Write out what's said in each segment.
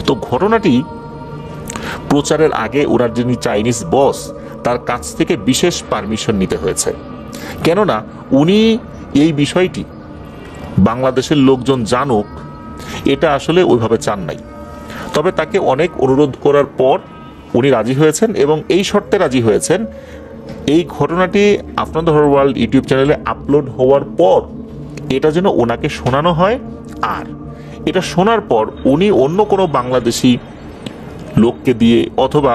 তো ঘটনাটি প্রচারের আগে ওনার যিনি চাইনিজ বস তার কাছ থেকে বিশেষ পারমিশন নিতে হয়েছে, কেননা উনি এই বিষয়টি বাংলাদেশের লোকজন জানুক এটা আসলে ওইভাবে চান নাই। তবে তাকে অনেক অনুরোধ করার পর উনি রাজি হয়েছেন এবং এই শর্তে রাজি হয়েছেন, এই ঘটনাটি after the horror world YouTube চ্যানেলে আপলোড হওয়ার পর এটা যেন ওনাকে শোনানো হয়, আর এটা শোনার পর উনি অন্য কোনো বাংলাদেশি লোককে দিয়ে অথবা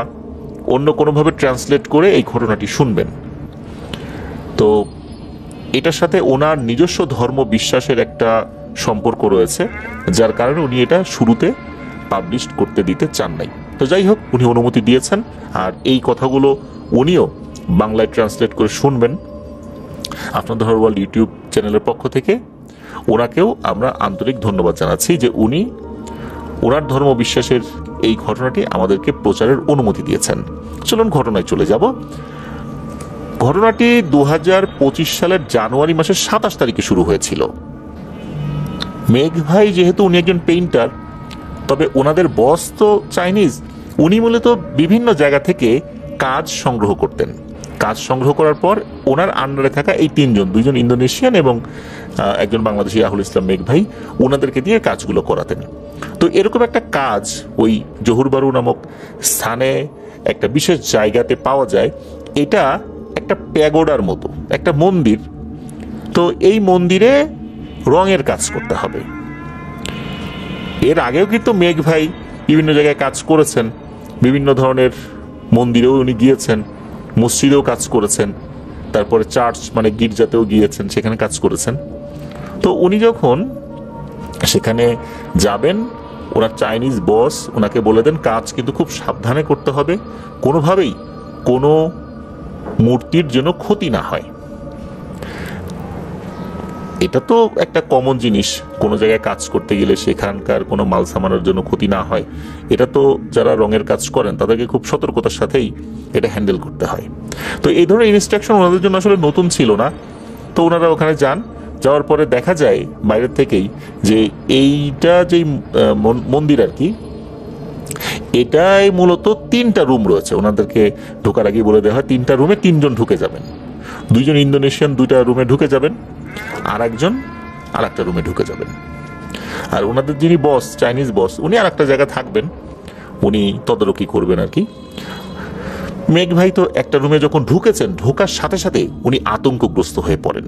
অন্য কোনোভাবে ট্রান্সলেট করে এই ঘটনাটি শুনবেন। তো এটার সাথে ওনার নিজস্ব ধর্ম বিশ্বাসের একটা সম্পর্ক রয়েছে, যার কারণে উনি এটা শুরুতে পাবলিশ করতে দিতে চান নাই। তো যাই হোক, উনি অনুমতি দিয়েছেন, আর এই কথাগুলো উনিও বাংলায় ট্রান্সলেট করে শুনবেন। After the horror world YouTube চ্যানেলের পক্ষ থেকে ওনাকেও আমরা আন্তরিক ধন্যবাদ জানাচ্ছি যে উনি ওনার ধর্ম বিশ্বাসের এই ঘটনাটি আমাদেরকে প্রচারের অনুমতি দিয়েছেন। চলুন ঘটনায় চলে যাব। ঘটনাটি 2025 সালের জানুয়ারি মাসের 27 তারিখে শুরু হয়েছিল। মেঘ ভাই যেহেতু উনি একজন পেইন্টার, তবে ওনাদের বস তো চাইনিজ, উনি মূলত বিভিন্ন জায়গা থেকে কাজ সংগ্রহ করতেন। কাজ সংগ্রহ করার পর ওনার আন্ডারে থাকা এই তিনজন, দুইজন ইন্দোনেশিয়ান এবং একজন বাংলাদেশি রাহুল ইসলাম মেঘ ভাই, ওনাদেরকে দিয়ে কাজগুলো করাতেন। তো এরকম একটা কাজ ওই জহুরবারু নামক স্থানে একটা বিশেষ জায়গাতে পাওয়া যায়। এটা একটা প্যাগোডার মতো একটা মন্দির। তো এই মন্দিরে রঙের কাজ করতে হবে। এর আগেও কিন্তু মেঘ ভাই বিভিন্ন জায়গায় কাজ করেছেন, বিভিন্ন ধরনের মন্দিরেও উনি গিয়েছেন, মসজিদেও কাজ করেছেন, তারপরে চার্চ মানে গির্জাতেও গিয়েছেন, সেখানে কাজ করেছেন। তো উনি যখন সেখানে যাবেন, ওনার চাইনিজ বস ওনাকে বলে দেন কাজ কিন্তু খুব সাবধানে করতে হবে, কোনোভাবেই কোনো মূর্তির যেন ক্ষতি না হয়। এটা তো একটা কমন জিনিস, কোনো জায়গায় কাজ করতে গেলে সেখানকার কোনো মাল সামানের জন্য ক্ষতি না হয়, এটা তো যারা রঙের কাজ করেন তাদেরকে খুব সতর্কতার সাথেই এটা হ্যান্ডেল করতে হয়। তো এই ধরনের ইনস্ট্রাকশন ওনাদের জন্য আসলে নতুন ছিল না। তো ওনারা ওখানে যান, যাওয়ার পরে দেখা যায় বাইরের থেকেই যে এইটা যেই মন্দির আর কি, এটাই মূলত 3টা রুম রয়েছে। ওনাদেরকে ঢোকার আগে বলে দেওয়া হয় 3টা রুমে 3জন ঢুকে যাবেন, 2জন ইন্দোনেশিয়ান 2টা রুমে ঢুকে যাবেন, আর একজন আর একটা রুমে ঢুকে যাবেন। আর ওনাদের যিনি বস, চাইনিজ বস, উনি আর একটা জায়গায় থাকবেন, উনি তদারকি করবেন আর কি। মেঘ ভাই তো একটা রুমে যখন ঢুকেছেন, ঢোকার সাথে সাথে উনি আতঙ্কগ্রস্ত হয়ে পড়েন,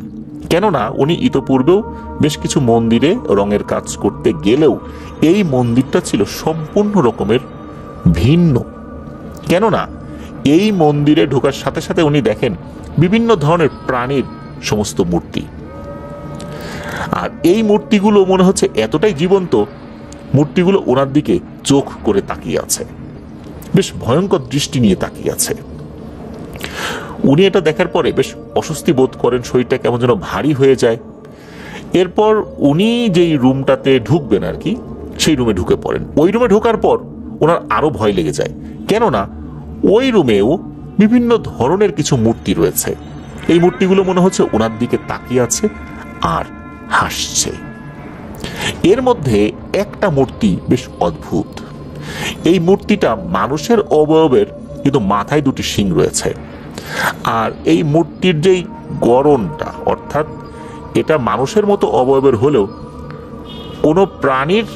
কেননা উনি ইতোপূর্বেও বেশ কিছু মন্দিরে রঙের কাজ করতে গেলেও এই মন্দিরটা ছিল সম্পূর্ণ রকমের ভিন্ন। কেননা এই মন্দিরে ঢোকার সাথে সাথে উনি দেখেন বিভিন্ন ধরনের প্রাণীর সমস্ত মূর্তি, আর এই মূর্তিগুলো মনে হচ্ছে এতটাই জীবন্ত, মূর্তিগুলো ওনার দিকে চোখ করে তাকিয়ে আছে, বেশ ভয়ঙ্কর দৃষ্টি নিয়ে তাকিয়ে আছে। উনি এটা দেখার পরে বেশ অস্বস্তি বোধ করেন, শরীরটা কেমন যেন ভারী হয়ে যায়। এরপর উনি যেই রুমটাতে ঢুকবেন আর কি, সেই রুমে ঢুকে পড়েন। ওই রুমে ঢোকার পর ওনার আরো ভয় লেগে যায়, কেননা ওই রুমেও বিভিন্ন ধরনের কিছু মূর্তি রয়েছে। এই মূর্তিগুলো মনে হচ্ছে ওনার দিকে তাকিয়ে আছে আর হাসছে। এর মধ্যে একটা মূর্তি বেশ অদ্ভুত। এই মূর্তিটা মানুষের অবয়বের, কিন্তু মাথায় 2টি শিং রয়েছে। আর এই মূর্তির যেই গড়নটা, অর্থাৎ এটা মানুষের মতো অবয়বের হলেও কোনো প্রাণীর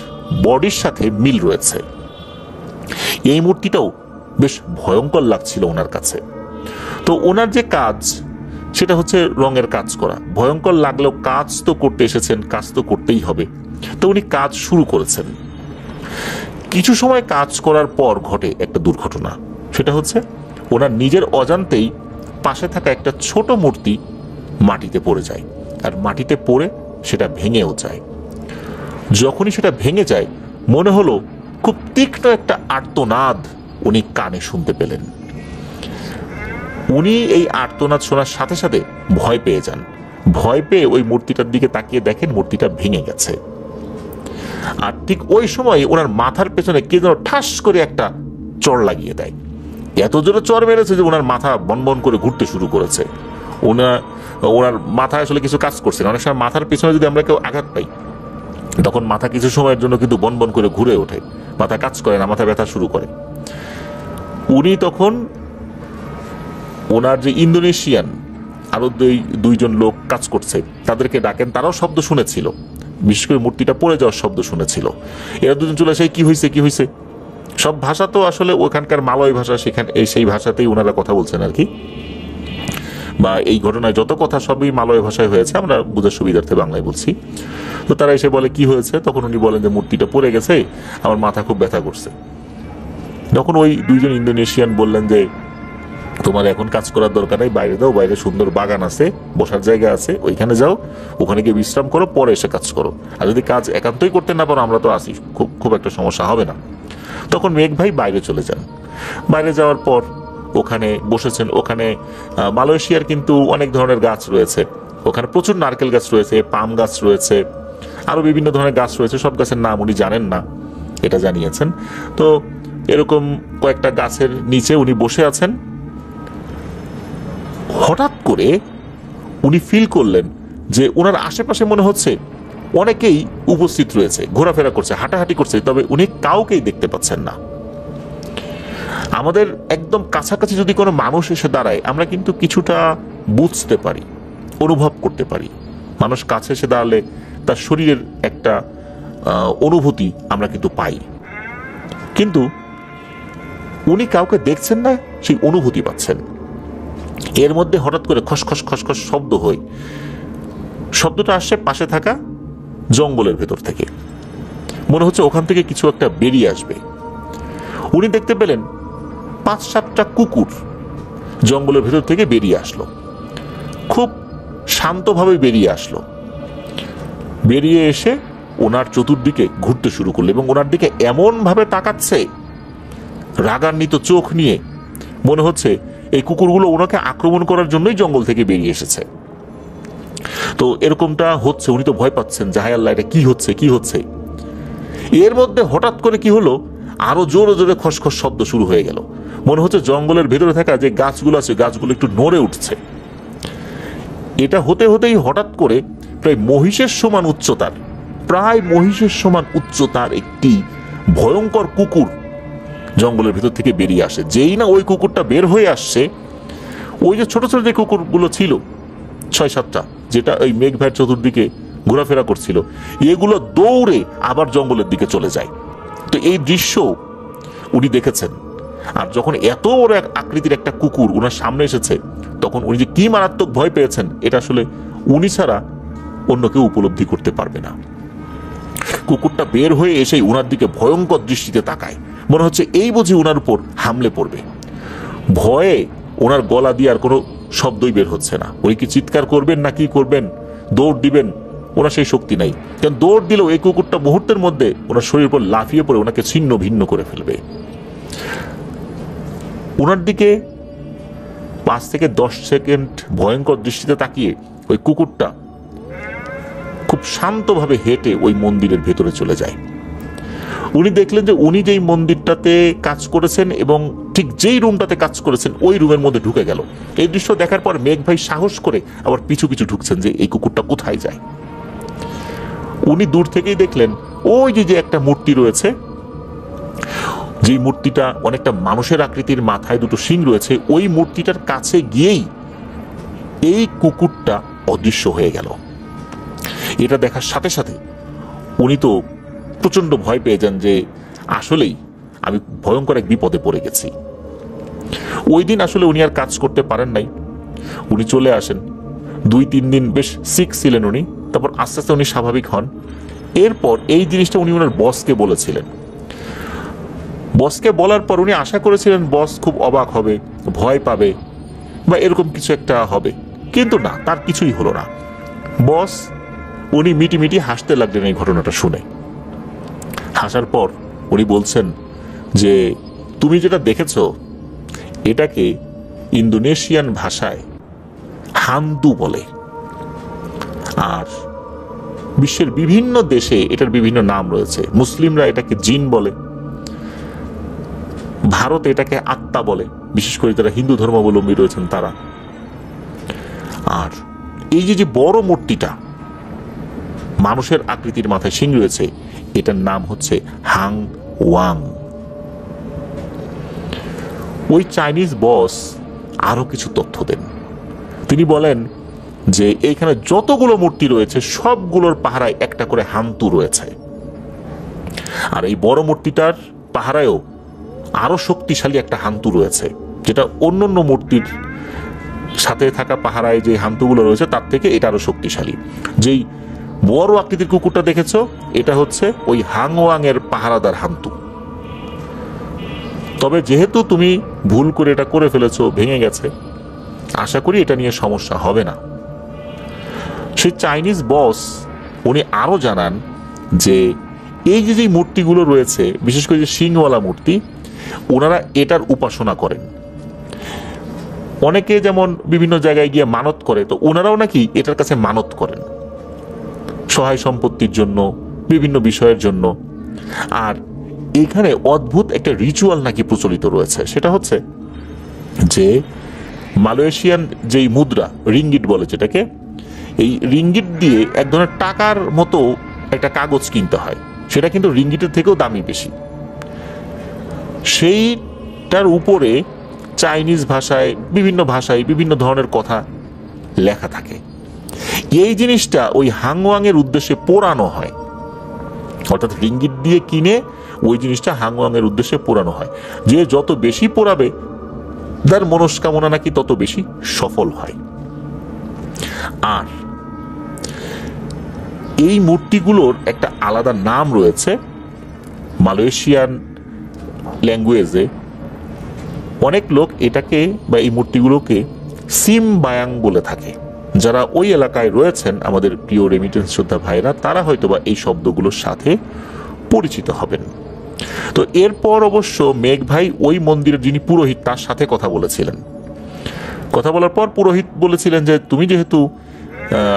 বডির সাথে মিল রয়েছে। এই মূর্তিটাও বেশ ভয়ঙ্কর লাগছিল ওনার কাছে। তো ওনার যে কাজ, সেটা হচ্ছে রঙের কাজ করা। ভয়ঙ্কর লাগলেও কাজ তো করতে এসেছেন, কাজ তো করতেই হবে। তো উনি কাজ শুরু করেছেন। কিছু সময় কাজ করার পর ঘটে একটা দুর্ঘটনা। সেটা হচ্ছে ওনার নিজের অজান্তেই পাশে থাকা একটা ছোট মূর্তি মাটিতে পড়ে যায়, আর মাটিতে পড়ে সেটা ভেঙেও যায়। যখনই সেটা ভেঙে যায়, মনে হলো খুব তীক্ষ্ণ একটা আর্তনাদ উনি কানে শুনতে পেলেন। উনি এই আর্তনাদ শোনার সাথে সাথে ভয় পেয়ে যান। ভয় পেয়ে ওই মূর্তিটার দিকে তাকিয়ে দেখেন মূর্তিটা ভেঙে গেছে। আর ঠিক ওই সময় ওনার মাথার পেছনে কে যেন ঠাস করে একটা চড় লাগিয়ে দেয়। এত জোরে চড় মেরেছে যে ওনার মাথা বনবন করে ঘুরতে শুরু করেছে। ওনার মাথায় আসলে কিছু কাজ করছে না। অনেক সময় মাথার পেছনে যদি আমরা কেউ আঘাত পাই, তখন মাথা কিছু সময়ের জন্য কিন্তু বন বন করে ঘুরে ওঠে, মাথা কাজ করে না, মাথা ব্যথা শুরু করে। উনি তখন ওনার যে ইন্দোনেশিয়ান আরো দুইজন লোক কাজ করছে তাদেরকে ডাকেন, তারাও শব্দ শুনেছিল, বিশেষ করে মূর্তিটা পড়ে যাওয়ার শব্দ শুনেছিল। এরা দুজন চলে আসে, কি হয়েছে কি হয়েছে। সব ভাষা তো আসলে ওখানকার মালয় ভাষা, সেখানে সেই ভাষাতেই ওনারা কথা বলছেন আর কি, বা এই ঘটনায় যত কথা সবই মালয় ভাষায় হয়েছে, আমরা বোঝার সুবিধার্থে বাংলায় বলছি। তো তারা এসে বলে কি হয়েছে, তখন উনি বলেন যে মূর্তিটা পড়ে গেছে, আমার মাথা খুব ব্যথা করছে। তখন ওই দুইজন ইন্দোনেশিয়ান বললেন যে তোমার এখন কাজ করার দরকার নেই, বাইরে দাও, বাইরে সুন্দর বাগান আছে, বসার জায়গা আছে, ওইখানে যাও, ওখানে গিয়ে বিশ্রাম করো, পরে এসে কাজ করো। আর যদি কাজ একান্তই করতে না পারো আমরা তো আসি, খুব একটা সমস্যা হবে না। তখন মেঘ ভাই বাইরে চলে যান। বাইরে যাওয়ার পর ওখানে বসেছেন। ওখানে মালয়েশিয়ার কিন্তু অনেক ধরনের গাছ রয়েছে, ওখানে প্রচুর নারকেল গাছ রয়েছে, পাম গাছ রয়েছে, আরো বিভিন্ন ধরনের গাছ রয়েছে। সব গাছের নাম উনি জানেন না, এটা জানিয়েছেন। তো এরকম কয়েকটা গাছের নিচে উনি বসে আছেন। হঠাৎ করে উনি ফিল করলেন যে ওনার আশেপাশে মনে হচ্ছে অনেকেই উপস্থিত রয়েছে, ঘোরাফেরা করছে, হাঁটাহাঁটি করছে, তবে উনি কাউকেই দেখতে পাচ্ছেন না। আমাদের একদম কাছাকাছি যদি কোনো মানুষ এসে দাঁড়ায় আমরা কিন্তু কিছুটা বুঝতে পারি, অনুভব করতে পারি। মানুষ কাছে এসে দাঁড়ালে তার শরীরের একটা অনুভূতি আমরা কিন্তু পাই, কিন্তু উনি কাউকে দেখছেন না, সেই অনুভূতি পাচ্ছেন। এর মধ্যে হঠাৎ করে খসখস খসখস শব্দ হয়। শব্দটা আসছে পাশে থাকা জঙ্গলের ভেতর থেকে, মনে হচ্ছে ওখান থেকে কিছু একটা বেরিয়ে আসবে। উনি দেখতে পেলেন 5-7টা কুকুর জঙ্গলের ভেতর থেকে বেরিয়ে আসলো, খুব শান্তভাবে বেরিয়ে আসলো। বেরিয়ে এসে ওনার চতুর্দিকে ঘুরতে শুরু করলো এবং ওনার দিকে এমন ভাবে তাকাচ্ছে রাগান্বিত চোখ নিয়ে, মনে হচ্ছে এই কুকুরগুলো ওনাকে আক্রমণ করার জন্যই জঙ্গল থেকে বেরিয়ে এসেছে। তো এরকমটা হচ্ছে, উনি তো ভয় পাচ্ছেন যে হায় আল্লাহ, এটা কি হচ্ছে কি হচ্ছে। এর মধ্যে হঠাৎ করে কি হলো, আরো জোরে জোরে খসখস শব্দ শুরু হয়ে গেল। মনে হচ্ছে জঙ্গলের ভেতরে থাকা যে গাছগুলো আছে গাছগুলো একটু নড়ে উঠছে। এটা হতে হতেই হঠাৎ করে প্রায় মহিষের সমান উচ্চতার একটি ভয়ঙ্কর কুকুর জঙ্গলের ভেতর থেকে বেরিয়ে আসে। যেই না ওই কুকুরটা বের হয়ে আসছে, ওই যে ছোট ছোট যে কুকুরগুলো ছিল 6-7টা, যেটা ওই মেঘ ভাইয়ের চতুর্দিকে ঘোরাফেরা করছিল, এগুলো দৌড়ে আবার জঙ্গলের দিকে চলে যায়। তো এই দৃশ্য উনি দেখেছেন। আর যখন এত বড় এক আকৃতির একটা কুকুর ওনার সামনে এসেছে, তখন উনি যে কি মারাত্মক ভয় পেয়েছেন এটা আসলে উনি ছাড়া অন্য কেউ উপলব্ধি করতে পারবে না। কুকুরটা বের হয়ে এসে উনার দিকে ভয়ঙ্কর দৃষ্টিতে তাকায়, মনে হচ্ছে এই বুঝি উনার উপর হামলে পড়বে। ভয়ে ওনার গলা দিয়ে আর কোনো শব্দই বের হচ্ছে না। উনি কি চিৎকার করবেন না কি করবেন, দৌড় দিবেন, ওনার সেই শক্তি নাই। কারণ দৌড় দিলেও এই কুকুরটা মুহূর্তের মধ্যে ওনার শরীরের উপর লাফিয়ে পড়ে ওনাকে ছিন্ন ভিন্ন করে ফেলবে। ওনার দিকে 5 থেকে 10 সেকেন্ড ভয়ঙ্কর দৃষ্টিতে তাকিয়ে ওই কুকুরটা খুব শান্তভাবে হেঁটে ওই মন্দিরের ভেতরে চলে যায়। উনি দেখলেন যে উনি যেই মন্দিরটাতে কাজ করেছেন এবং ঠিক যেই রুমটাতে কাজ করেছেন ওই রুমের মধ্যে ঢুকে গেল। এই দৃশ্য দেখার পর মেঘ ভাই সাহস করে আবার পিছু পিছু ঢুকছেন যে এই কুকুরটা কোথায় যায়। উনি দূর থেকেই দেখলেন ওই যে একটা মূর্তি রয়েছে, যে মূর্তিটা অনেকটা মানুষের আকৃতির, মাথায় 2টো শিং রয়েছে, ওই মূর্তিটার কাছে গিয়েই এই কুকুরটা অদৃশ্য হয়ে গেল। এটা দেখার সাথে সাথে উনি তো প্রচন্ড ভয় পেয়ে যান যে আসলেই আমি ভয়ঙ্কর এক বিপদে পড়ে গেছি। ওই দিন আসলে উনি আর কাজ করতে পারেন নাই, উনি চলে আসেন। 2-3 দিন বেশ সিক ছিলেন উনি, তারপর আস্তে আস্তে উনি স্বাভাবিক হন। এরপর এই জিনিসটা উনি ওনার বসকে বলেছিলেন। বসকে বলার পর উনি আশা করেছিলেন বস খুব অবাক হবে, ভয় পাবে বা এরকম কিছু একটা হবে, কিন্তু না, তার কিছুই হলো না। বস উনি মিটি মিটি হাসতে লাগলেন এই ঘটনাটা শুনে। হাসার পর উনি বলছেন যে তুমি যেটা দেখেছো এটাকে ইন্দোনেশিয়ান ভাষায় হান্দু বলে, আর বিশ্বের বিভিন্ন দেশে এটার বিভিন্ন নাম রয়েছে। মুসলিমরা এটাকে জিন বলে, ভারতে এটাকে আত্মা বলে, বিশেষ করে যারা হিন্দু ধর্মাবলম্বী রয়েছেন তারা। আর এই যে বড় মূর্তিটা মানুষের আকৃতির মাথায় শিং রয়েছে, এটার নাম হচ্ছে হাং ওয়াং। ওই চাইনিজ বস আরো কিছু তথ্য দেন। তিনি বলেন যে এইখানে যতগুলো মূর্তি রয়েছে সবগুলোর পাহারায় একটা করে হান্তু রয়েছে, আর এই বড় মূর্তিটার পাহারায়ও আরো শক্তিশালী একটা হান্তু রয়েছে, যেটা অন্যান্য মূর্তির সাথে থাকা পাহারায় যে হান্তুগুলো রয়েছে তার থেকে এটা আরো শক্তিশালী। যেই বড় আকৃতির কুকুরটা দেখেছো, এটা হচ্ছে ওই হাংওয়াং এর পাহারাদার হান্তু। তবে যেহেতু তুমি ভুল করে এটা করে ফেলেছো, ভেঙে গেছে, আশা করি এটা নিয়ে সমস্যা হবে না। সেই চাইনিজ বস উনি আরো জানান যে এই যে মূর্তিগুলো রয়েছে, বিশেষ করে যে শিংওয়ালা মূর্তি, ওনারা এটার উপাসনা করেন। অনেকে যেমন বিভিন্ন জায়গায় গিয়ে মানত করে, তো ওনারাও নাকি এটার কাছে মানত করেন সহায় সম্পত্তির জন্য, বিভিন্ন বিষয়ের জন্য। আর এখানে অদ্ভুত একটা রিচুয়াল নাকি প্রচলিত রয়েছে, সেটা হচ্ছে যে মালয়েশিয়ান যেই মুদ্রা রিঙ্গিট বলে যেটাকে, এই রিঙ্গিট দিয়ে এক ধরনের টাকার মতো একটা কাগজ কিনতে হয়, সেটা কিন্তু রিঙ্গিটের থেকেও দামি বেশি। সেইটার উপরে চাইনিজ ভাষায় বিভিন্ন ধরনের কথা লেখা থাকে। এই জিনিসটা ওই হাংওয়াং এর উদ্দেশ্যে পোড়ানো হয়, অর্থাৎ রিঙ্গিট দিয়ে কিনে ওই জিনিসটা হাংওয়াং এর উদ্দেশ্যে পোড়ানো হয়। যে যত বেশি পোড়াবে তার মনস্কামনা নাকি তত বেশি সফল হয়। আর এই মূর্তিগুলোর একটা আলাদা নাম রয়েছে মালয়েশিয়ান ল্যাঙ্গুয়েজে। অনেক লোক এটাকে বা এই মূর্তিগুলোকে সিম বায়াং বলে থাকে। যারা ওই এলাকায় রয়েছেন, আমাদের প্রিয় রেমিটেন্স যোদ্ধা ভাইরা, তারা হয়তোবা এই শব্দগুলোর সাথে পরিচিত হবেন। তো এরপর অবশ্য মেঘ ভাই ওই মন্দিরের যিনি পুরোহিত তার সাথে কথা বলেছিলেন। কথা বলার পর পুরোহিত বলেছিলেন যে তুমি যেহেতু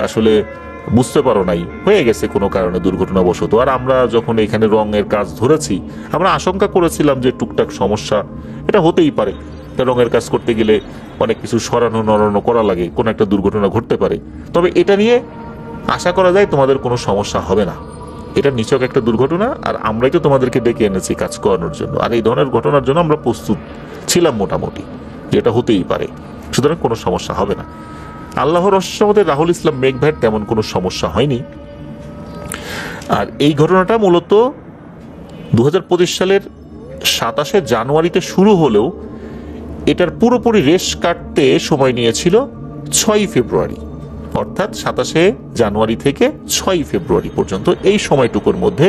আসলে বুঝতে পারো নাই, হয়ে গেছে কোনো কারণে দুর্ঘটনাবশত, আর আমরা যখন এখানে রঙের কাজ ধরেছি আমরা আশঙ্কা করেছিলাম যে টুকটাক সমস্যা এটা হতেই পারে, রঙের কাজ করতে গেলে অনেক কিছু সরানো নড়ানো করা লাগে, কোনো একটা দুর্ঘটনা ঘটতে পারে, তবে এটা নিয়ে আশা করা যায় তোমাদের কোনো সমস্যা হবে না। এটা নিছক একটা দুর্ঘটনা, আর আমরাই তো তোমাদেরকে ডেকে এনেছি কাজ করানোর জন্য, আর এই ধরনের ঘটনার জন্য আমরা প্রস্তুত ছিলাম মোটামুটি, যেটা হতেই পারে, সুতরাং কোনো সমস্যা হবে না। আল্লাহর রহমতে রাহুল ইসলাম মেঘ ভাইয়ের তেমন কোনো সমস্যা হয়নি। আর এই ঘটনাটা মূলত 2025 সালের 27শে জানুয়ারিতে শুরু হলেও এটার পুরোপুরি রেশ কাটতে সময় নিয়েছিল 6ই ফেব্রুয়ারি, অর্থাৎ 27শে জানুয়ারি থেকে 6ই ফেব্রুয়ারি পর্যন্ত এই সময়টুকুর মধ্যে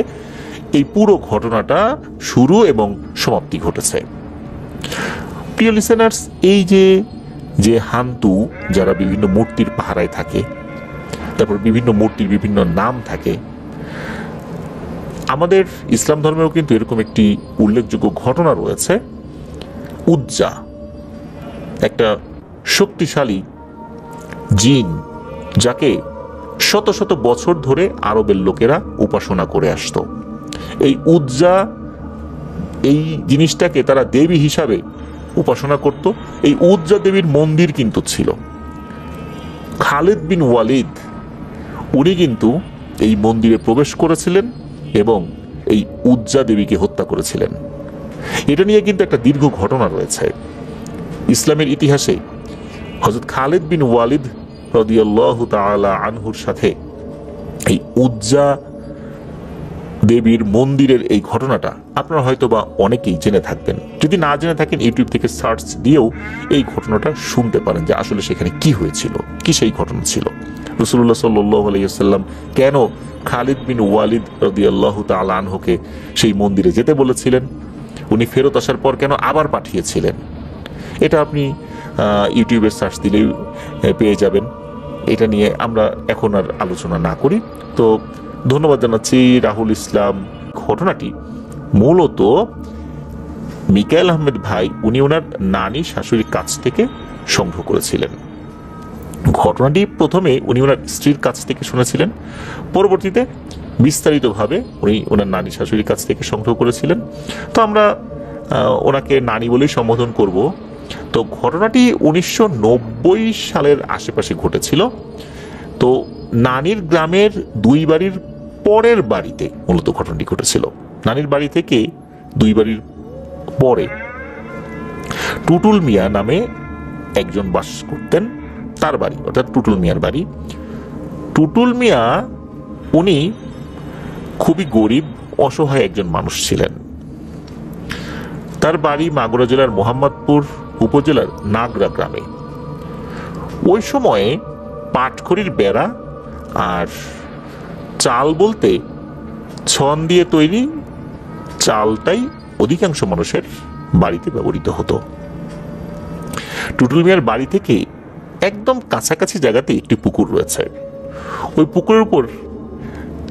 এই পুরো ঘটনাটা শুরু এবং সমাপ্তি ঘটেছে। প্রিয় লিসেনার্স, এই যে হান্তু যারা বিভিন্ন মূর্তির পাহারায় থাকে, তারপর বিভিন্ন মূর্তির বিভিন্ন নাম থাকে, আমাদের ইসলাম ধর্মেও কিন্তু এরকম একটি উল্লেখযোগ্য ঘটনা রয়েছে। উজ্জা একটা শক্তিশালী জিন, যাকে শত শত বছর ধরে আরবের লোকেরা উপাসনা করে আসতো। এই উজ্জা, এই জিনিসটাকে তারা দেবী হিসাবে উপাসনা করত। এই উজ্জা দেবীর মন্দির কিন্তু ছিল। খালিদ বিন ওয়ালিদ উনি কিন্তু এই মন্দিরে প্রবেশ করেছিলেন এবং এই উজ্জা দেবীকে হত্যা করেছিলেন। এটা নিয়ে কিন্তু একটা দীর্ঘ ঘটনা রয়েছে ইসলামের ইতিহাসে। হযরত খালিদ বিন ওয়ালিদ রাদিয়াল্লাহু তাআলা আনহুর সাথে এই উজ্জা দেবীর মন্দিরের এই ঘটনাটা আপনারা হয়তো বা অনেকেই জেনে থাকবেন। যদি না জেনে থাকেন, ইউটিউব থেকে সার্চ দিয়েও এই ঘটনাটা শুনতে পারেন যে আসলে সেখানে কি হয়েছিল, কি সেই ঘটনা ছিল। রাসূলুল্লাহ সাল্লাল্লাহু আলাইহি ওয়াসাল্লাম কেন খালিদ বিন ওয়ালিদ রাদিয়াল্লাহু তাআলা আনহুকে সেই মন্দিরে যেতে বলেছিলেন, উনি ফেরত আসার পর কেন আবার পাঠিয়েছিলেন, এটা আপনি ইউটিউবের সার্চ দিলেই পেয়ে যাবেন। এটা নিয়ে আমরা এখন আর আলোচনা না করি। তো ধন্যবাদ জানাচ্ছি রাহুল ইসলাম। ঘটনাটি মূলত মিকাইল আহমেদ ভাই উনি ওনার নানি শাশুড়ির কাছ থেকে সংগ্রহ করেছিলেন। ঘটনাটি প্রথমে উনি ওনার স্ত্রীর কাছ থেকে শুনেছিলেন, পরবর্তীতে বিস্তারিতভাবে উনি ওনার নানি শাশুড়ির কাছ থেকে সংগ্রহ করেছিলেন। তো আমরা ওনাকে নানি বলেই সম্বোধন করব। তো ঘটনাটি 1990 সালের আশেপাশে ঘটেছিল। তো নানির গ্রামের দুই বাড়ির পরের বাড়িতে মূলত ঘটনাটি ঘটেছিল। নানির বাড়ি থেকে দুই বাড়ির পরে টুটুল মিয়া নামে একজন বাস করতেন, তার বাড়ি অর্থাৎ টুটুল মিয়ার বাড়ি। টুটুল মিয়া উনি খুবই গরিব অসহায় একজন মানুষ ছিলেন। তার বাড়ি মাগুরা জেলার মোহাম্মদপুর উপজেলার নাগরা গ্রামে। ওই সময়ে পাটখড়ির বেড়া আর চাল বলতে ছন দিয়ে তৈরি চালটাই অধিকাংশ মানুষের বাড়িতে ব্যবহৃত হতো। টুটুল মিয়ার বাড়ি থেকে একদম কাছাকাছি জায়গাতে একটি পুকুর রয়েছে। ওই পুকুরের উপর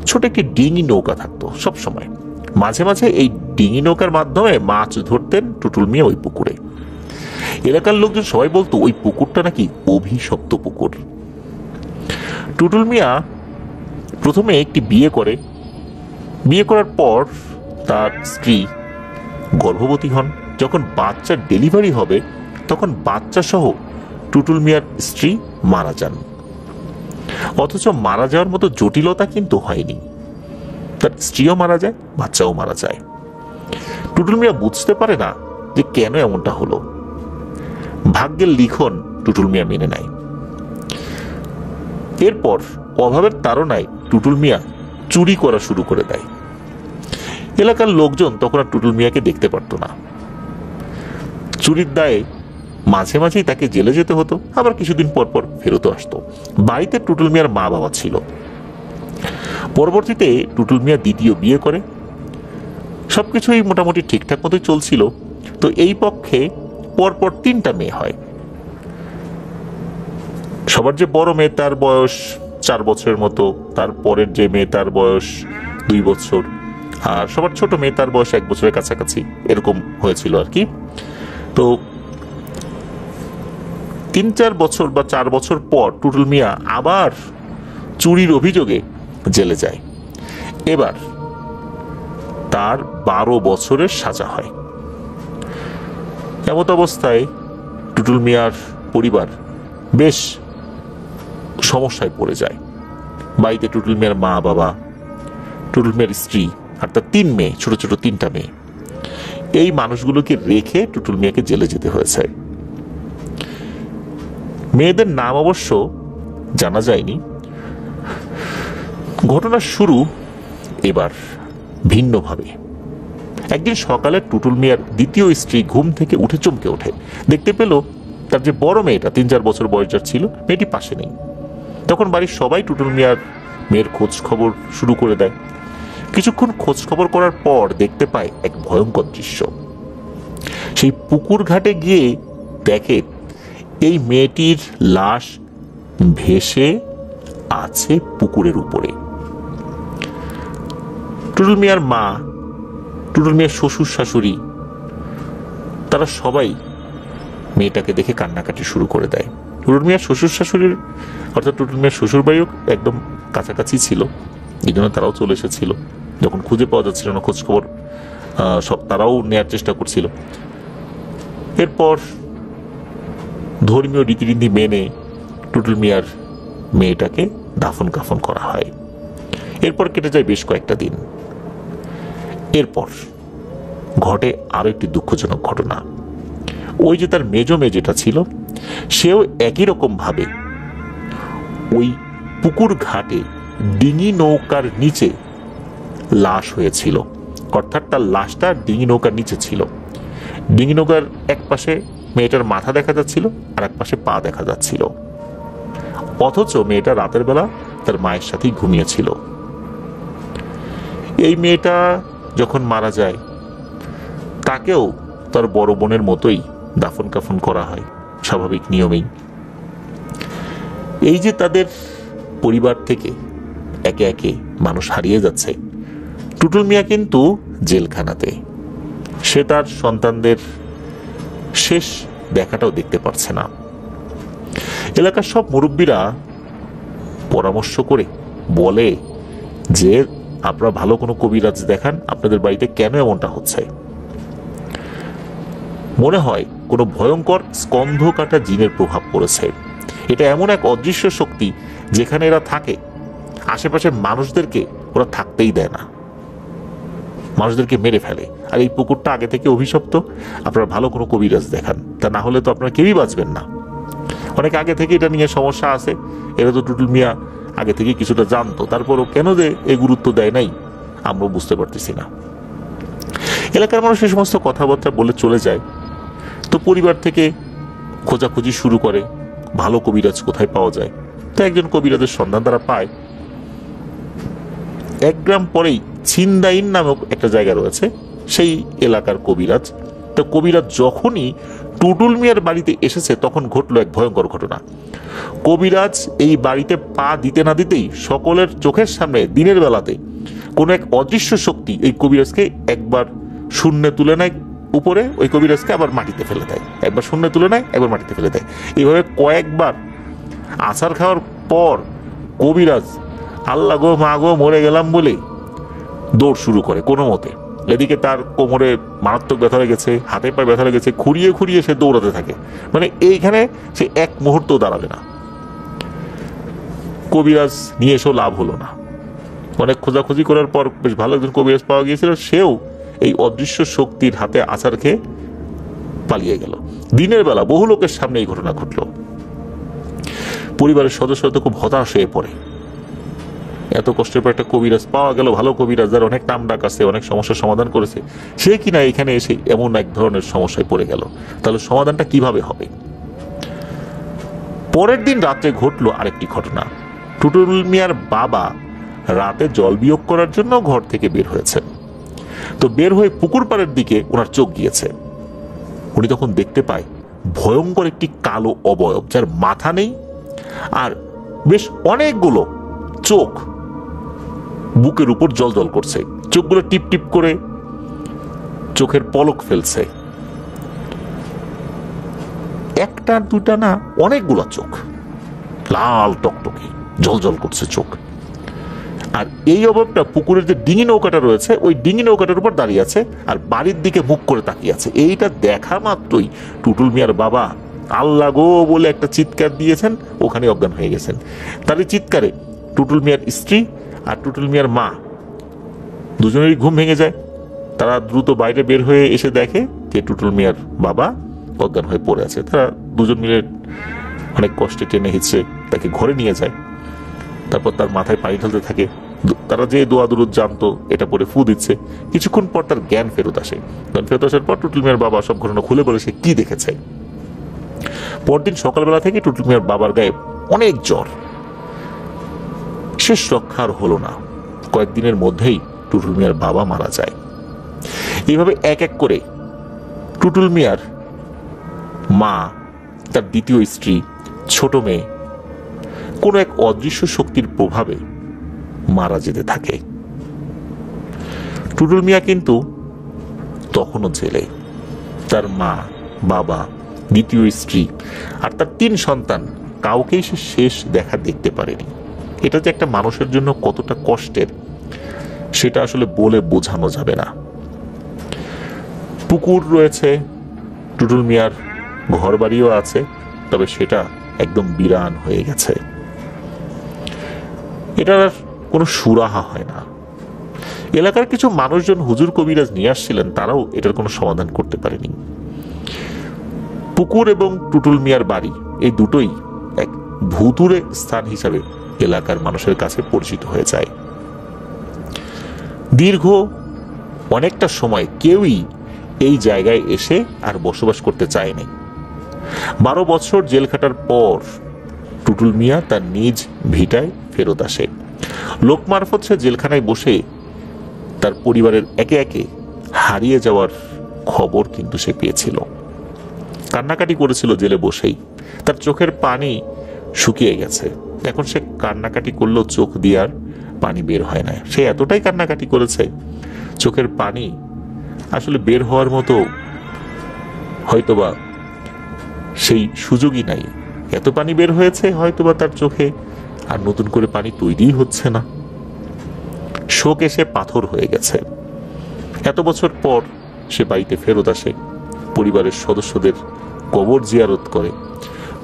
ছোট একটি ডিঙি নৌকা থাকতো সব সময়। মাঝে মাঝে এই ডিঙি নৌকার মাধ্যমে মাছ ধরতেন টুটুল মিয়া ওই পুকুরে। এলাকার লোকজন সবাই বলতো ওই পুকুরটা নাকি অভিশপ্ত পুকুর। টুটুল মিয়া প্রথমে একটি বিয়ে করে, বিয়ে করার পর তার স্ত্রী গর্ভবতী হন। যখন বাচ্চার ডেলিভারি হবে তখন বাচ্চা সহ টুটুল মিয়ার স্ত্রী মারা যান। অথচ মারা যাওয়ার মতো জটিলতা কিন্তু হয়নি, তার স্ত্রীও মারা যায়, বাচ্চাও মারা যায়। টুটুল মিয়া বুঝতে পারে না যে কেন এমনটা হলো। ভাগ্যের লিখন টুটুল মিয়া মেনে নেয়। এরপর অভাবের তাড়নায় টুটুল মিয়া চুরি করা শুরু করে দেয়। এলাকার লোকজন তখন আর টুটুল মিয়াকে দেখতে পারত না। চুরির দায়ে মাঝে মাঝেই তাকে জেলে যেতে হতো, আবার কিছুদিন পর পর ফেরত আসতো। বাড়িতে টুটুল মিয়ার মা বাবা ছিল। পরবর্তীতে টুটুল মিয়া দ্বিতীয় বিয়ে করে। সবকিছুই মোটামুটি ঠিকঠাক মতোই চলছিল। তো এই পক্ষে পরপর 3টা মেয়ে হয়। সবার যে বড় মেয়ে তার বয়স 4 বছরের মতো, তারপরের যে মেয়ে তার বয়স 2 বছর, আর সবার ছোট মেয়ে তার বয়স 1 বছরের কাছাকাছি এরকম হয়েছিল আর কি। তো 3-4 বছর বা 4 বছর পর টুটুল মিয়া আবার চুরির অভিযোগে জেলে যায়। এবার তার 12 বছরের সাজা হয়। এমত অবস্থায় টুটুল মিয়ার পরিবার বেশ সমস্যায় পড়ে যায়। বাড়িতে টুটুল মিয়ার মা বাবা, টুটুল মিয়ার স্ত্রী আর তার 3 মেয়ে, ছোট ছোট 3টা মেয়ে, এই মানুষগুলোকে রেখে টুটুল মিয়াকে জেলে যেতে হয়েছে। মেয়েদের নাম অবশ্য জানা যায়নি। ঘটনার শুরু এবার ভিন্নভাবে। একদিন সকালে টুটুল মিয়ার দ্বিতীয় স্ত্রী ঘুম থেকে উঠে চমকে ওঠে। দেখতে পেল তার যে বড় মেয়েটা 3-4 বছর বয়সের ছিল, মেয়েটি পাশে নেই। তখন বাড়ির সবাই টুটুল মিয়ার মেয়ের খোঁজ খবর শুরু করে দেয়। কিছুক্ষণ খোঁজ খবর করার পর দেখতে পায় এক ভয়ঙ্কর দৃশ্য। সেই পুকুর ঘাটে গিয়ে দেখে এই মেয়েটির লাশ ভেসে আছে পুকুরের উপরে। টুটুল মিয়ার মা, টুটুল মিয়ার শ্বশুর শাশুড়ি, তারা সবাই মেয়েটাকে দেখে কান্নাকাটি শুরু করে দেয়। টুটুল মিয়ার শ্বশুর শাশুড়ির অর্থাৎ টুটুল মিয়ার শ্বশুর বাড়িও একদম কাছাকাছি ছিল, এই জন্য তারাও চলে এসেছিল। যখন খুঁজে পাওয়া যাচ্ছিল না, খোঁজ খবর সব তারাও নেয়ার চেষ্টা করছিল। এরপর ধর্মীয় রীতিনীতি মেনে টুটুল মিয়ার মেয়েটাকে দাফন কাফন করা হয়। এরপর কেটে যায় বেশ কয়েকটা দিন। এরপর ঘটে আরো একটি দুঃখজনক ঘটনা। ওই যে তার মেজ মেয়ে যেটা ছিল, সেও একই রকম ভাবে ওই পুকুর ঘাটে ডিঙি নৌকার নিচে লাশ হয়েছিল। অর্থাৎ তার লাশটা ডিঙি নৌকার নিচে ছিল। ডিঙি নৌকার এক পাশে মেয়েটার মাথা দেখা যাচ্ছিল, আর এক পাশে পা দেখা যাচ্ছিল। অথচ মেয়েটা রাতের বেলা তার মায়ের সাথেই ঘুমিয়েছিল। এই মেয়েটা যখন মারা যায়, তাকেও তার বড় বোনের মতোই দাফন কাফন করা হয় স্বাভাবিক নিয়মেই। এই যে তাদের পরিবার থেকে একে একে মানুষ হারিয়ে যাচ্ছে, টুটুল মিয়া কিন্তু জেলখানাতে। সে তার সন্তানদের শেষ দেখাটাও দেখতে পারছে না। এলাকার সব মুরব্বীরা পরামর্শ করে বলে যে আপনারা ভালো কোনো কবিরাজ দেখান, আপনাদের বাড়িতে কেন এমনটা হচ্ছে। মনে হয় কোনো ভয়ঙ্কর স্কন্ধ কাটা জিনের প্রভাব পড়েছে। এটা এমন এক অদৃশ্য শক্তি যেখানে এরা থাকে আশেপাশের মানুষদেরকে ওরা থাকতেই দেয় না, মানুষদেরকে মেরে ফেলে। আর এই পুকুরটা আগে থেকে অভিশপ্ত, আপনারা ভালো কোনো কবিরাজ দেখান, তা না হলে তো আপনারা কেউই বাঁচবেন না। অনেক আগে থেকে এটা নিয়ে সমস্যা আছে, এরা তো টুটুল মিয়া আগে থেকে কিছুটা জানতো, তারপরও কেন যে এই গুরুত্ব দেয় নাই আমরাও বুঝতে পারতেছি না। এলাকার মানুষ এই সমস্ত কথাবার্তা বলে চলে যায়, তো পরিবার থেকে খোঁজাখুঁজি শুরু করে ভালো কবিরাজ কোথায় পাওয়া যায়। তো একজন কবিরাজের সন্ধান তারা পায়। 1 গ্রাম পরেই ছিনদাইন নামক একটা জায়গা রয়েছে, সেই এলাকার কবিরাজ। তো কবিরাজ যখনই টুটুল মিয়ার বাড়িতে এসেছে তখন ঘটলো এক ভয়ঙ্কর ঘটনা। কবিরাজ এই বাড়িতে পা দিতে না দিতেই সকলের চোখের সামনে দিনের বেলাতে কোনো এক অদৃশ্য শক্তি এই কবিরাজকে একবার শূন্যে তুলে নেয় উপরে, ওই কবিরাজকে আবার মাটিতে ফেলে দেয়, একবার শূন্যে তুলে নেয় একবার মাটিতে ফেলে দেয়। এইভাবে কয়েকবার আছাড় খাওয়ার পর কবিরাজ আল্লাহ গো মা গো মরে গেলাম বলে দৌড় শুরু করে কোনো মতে। এদিকে তার কোমরে মারাত্মক ব্যথা লেগেছে, হাতে পায়ে ব্যথা লেগেছে, খুঁড়িয়ে খুঁড়িয়ে সে দৌড়াতে থাকে, মানে এইখানে সে এক মুহূর্ত দাঁড়াবে না। কবিরাজ নিয়ে এসেও লাভ হলো না। অনেক খোঁজাখুঁজি করার পর বেশ ভালো একজন কবিরাজ পাওয়া গিয়েছিল, সেও এই অদৃশ্য শক্তির হাতে আছাড় খেয়ে পালিয়ে গেল। দিনের বেলা বহু লোকের সামনে এই ঘটনা ঘটল। পরিবারের সদস্যরা তো খুব হতাশ হয়ে পড়ে, এত কষ্টের পর একটা কবিরাজ পাওয়া গেল, ভালো কবিরাজ, যার অনেক নাম ডাক আছে, অনেক সমস্যার সমাধান করেছে, সে কিনা এখানে এসে এমন এক ধরনের সমস্যায় পড়ে গেল। তাহলে সমাধানটা কিভাবে হবে? পরের দিন রাতে ঘটলো আরেকটি ঘটনা। টুটুল মিয়ার বাবা রাতে জল বিয়োগ করার জন্য ঘর থেকে বের হয়েছেন। তো বের হয়ে পুকুর পাড়ের দিকে ওনার চোখ গিয়েছে। উনি তখন দেখতে পায় ভয়ঙ্কর একটি কালো অবয়ব, যার মাথা নেই আর বেশ অনেকগুলো চোখ বুকের উপর জ্বলজ্বল করছে, চোখগুলো টিপ টিপ করে চোখের পলক ফেলছে। একটা দুটা না, অনেকগুলো চোখ, লাল টকটকে জ্বলজ্বল করছে চোখ। আর এই অভাবটা পুকুরের যে ডিঙি নৌকাটা রয়েছে ওই ডিঙি নৌকাটার উপর দাঁড়িয়ে আছে আর বাড়ির দিকে মুখ করে তাকিয়ে আছে। এইটা দেখা মাত্রই টুটুল মিয়ার বাবা আল্লাহ গো বলে একটা চিৎকার দিয়েছেন, ওখানে অজ্ঞান হয়ে গেছেন। তার এই চিৎকারে টুটুল মিয়ার স্ত্রী আর টুটুল মিয়ার মা দুজনেরই ঘুম ভেঙে যায়। তারা দ্রুত বাইরে বের হয়ে এসে দেখে যে টুটুল মিয়ার বাবা অজ্ঞান হয়ে পড়ে আছে। তারা দুজন মিলে অনেক কষ্টে টেনে হিচড়ে তাকে ঘরে নিয়ে যায়। তারপর তার মাথায় পানি ঢালতে থাকে। তারা যে দোয়া দুরুদ জানতো এটা পরে ফু দিচ্ছে। কিছুক্ষণ পর তার জ্ঞান ফেরত আসে। জ্ঞান ফেরত আসার পর টুটুল মিয়ার বাবা সব ঘটনা খুলে বলে সে কি দেখেছে। পরদিন সকালবেলা থেকে টুটুল মিয়ার বাবার গায়ে অনেক জ্বর, শেষ রক্ষার হলো না। কয়েকদিনের মধ্যেই টুটুল মিয়ার বাবা মারা যায়। এইভাবে এক এক করে টুটুল মিয়ার মা, তার দ্বিতীয় স্ত্রী, ছোট মেয়ে কোন এক অদৃশ্য শক্তির প্রভাবে মারা যেতে থাকে। টুটুল মিয়া কিন্তু তখনও জেলে। তার মা, বাবা, দ্বিতীয় স্ত্রী আর তার 3 সন্তান কাউকেই সে শেষ দেখা দেখতে পারেনি। এটা যে একটা মানুষের জন্য কতটা কষ্টের সেটা আসলে বলে বোঝানো যাবে না। পুকুর রয়েছে, টুটুল মিয়ার ঘর বাড়িও আছে, তবে সেটা একদম বিরান হয়ে গেছে। এটার আর কোনো সুরাহা হয় না। এলাকার কিছু মানুষজন হুজুর কবিরাজ নিয়ে আসছিলেন, তারাও এটার কোনো সমাধান করতে পারেনি। পুকুর এবং টুটুল মিয়ার বাড়ি এই দুটোই এক ভুতুড়ে স্থান হিসাবে এলাকার মানুষের কাছে পরিচিত হয়ে যায়। দীর্ঘ অনেকটা সময় কেউই এই জায়গায় এসে আর বসবাস করতে চায়নি। 12 বছর জেল খাটার পর টুটুল মিয়া তার নিজ ভিটায় ফেরত আসে। লোক মারফত সে জেলখানায় বসে তার পরিবারের একে একে হারিয়ে যাওয়ার খবর কিন্তু সে পেয়েছিল। কান্নাকাটি করেছিল জেলে বসেই। তার চোখের পানি শুকিয়ে গেছে। এখন সে কান্নাকাটি করলেও চোখ দিয়ে আর পানি বের হয় না। সে এতটাই কান্নাকাটি করেছে, চোখের পানি আসলে বের হওয়ার মতো হয়তোবা সেই সুযোগই নাই। এত পানি বের হয়েছে হয়তোবা তার চোখে আর নতুন করে পানি তৈরি হচ্ছে না। শোক এসে পাথর হয়ে গেছে। এত বছর পর সে বাড়িতে ফেরত আসে, পরিবারের সদস্যদের কবর জিয়ারত করে,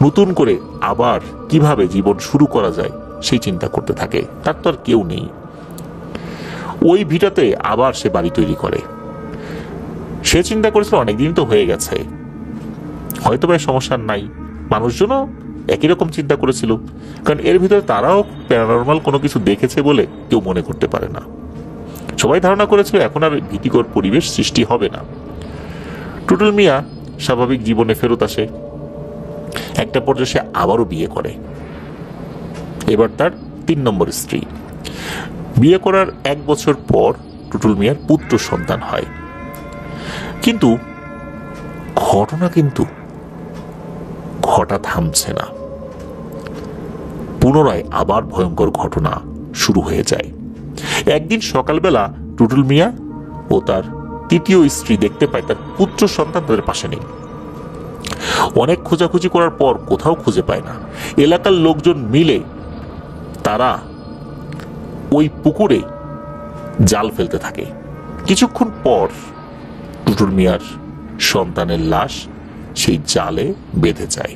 নতুন করে আবার কিভাবে জীবন শুরু করা যায় সেই চিন্তা করতে থাকে। তার তো আর কেউ নেই। ওই ভিটাতে আবার সে বাড়ি তৈরি করে। সে চিন্তা করেছিল অনেকদিন তো হয়ে গেছে, হয়তো বা সমস্যা নাই। মানুষজনও একই রকম চিন্তা করেছিল, কারণ এর ভিতরে তারাও প্যারানরমাল কোনো কিছু দেখেছে বলে কেউ মনে করতে পারে না। সবাই ধারণা করেছিল এখন আর ভীতিকর পরিবেশ সৃষ্টি হবে না। টুটুল মিয়া স্বাভাবিক জীবনে ফেরত আসে। একটা পর্যায়ে সে আবারও বিয়ে করে। এবার তার 3 নম্বর স্ত্রী। বিয়ে করার 1 বছর পর টুটুল মিয়ার পুত্র সন্তান হয়। কিন্তু ঘটনা ঘটা থামছে না। পুনরায় আবার ভয়ঙ্কর ঘটনা শুরু হয়ে যায়। একদিন সকালবেলা টুটুল মিয়া ও তার 3য় স্ত্রী দেখতে পায় তার পুত্র সন্তান তাদের পাশে নেই। অনেক খোঁজাখুঁজি করার পর কোথাও খুঁজে পায় না। এলাকার লোকজন মিলে তারা ওই পুকুরে জাল ফেলতে থাকে। কিছুক্ষণ পর টুটুল মিয়ার সন্তানের লাশ সেই জালে বেঁধে যায়।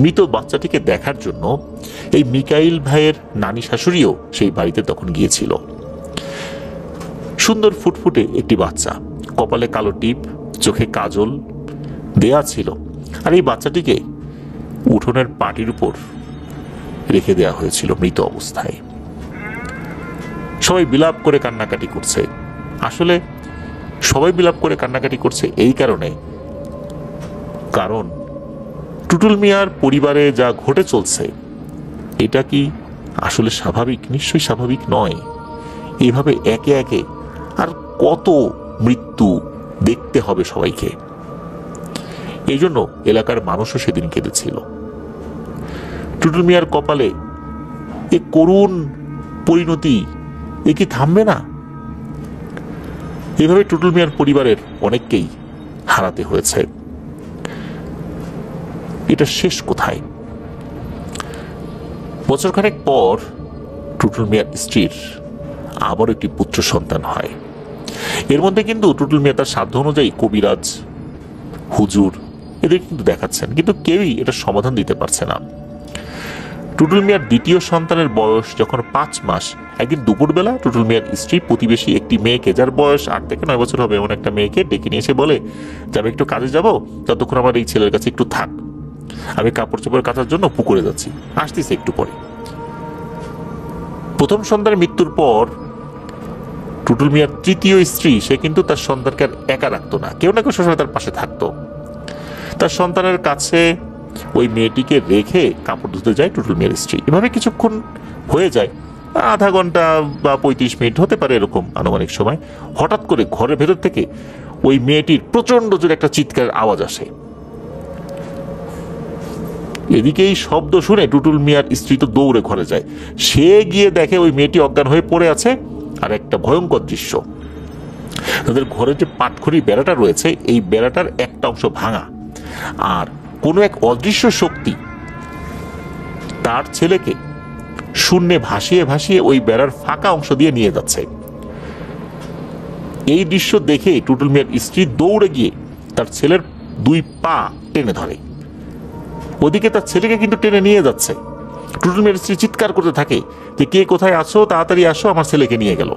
মৃত বাচ্চাটিকে দেখার জন্য এই মিকাইল ভাইয়ের নানি শাশুড়িও সেই বাড়িতে তখন গিয়েছিল। সুন্দর ফুটফুটে একটি বাচ্চা, কপালে কালো টিপ, চোখে কাজল দেয়া ছিল। আর এই বাচ্চাটিকে উঠোনের পাটির উপর রেখে দেয়া হয়েছিল মৃত অবস্থায়। সবাই বিলাপ করে কান্নাকাটি করছে। আসলে সবাই বিলাপ করে কান্নাকাটি করছে এই কারণে, কারণ টুটুল মিয়ার পরিবারে যা ঘটে চলছে এটা কি আসলে স্বাভাবিক? নিশ্চয়ই স্বাভাবিক নয়। এইভাবে একে একে আর কত মৃত্যু দেখতে হবে সবাইকে। এই জন্য এলাকার মানুষও সেদিন কেঁদেছিল। টুটুল মিয়ার কপালে এ করুণ পরিণতি, এ কি থামবে না? এভাবে টুটুল মিয়ার পরিবারের অনেককেই হারাতে হয়েছে। এটা শেষ কোথায়? বছরখানেক পর টুটুল মিয়ার স্ত্রীর আবার একটি পুত্র সন্তান হয়। এর মধ্যে কিন্তু টুটুল মিয়া তার সাধ্য অনুযায়ী কবিরাজ, হুজুর এদের কিন্তু দেখাচ্ছেন, কিন্তু কেউই এটা সমাধান দিতে পারছে না। টুটুল মিয়ার 2য় সন্তানের বয়স যখন 5 মাস, একদিন দুপুরবেলা টুটুল মিয়ার স্ত্রী প্রতিবেশী একটি মেয়েকে, যার বয়স 8 থেকে 9 বছর হবে, এমন একটা মেয়েকে ডেকে নিয়ে এসে বলে যে আমি একটু কাজে যাব, ততক্ষণ আমার এই ছেলের কাছে একটু থাক, আমি কাপড় চোপড় কাচার জন্য পুকুরে যাচ্ছি, আসতেছি একটু পরে। প্রথম সন্তানের মৃত্যুর পর টুটুল মিয়ার 3য় স্ত্রী, সে কিন্তু তার সন্তানকে আর একা রাখতো না, কেউ না কেউ সবসময় তার পাশে থাকতো। তার সন্তানের কাছে ওই মেয়েটিকে রেখে কাপড় ধুতে যায় টুটুল মিয়ার স্ত্রী। এভাবে কিছুক্ষণ হয়ে যায়, আধা ঘন্টা বা 35 মিনিট হতে পারে, এরকম আনুমানিক সময়। হঠাৎ করে ঘরের ভেতর থেকে ওই মেয়েটির প্রচন্ড জোরে একটা চিৎকারের আওয়াজ আসে। এদিকে এই শব্দ শুনে টুটুল মিয়ার স্ত্রী তো দৌড়ে ঘরে যায়। সে গিয়ে দেখে ওই মেয়েটি অজ্ঞান হয়ে পড়ে আছে। আর একটা ভয়ঙ্কর দৃশ্য, তাদের ঘরের যে পাটখড়ি বেড়াটা রয়েছে, এই বেড়াটার একটা অংশ ভাঙা, আর কোনো এক অদৃশ্য শক্তি তার ছেলেকে শূন্যে ভাসিয়ে ভাসিয়ে ওই বেড়ার ফাঁকা অংশ দিয়ে নিয়ে যাচ্ছে। এই দৃশ্য দেখে টুটুল মিয়ার স্ত্রী দৌড়ে গিয়ে তার ছেলের 2 পা টেনে ধরে। ওদিকে তার ছেলেকে কিন্তু টেনে নিয়ে যাচ্ছে। টুটুল মিয়ার স্ত্রী চিৎকার করতে থাকে যে কে কোথায় আছো, তাড়াতাড়ি আসো, আমার ছেলেকে নিয়ে গেল।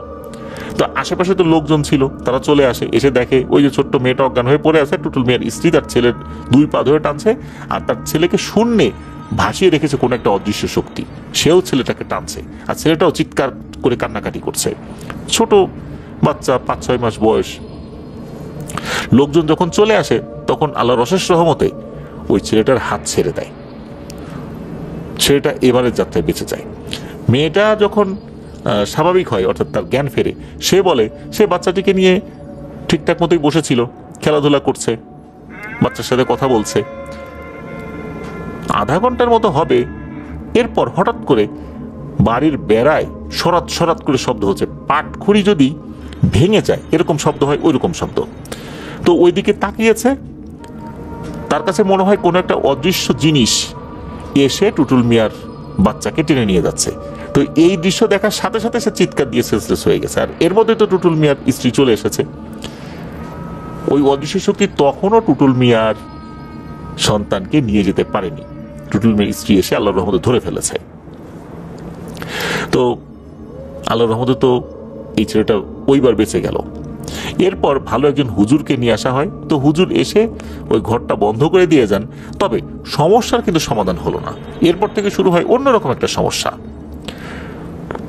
তো আশেপাশে তো লোকজন ছিল, তারা চলে আসে, এসে দেখে ওই যে ছোট্ট মেয়েটা অজ্ঞান হয়ে পড়ে আছে। টুটুল মিয়ার স্ত্রী তার ছেলের 2 পা ধরে টানছে, আর তার ছেলেকে শূন্যে ভাসিয়ে রেখেছে কোনো একটা অদৃশ্য শক্তি। সেও ছেলেটাকে টানছে, আর ছেলেটাও চিৎকার করে কান্নাকাটি করছে। ছোট বাচ্চা, 5-6 মাস বয়স। লোকজন যখন চলে আসে তখন আল্লাহর অশেষ রহমতে ওই ছেলেটার হাত ছেড়ে দেয়। ছেলেটা এবারের যাত্রায় বেঁচে যায়। মেয়েটা যখন স্বাভাবিক হয়, অর্থাৎ তার জ্ঞান ফেরে, সে বলে সে বাচ্চাটিকে নিয়ে ঠিকঠাক মতোই বসেছিল, খেলাধুলা করছে, বাচ্চার সাথে কথা বলছে। আধা ঘন্টার মতো হবে, এরপর হঠাৎ করে বাড়ির বেড়ায় সরাত সরাত করে শব্দ হচ্ছে। পাটখড়ি যদি ভেঙে যায় এরকম শব্দ হয়, ওই রকম শব্দ। তো ওইদিকে তাকিয়েছে, তার কাছে মনে হয় কোনো একটা অদৃশ্য জিনিস এসে টুটুল মিয়ার বাচ্চাকে টেনে নিয়ে যাচ্ছে। তো এই দৃশ্য দেখার সাথে সাথে সে চিৎকার দিয়ে সেন্সলেস হয়ে গেছে। আর এর মধ্যে তো টুটুল মিয়ার স্ত্রী চলে এসেছে। ওই অদৃশ্য শক্তি তখনও টুটুল মিয়ার সন্তানকে নিয়ে যেতে পারেনি। টুটুল মিয়ার স্ত্রী এসে আল্লাহর রহমতে ধরে ফেলেছে। তো আল্লাহর রহমতে তো এই ছেলেটা ওইবার বেঁচে গেল। এরপর ভালো একজন হুজুরকে নিয়ে আসা হয়। তো হুজুর এসে ওই ঘরটা বন্ধ করে দিয়ে যান। তবে সমস্যার কিন্তু সমাধান হলো না। এরপর থেকে শুরু হয় অন্যরকম একটা সমস্যা।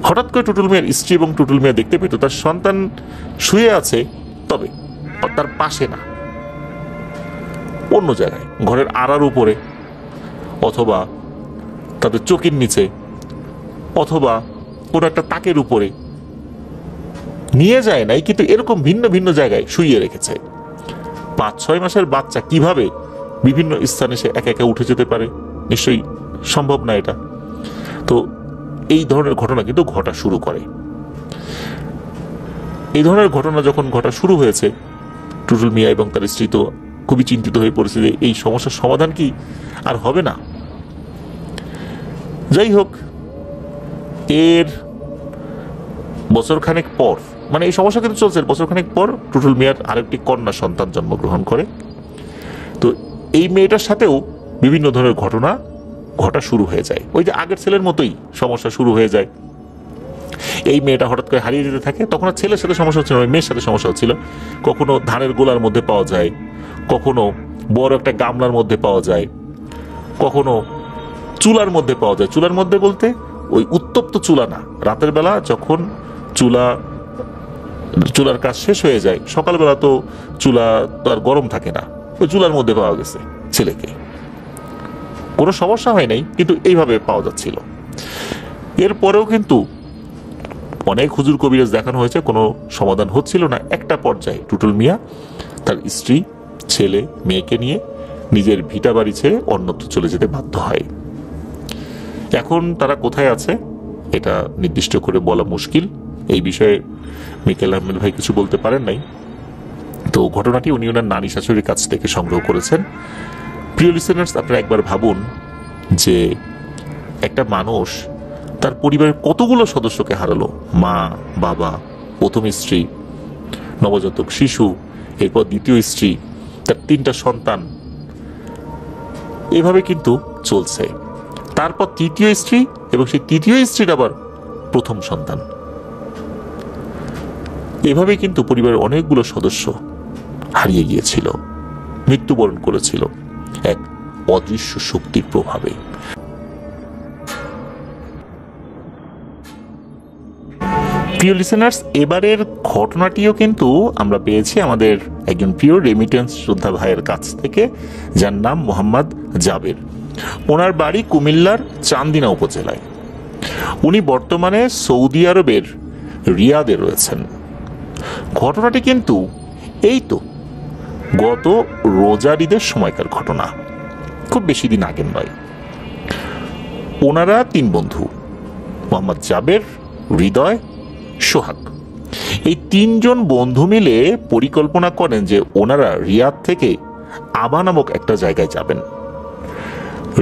হঠাৎ করে টুটুল মিয়ার স্ত্রী এবং টুটুল মিয়া দেখতে পেত তার সন্তান শুয়ে আছে, তবে তার পাশে না, অন্য জায়গায়, ঘরের আড়ার উপরে, অথবা তাদের চোখের নিচে, অথবা কোনো একটা তাকের উপরে। নিয়ে যায় নাই, কিন্তু এরকম ভিন্ন ভিন্ন জায়গায় শুইয়ে রেখেছে। 5-6 মাসের বাচ্চা কিভাবে বিভিন্ন স্থানে সে একা একা উঠে যেতে পারে? নিশ্চয়ই সম্ভব না এটা। তো এই ধরনের ঘটনা কিন্তু ঘটা শুরু করে। এই ধরনের ঘটনা যখন ঘটা শুরু হয়েছে, টুটুল মিয়া এবং তার স্ত্রী তো খুবই চিন্তিত হয়ে পড়েছে যে এই সমস্যার সমাধান কি আর হবে না। যাই হোক, এর বছরখানেক পর, মানে এই সমস্যা কিন্তু চলছে, বছরখানেক পর টুটুল মিয়ার আরেকটি কন্যা সন্তান জন্মগ্রহণ করে। তো এই মেয়েটার সাথেও বিভিন্ন ধরনের ঘটনা ঘটা শুরু হয়ে যায়। ওই যে আগের ছেলের মতোই সমস্যা শুরু হয়ে যায়। এই মেয়েটা হঠাৎ করে হারিয়ে যেতে থাকে। তখন আর ছেলের সাথে সমস্যা হচ্ছিল না, ওই মেয়ের সাথে সমস্যা হচ্ছিল। কখনো ধানের গোলার মধ্যে পাওয়া যায়, কখনো বড় একটা গামলার মধ্যে পাওয়া যায়, কখনো চুলার মধ্যে পাওয়া যায়। চুলার মধ্যে বলতে ওই উত্তপ্ত চুলা না, রাতের বেলা যখন চুলার কাজ শেষ হয়ে যায়, সকালবেলা তো চুলা তো আর গরম থাকে না, ওই চুলার মধ্যে পাওয়া গেছে ছেলেকে। কোনো সমস্যা হয় নাই, কিন্তু এইভাবে পাওয়া যাচ্ছিল। এরপরেও কিন্তু অনেক হুজুর কবিরাজ দেখানো হয়েছে, কোনো সমাধান হচ্ছিল না। একটা পর্যায়ে টুটুল মিয়া তার স্ত্রী, ছেলে, মেয়েকে নিয়ে নিজের ভিটা বাড়ি ছেড়ে অন্যত্র চলে যেতে বাধ্য হয়। এখন তারা কোথায় আছে এটা নির্দিষ্ট করে বলা মুশকিল। এই বিষয়ে মিকেল আহমেদ ভাই কিছু বলতে পারেন নাই। তো ঘটনাটি উনি ওনার নারী শাশুড়ির কাছ থেকে সংগ্রহ করেছেন। প্রিয় লিসেনার্স, আপনারা একবার ভাবুন যে একটা মানুষ তার পরিবারের কতগুলো সদস্যকে হারালো। মা, বাবা, প্রথম স্ত্রী, নবজাতক শিশু, এরপর দ্বিতীয় স্ত্রী, তার 3টা সন্তান, এভাবে কিন্তু চলছে। তারপর তৃতীয় স্ত্রী, এবং সেই তৃতীয় স্ত্রীর আবার প্রথম সন্তান। এভাবে কিন্তু পরিবারের অনেকগুলো সদস্য হারিয়ে গিয়েছিল, মৃত্যুবরণ করেছিল এক অদৃশ্য শক্তির প্রভাবে। প্রিয় লিসেনার্স, এবারের ঘটনাটিও কিন্তু আমরা পেয়েছি আমাদের একজন প্রিয় রেমিটেন্স যোদ্ধা ভাইয়ের কাছ থেকে, যার নাম মোহাম্মদ জাবের। ওনার বাড়ি কুমিল্লার চান্দিনা উপজেলায়। উনি বর্তমানে সৌদি আরবের রিয়াদে রয়েছেন। ঘটনাটি কিন্তু এই তো গত রোজার ঈদের সময়কার ঘটনা, খুব বেশি দিন আগের নয়। ওনারা 3 বন্ধু, মোহাম্মদ জাবের, হৃদয়, সোহাগ, এই 3 জন বন্ধু মিলে পরিকল্পনা করেন যে ওনারা রিয়াদ থেকে আবা নামক একটা জায়গায় যাবেন।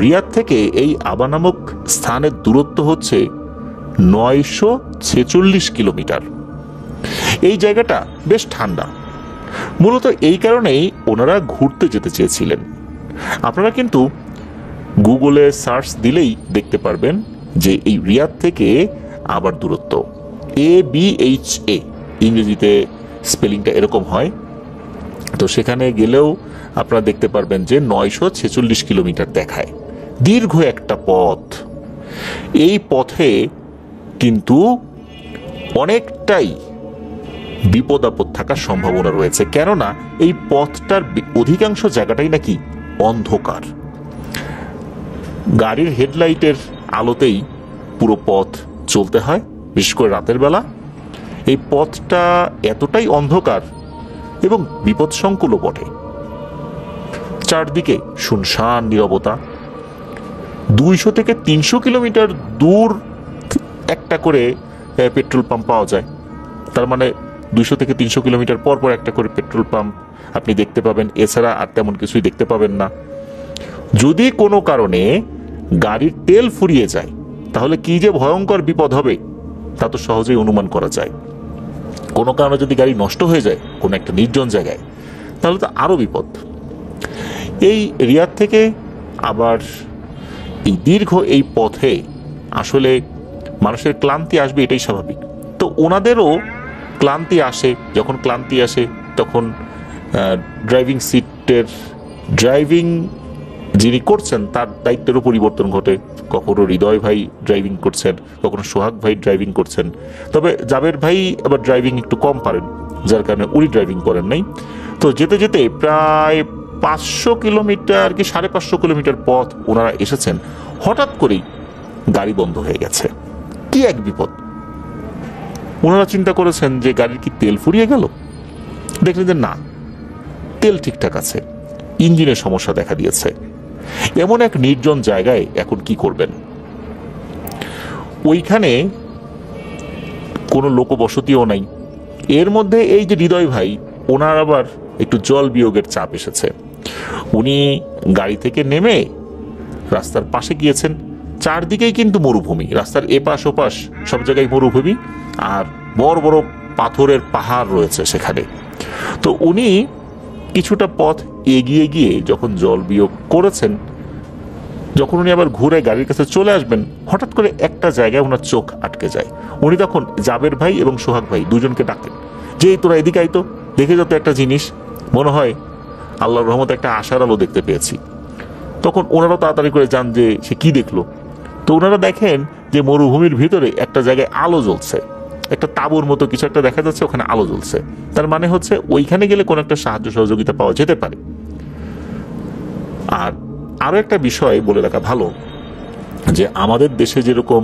রিয়াদ থেকে এই আবা নামক স্থানের দূরত্ব হচ্ছে 946 কিলোমিটার। এই জায়গাটা বেশ ঠান্ডা। মূলত এই কারণেই ওনারা ঘুরতে যেতে চেয়েছিলেন। আপনারা কিন্তু গুগলে সার্চ দিলেই দেখতে পারবেন যে এই রিয়াদ থেকে আবার দূরত্ব ABHA, ইংরেজিতে স্পেলিংটা এরকম হয়। তো সেখানে গেলেও আপনারা দেখতে পারবেন যে 946 কিলোমিটার দেখায়। দীর্ঘ একটা পথ। এই পথে কিন্তু অনেকটাই বিপদ আপদ থাকার সম্ভাবনা রয়েছে, কেননা এই পথটার অধিকাংশ জায়গাটাই নাকি অন্ধকার। গাড়ির হেডলাইটের আলোতেই পুরো পথ চলতে হয়, বিশেষ করে রাতের বেলা। এই পথটা এতটাই অন্ধকার এবং বিপদসংকুলও বটে। চারদিকে শুনশান নীরবতা। 200 থেকে 300 কিলোমিটার দূর একটা করে পেট্রোল পাম্প পাওয়া যায়। তার মানে 200 থেকে 300 কিলোমিটার পর পর একটা করে পেট্রোল পাম্প আপনি দেখতে পাবেন। এছাড়া আর তেমন কিছুই দেখতে পাবেন না। যদি কোনো কারণে গাড়ির তেল ফুরিয়ে যায়, তাহলে কি যে ভয়ঙ্কর বিপদ হবে তা তো সহজেই অনুমান করা যায়। কোনো কারণে যদি গাড়ি নষ্ট হয়ে যায় কোনো একটা নির্জন জায়গায়, তাহলে তো আরো বিপদ। এই রিয়াদ থেকে আবার এই দীর্ঘ এই পথে আসলে মানুষের ক্লান্তি আসবে, এটাই স্বাভাবিক। তো ওনাদেরও ক্লান্তি আসে, যখন ক্লান্তি আসে তখন ড্রাইভিং সিটের ড্রাইভিং যিনি করছেন তার দায়িত্বেরও পরিবর্তন ঘটে। কখনো হৃদয় ভাই ড্রাইভিং করছেন, কখনো সোহাগ ভাই ড্রাইভিং করছেন। তবে জাবের ভাই আবার ড্রাইভিং একটু কম পারেন, যার কারণে উনি ড্রাইভিং করেন নাই। তো যেতে যেতে প্রায় 500 কিলোমিটার কি 550 কিলোমিটার পথ ওনারা এসেছেন, হঠাৎ করেই গাড়ি বন্ধ হয়ে গেছে। কি এক বিপদ! ওনারা চিন্তা করেছেন যে গাড়ির কি তেল ফুরিয়ে গেল, দেখলেন যে না, তেল ঠিকঠাক আছে, ইঞ্জিনের সমস্যা দেখা দিয়েছে। এমন এক নির্জন জায়গায় এখন কি করবেন? ওইখানে কোনো লোকবসতিও নাই। এর মধ্যে এই যে হৃদয় ভাই, ওনার আবার একটু জল বিয়োগের চাপ এসেছে। উনি গাড়ি থেকে নেমে রাস্তার পাশে গিয়েছেন, চারদিকেই কিন্তু মরুভূমি, রাস্তার এপাশ ওপাশ সব জায়গায় মরুভূমি, আর বড় বড় পাথরের পাহাড় রয়েছে সেখানে। তো উনি কিছুটা পথ এগিয়ে গিয়ে যখন জল বিয়োগ করেছেন, যখন উনি আবার ঘুরে গাড়ির কাছে চলে আসবেন, হঠাৎ করে একটা জায়গায় ওনার চোখ আটকে যায়। উনি তখন জাবের ভাই এবং সোহাগ ভাই দুজনকে ডাকেন যে তোরা এদিকে আইতো, দেখে যত একটা জিনিস, মনে হয় আল্লাহর রহমতে একটা আশার আলো দেখতে পেয়েছি। তখন ওনারাও তাড়াতাড়ি করে যান যে সে কি দেখলো। তো ওনারা দেখেন যে মরুভূমির ভিতরে একটা জায়গায় আলো জ্বলছে, একটা তাঁবুর মতো কিছু একটা দেখা যাচ্ছে, ওখানে আলো জ্বলছে। তার মানে হচ্ছে ওইখানে গেলে কোনো একটা সাহায্য সহযোগিতা পাওয়া যেতে পারে। আর আরো একটা বিষয় বলে রাখা ভালো যে আমাদের দেশে যেরকম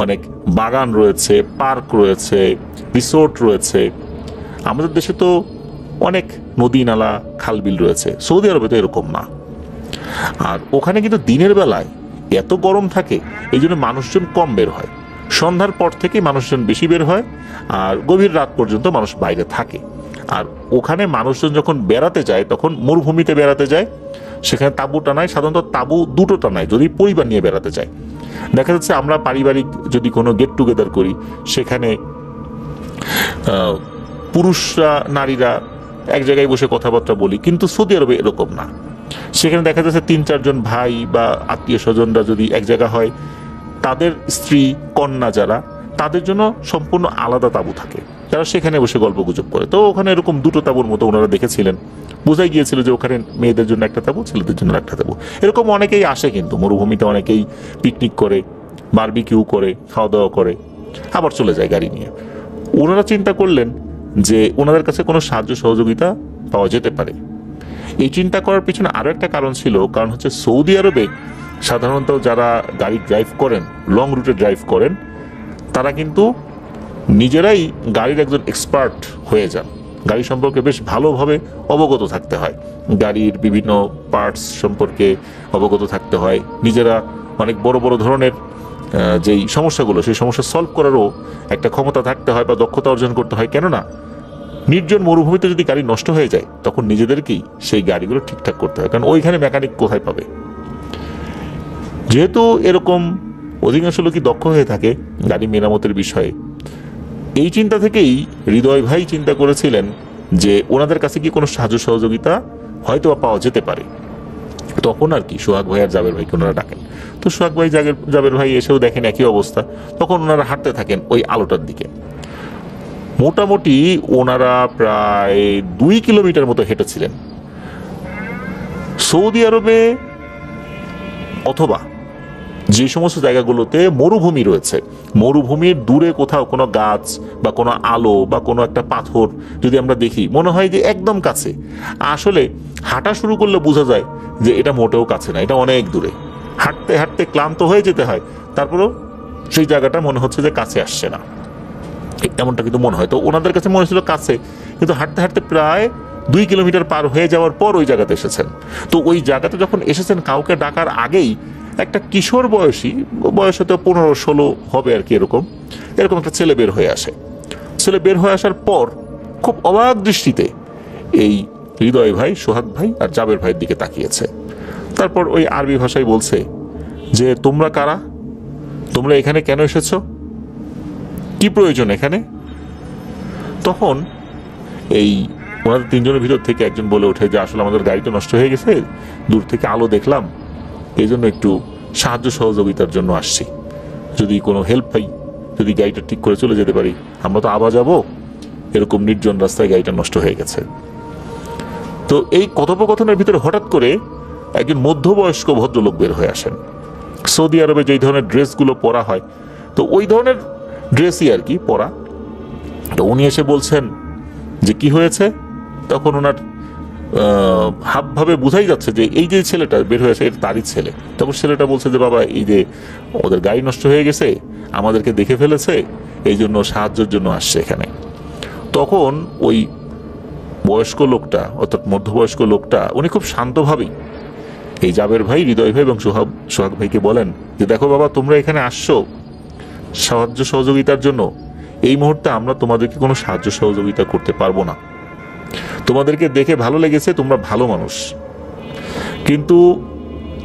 অনেক বাগান রয়েছে, পার্ক রয়েছে, রিসোর্ট রয়েছে, আমাদের দেশে তো অনেক নদী নালা খালবিল রয়েছে। সৌদি আরবে তো এরকম না। আর ওখানে কিন্তু দিনের বেলায় এত গরম থাকে, এই জন্য মানুষজন কম বের হয়। সন্ধ্যার পর থেকে মানুষজন বেশি বের হয়, আর গভীর রাত পর্যন্ত মানুষ বাইরে থাকে। আর ওখানে মানুষজন যখন বেড়াতে যায় তখন মরুভূমিতে বেড়াতে যায়, সেখানে তাঁবু টানায়, সাধারণত তাঁবু দুটো টানায় যদি পরিবার নিয়ে বেড়াতে যায়। দেখা যাচ্ছে আমরা পারিবারিক যদি কোনো গেট টুগেদার করি, সেখানে পুরুষরা নারীরা এক জায়গায় বসে কথাবার্তা বলি, কিন্তু সৌদি আরবে এরকম না। সেখানে দেখা যাচ্ছে 3-4 জন ভাই বা আত্মীয় স্বজনরা যদি এক জায়গা হয়, তাদের স্ত্রী কন্যা যারা, তাদের জন্য সম্পূর্ণ আলাদা তাঁবু থাকে, তারা সেখানে বসে গল্প গুজব করে। তো ওখানে এরকম দুটো তাঁবুর মতো ওনারা দেখেছিলেন, বোঝাই গিয়েছিল যে ওখানে মেয়েদের জন্য একটা তাঁবু, ছেলেদের জন্য একটা তাঁবু। এরকম অনেকেই আসে, কিন্তু মরুভূমিতে অনেকেই পিকনিক করে, বারবিকিউ করে, খাওয়া দাওয়া করে, আবার চলে যায় গাড়ি নিয়ে। ওনারা চিন্তা করলেন যে ওনাদের কাছে কোনো সাহায্য সহযোগিতা পাওয়া যেতে পারে। এই চিন্তা করার পিছনে আরো একটা কারণ ছিল, কারণ হচ্ছে সৌদি আরবে সাধারণত যারা গাড়ি ড্রাইভ করেন, লং রুটে ড্রাইভ করেন, তারা কিন্তু নিজেরাই গাড়ির একজন এক্সপার্ট হয়ে যান। গাড়ি সম্পর্কে বেশ ভালোভাবে অবগত থাকতে হয়, গাড়ির বিভিন্ন পার্টস সম্পর্কে অবগত থাকতে হয়, নিজেরা অনেক বড় বড় ধরনের যেই সমস্যাগুলো, সেই সমস্যা সলভ করারও একটা ক্ষমতা থাকতে হয় বা দক্ষতা অর্জন করতে হয়। কেননা নির্জন মরুভূমিতে যদি গাড়ি নষ্ট হয়ে যায়, তখন নিজেদেরকেই সেই গাড়িগুলো ঠিকঠাক করতে হয়, কারণ ওইখানে মেকানিক কোথায় পাবে। যেহেতু এরকম অধিকাংশ লোকই দক্ষ হয়ে থাকে গাড়ি মেরামতের বিষয়ে, এই চিন্তা থেকেই হৃদয় ভাই চিন্তা করেছিলেন যে ওনাদের কাছে কি কোনো সাহায্য সহযোগিতা হয়তো পাওয়া যেতে পারে। তখন আর কি সোহাগ ভাই আর জাবের ভাইকে ওনারা ডাকেন। তো সোহাগ ভাই জাবের ভাই এসেও দেখেন একই অবস্থা। তখন ওনারা হাঁটতে থাকেন ওই আলোটার দিকে। মোটামুটি ওনারা প্রায় 2 কিলোমিটার মতো হেঁটেছিলেন। সৌদি আরবে অথবা যে সমস্ত জায়গাগুলোতে মরুভূমি রয়েছে, মরুভূমির দূরে কোথাও কোনো গাছ বা কোনো আলো বা কোনো একটা পাথর যদি আমরা দেখি, মনে হয় যে একদম কাছে। আসলে হাঁটা শুরু করলে বোঝা যায় যে এটা মোটেও কাছে না, এটা অনেক দূরে। হাঁটতে হাঁটতে ক্লান্ত হয়ে যেতে হয়, তারপরেও সেই জায়গাটা মনে হচ্ছে যে কাছে আসছে না, এমনটা কিন্তু মনে হয়। তো ওনাদের কাছে মনে ছিল কাছে, কিন্তু হাঁটতে হাঁটতে প্রায় 2 কিলোমিটার পার হয়ে যাওয়ার পর ওই জায়গাতে এসেছেন। তো ওই জায়গাতে যখন এসেছেন, কাউকে ডাকার আগেই একটা কিশোর বয়সী, বয়স হয়তো 15-16 হবে আর কি, এরকম একটা ছেলে বের হয়ে আসে। ছেলে বের হয়ে আসার পর খুব অবাক দৃষ্টিতে এই হৃদয় ভাই, সোহাগ ভাই আর জাবের ভাইয়ের দিকে তাকিয়েছে। তারপর ওই আরবি ভাষায় বলছে যে তোমরা কারা, তোমরা এখানে কেন এসেছো, কি প্রয়োজন এখানে? তখন এই ওনাদের 3 জনের ভিতর থেকে একজন বলে ওঠে যে আসলে আমাদের গাড়িটা নষ্ট হয়ে গেছে, দূর থেকে আলো দেখলাম, এই জন্য একটু সাহায্য সহযোগিতার জন্য আসছি, যদি কোনো হেল্প পাই, যদি গাড়িটা ঠিক করে চলে যেতে পারি। আমরা তো আবার যাবো, এরকম নির্জন রাস্তায় গাড়িটা নষ্ট হয়ে গেছে। তো এই কথোপকথনের ভিতরে হঠাৎ করে একজন মধ্যবয়স্ক ভদ্রলোক বের হয়ে আসেন। সৌদি আরবে যেই ধরনের ড্রেসগুলো পরা হয়, তো ওই ধরনের ড্রেসই আর কি পরা। তো উনি এসে বলছেন যে কি হয়েছে। তখন ওনার হাবভাবে বোঝাই যাচ্ছে যে এই যে ছেলেটা বের হয়েছে এটা তারই ছেলে। তখন ছেলেটা বলছে যে বাবা, এই যে ওদের গাড়ি নষ্ট হয়ে গেছে, আমাদেরকে দেখে ফেলেছে, এই জন্য সাহায্যের জন্য আসছে এখানে। তখন ওই বয়স্ক লোকটা, অর্থাৎ মধ্যবয়স্ক লোকটা, উনি খুব শান্তভাবেই এই জাবের ভাই, হৃদয় ভাই এবং সোহাগ ভাইকে বলেন যে দেখো বাবা, তোমরা এখানে আসছো সাহায্য সহযোগিতার জন্য, এই মুহূর্তে আমরা তোমাদেরকে কোনো সাহায্য সহযোগিতা করতে পারবো না। তোমাদেরকে দেখে ভালো লেগেছে, তোমরা ভালো মানুষ, কিন্তু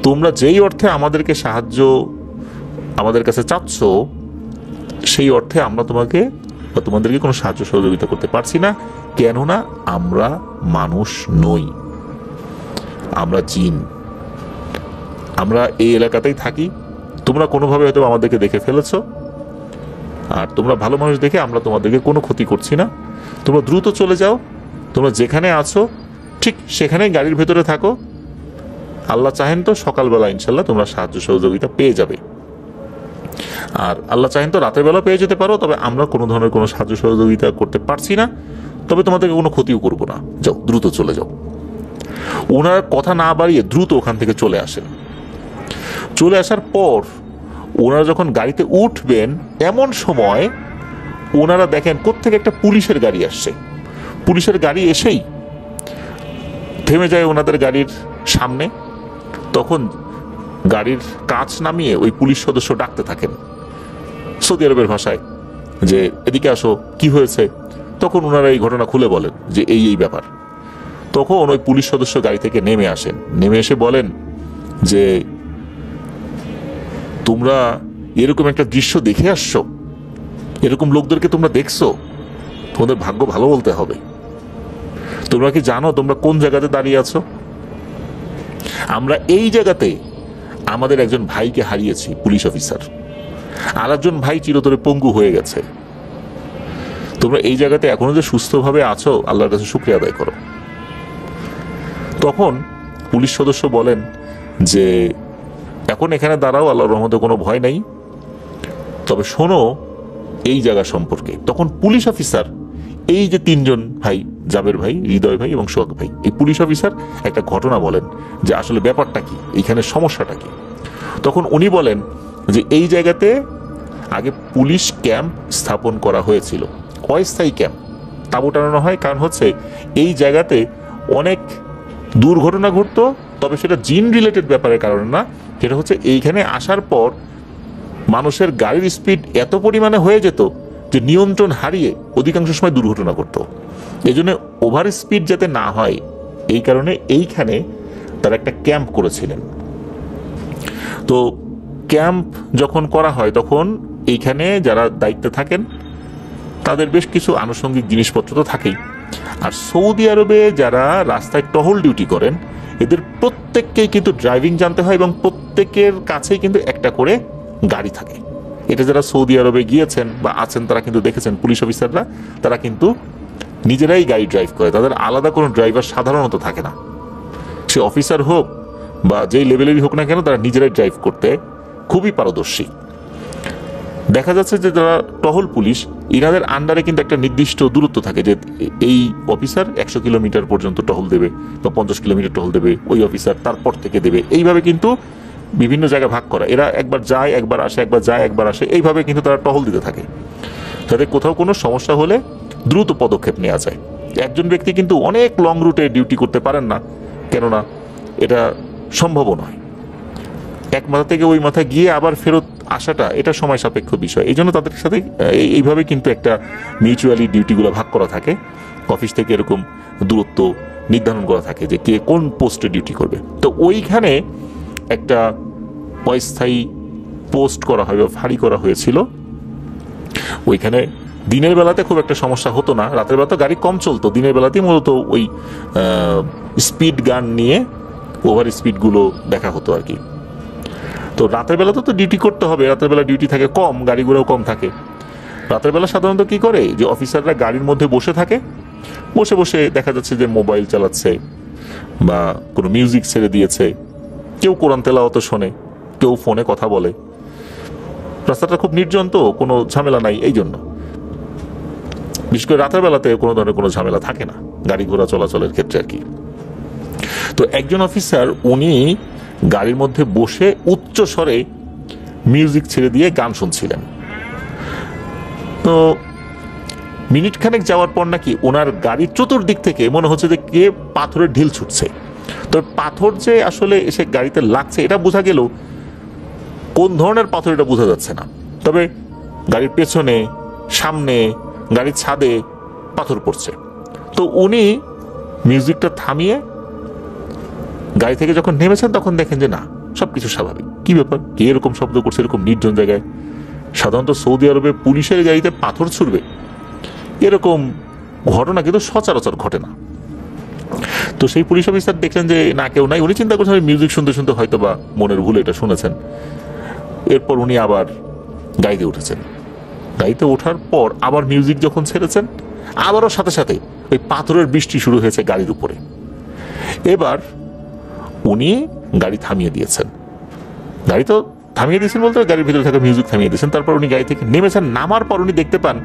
তোমরা যেই অর্থে আমাদেরকে সাহায্য আমাদের কাছে চাচ্ছ, সেই অর্থে আমরা তোমাদেরকে কোনো সাহায্য সহযোগিতা করতে পারছি না। কেননা আমরা মানুষ নই, আমরা জিন। আমরা এই এলাকাতেই থাকি, তোমরা কোনোভাবে হয়তো আমাদেরকে দেখে ফেলেছো, আর তোমরা ভালো মানুষ দেখে আমরা তোমাদেরকে কোনো ক্ষতি করছি না। তোমরা দ্রুত চলে যাও, তোমরা যেখানে আছো ঠিক সেখানেই গাড়ির ভেতরে থাকো। আল্লাহ চাহেন তো সকালবেলা ইনশাল্লাহ তোমরা সাহায্য সহযোগিতা পেয়ে যাবে, আর আল্লাহ চাহেন তো রাতের বেলা পেয়ে যেতে পারো। তবে আমরা কোনো ধরনের কোনো সাহায্য সহযোগিতা করতে পারছি না, তবে তোমাদেরকে কোনো ক্ষতিও করবো না, যাও দ্রুত চলে যাও। ওনার কথা না বাড়িয়ে দ্রুত ওখান থেকে চলে আসেন। চলে আসার পর ওনারা যখন গাড়িতে উঠবেন, এমন সময় ওনারা দেখেন কোত্থেকে একটা পুলিশের গাড়ি আসছে। পুলিশের গাড়ি এসেই থেমে যায় ওনাদের গাড়ির সামনে। তখন গাড়ির কাঁচ নামিয়ে ওই পুলিশ সদস্য ডাকতে থাকেন সৌদি আরবের ভাষায় যে এদিকে আসো, কি হয়েছে। তখন ওনারা এই ঘটনা খুলে বলেন যে এই ব্যাপার। তখন ওই পুলিশ সদস্য গাড়ি থেকে নেমে আসেন, নেমে এসে বলেন যে তোমরা এরকম একটা দৃশ্য দেখে আসছো, এরকম লোকদেরকে তোমরা দেখছো, তোমাদের ভাগ্য ভালো বলতে হবে। তোমরা কি জানো তোমরা কোন জায়গাতে দাঁড়িয়ে আছো? আমরা এই জায়গাতে আমাদের একজন ভাইকে হারিয়েছি, পুলিশ অফিসার, আর একজন ভাই চিরতরে পঙ্গু হয়ে গেছে। তোমরা এই জায়গাতে এখনো যে সুস্থভাবে আছো, আল্লাহর কাছে শুকরিয়া আদায় করো। তখন পুলিশ সদস্য বলেন যে এখন এখানে দাঁড়াও, আল্লাহর রহমতে কোনো ভয় নাই, তবে শোনো এই জায়গা সম্পর্কে। তখন পুলিশ অফিসার, এই যে তিনজন ভাই, জাবের ভাই, হৃদয় ভাই এবং সোহাগ ভাই, এই পুলিশ অফিসার একটা ঘটনা বলেন যে আসলে ব্যাপারটা কি, এইখানে সমস্যাটা কি। তখন উনি বলেন যে এই জায়গাতে আগে পুলিশ ক্যাম্প স্থাপন করা হয়েছিল, অস্থায়ী ক্যাম্প, তাঁবু টানানো হয়। কারণ হচ্ছে এই জায়গাতে অনেক দুর্ঘটনা ঘটতো, তবে সেটা জিন রিলেটেড ব্যাপারের কারণে না, সেটা হচ্ছে এইখানে আসার পর মানুষের গাড়ির স্পিড এত পরিমাণে হয়ে যেত যে নিয়ন্ত্রণ হারিয়ে অধিকাংশ সময় দুর্ঘটনা ঘটতো। এই জন্য ওভার স্পিড যাতে না হয়, এই কারণে এইখানে তারা একটা ক্যাম্প করেছিলেন। তো ক্যাম্প যখন করা হয়, তখন এইখানে যারা দায়িত্বে থাকেন তাদের বেশ কিছু আনুষঙ্গিক জিনিসপত্র তো থাকেই। আর সৌদি আরবে যারা রাস্তায় টহল ডিউটি করেন, এদের প্রত্যেককেই কিন্তু ড্রাইভিং জানতে হয় এবং প্রত্যেকের কাছেই কিন্তু একটা করে গাড়ি থাকে। এটা যারা সৌদি আরবে গিয়েছেন বা আছেন তারা কিন্তু দেখেছেন, পুলিশ অফিসাররা তারা কিন্তু নিজেরাই গাড়ি ড্রাইভ করে, তাদের আলাদা কোনো ড্রাইভার সাধারণত থাকে না। সে অফিসার হোক বা যেই লেভেলেরই হোক না কেন, তারা নিজেরাই ড্রাইভ করতে খুবই পারদর্শী। দেখা যাচ্ছে যে যারা টহল পুলিশ, ইনাদের আন্ডারে কিন্তু একটা নির্দিষ্ট দূরত্ব থাকে যে এই অফিসার 100 কিলোমিটার পর্যন্ত টহল দেবে বা 50 কিলোমিটার টহল দেবে, ওই অফিসার তারপর থেকে দেবে। এইভাবে কিন্তু বিভিন্ন জায়গায় ভাগ করা, এরা একবার যায় একবার আসে, একবার যায় একবার আসে, এইভাবে কিন্তু তারা টহল দিতে থাকে, যাতে কোথাও কোনো সমস্যা হলে দ্রুত পদক্ষেপ নেওয়া যায়। একজন ব্যক্তি কিন্তু অনেক লং রুটে ডিউটি করতে পারেন না, কেননা এটা সম্ভব নয়। এক মাথা থেকে ওই মাথা গিয়ে আবার ফেরত আসাটা এটা সময় সাপেক্ষ বিষয়। এই জন্য তাদের সাথে এইভাবে কিন্তু একটা মিউচুয়ালি ডিউটিগুলো ভাগ করা থাকে। অফিস থেকে এরকম দূরত্ব নির্ধারণ করা থাকে যে কে কোন পোস্টে ডিউটি করবে। তো ওইখানে একটা অস্থায়ী পোস্ট করা হয় বা ফাঁড়ি করা হয়েছিল। ওইখানে দিনের বেলাতে খুব একটা সমস্যা হতো না, রাতের বেলা তো গাড়ি কম চলতো, দিনের বেলাতেই মূলত ওই স্পিড গান নিয়ে ওভার স্পিডগুলো দেখা হতো আর কি। তো রাতের বেলা তো ডিউটি করতে হবে, রাতের বেলা ডিউটি থাকে কম, গাড়িগুলোও কম থাকে। রাতের বেলা সাধারণত কি করে যে অফিসাররা গাড়ির মধ্যে বসে থাকে, বসে বসে দেখা যাচ্ছে যে মোবাইল চালাচ্ছে বা কোনো মিউজিক ছেড়ে দিয়েছে, কেউ কোরআন তেলাওয়াত শোনে, কেউ ফোনে কথা বলে। রাস্তাটা খুব নির্জন, তো কোনো ঝামেলা নাই, এই জন্য বিশেষ করে রাতের বেলাতে কোনো ধরনের কোনো ঝামেলা থাকে না গাড়ি ঘোড়া চলাচলের ক্ষেত্রে আর কি। তো একজন অফিসার উনি গাড়ির মধ্যে বসে উচ্চ স্বরে মিউজিক ছেড়ে দিয়ে গান শুনছিলেন। তো মিনিট খানেক যাওয়ার পর নাকি ওনার গাড়ির চতুর্দিক থেকে মনে হচ্ছে যে কে পাথরের ঢিল ছুটছে। তো পাথর যে আসলে এসে গাড়িতে লাগছে এটা বোঝা গেল, কোন ধরনের পাথর এটা বোঝা যাচ্ছে না, তবে গাড়ির পেছনে, সামনে, গাড়ির ছাদে পাথর পড়ছে। তো উনি মিউজিকটা থামিয়ে গাড়ি থেকে যখন নেমেছেন তখন দেখেন যে না, সবকিছু স্বাভাবিক। কি ব্যাপার, কে এরকম শব্দ করছে এরকম নির্জন জায়গায়? সাধারণত সৌদি আরবে পুলিশের গাড়িতে পাথর ছুড়বে এরকম ঘটনা কিন্তু সচরাচর ঘটে না। তো সেই পুলিশ অফিসার দেখলেন যে না, কেউ নাই। উনি চিন্তা করছেন মিউজিক শুনতে শুনতে হয়তো বা মনের ভুলে এটা শুনেছেন। এরপর উনি আবার গাড়িতে উঠেছেন। গাড়িতে ওঠার পর আবার মিউজিক যখন ছেড়েছেন, আবারও সাথে সাথে ওই পাথরের বৃষ্টি শুরু হয়েছে গাড়ির উপরে। এবার উনি গাড়ি থামিয়ে দিয়েছেন। গাড়ি তো থামিয়ে দিয়েছেন বলতে গাড়ির ভিতরে থাকা মিউজিক থামিয়ে দিয়েছেন। তারপর উনি গাড়ি থেকে নেমেছেন। নামার পর উনি দেখতে পান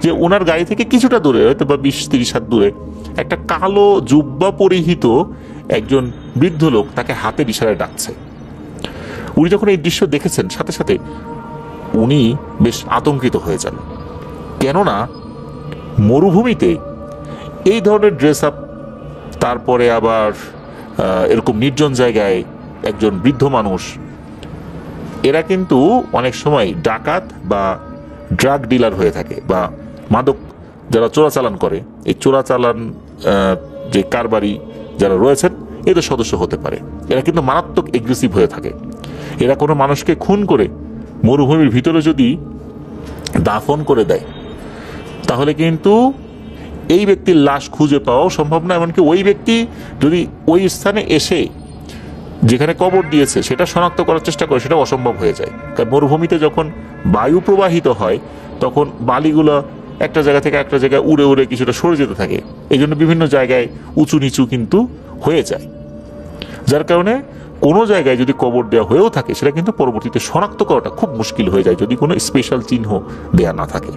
যে ওনার গাড়ি থেকে কিছুটা দূরে, হয়তো বা 20-30 হাত দূরে, একটা কালো জুব্বা পরিহিত একজন বৃদ্ধ লোক তাকে হাতের ইশারায় ডাকছে। উনি যখন এই দৃশ্য দেখেছেন সাথে সাথে উনি বেশ আতঙ্কিত হয়ে যান। কেননা মরুভূমিতে এই ধরনের ড্রেস আপ, তারপরে আবার এরকম নির্জন জায়গায় একজন বৃদ্ধ মানুষ, এরা কিন্তু অনেক সময় ডাকাত বা ড্রাগ ডিলার হয়ে থাকে, বা মাদক যারা চোরাচালান করে, এই চোরাচালান যে কারবারি যারা রয়েছেন এদের সদস্য হতে পারে। এরা কিন্তু মারাত্মক এগ্রেসিভ হয়ে থাকে। এরা কোনো মানুষকে খুন করে মরুভূমির ভিতরে যদি দাফন করে দেয় তাহলে কিন্তু এই ব্যক্তির লাশ খুঁজে পাওয়াও সম্ভব না। এমনকি ওই ব্যক্তি যদি ওই স্থানে এসে যেখানে কবর দিয়েছে সেটা শনাক্ত করার চেষ্টা করে, সেটা অসম্ভব হয়ে যায়। কারণ মরুভূমিতে যখন বায়ু প্রবাহিত হয় তখন বালিগুলো একটা জায়গা থেকে একটা জায়গায় উড়ে উড়ে কিছুটা সরে যেতে থাকে। এই জন্য বিভিন্ন জায়গায় উঁচু নিচু কিন্তু হয়ে যায়, যার কারণে কোনো জায়গায় যদি কবর দেওয়া হয়েও থাকে সেটা কিন্তু পরবর্তীতে শনাক্ত করাটা খুব মুশকিল হয়ে যায় যদি কোনো স্পেশাল চিহ্ন দেয়া না থাকে।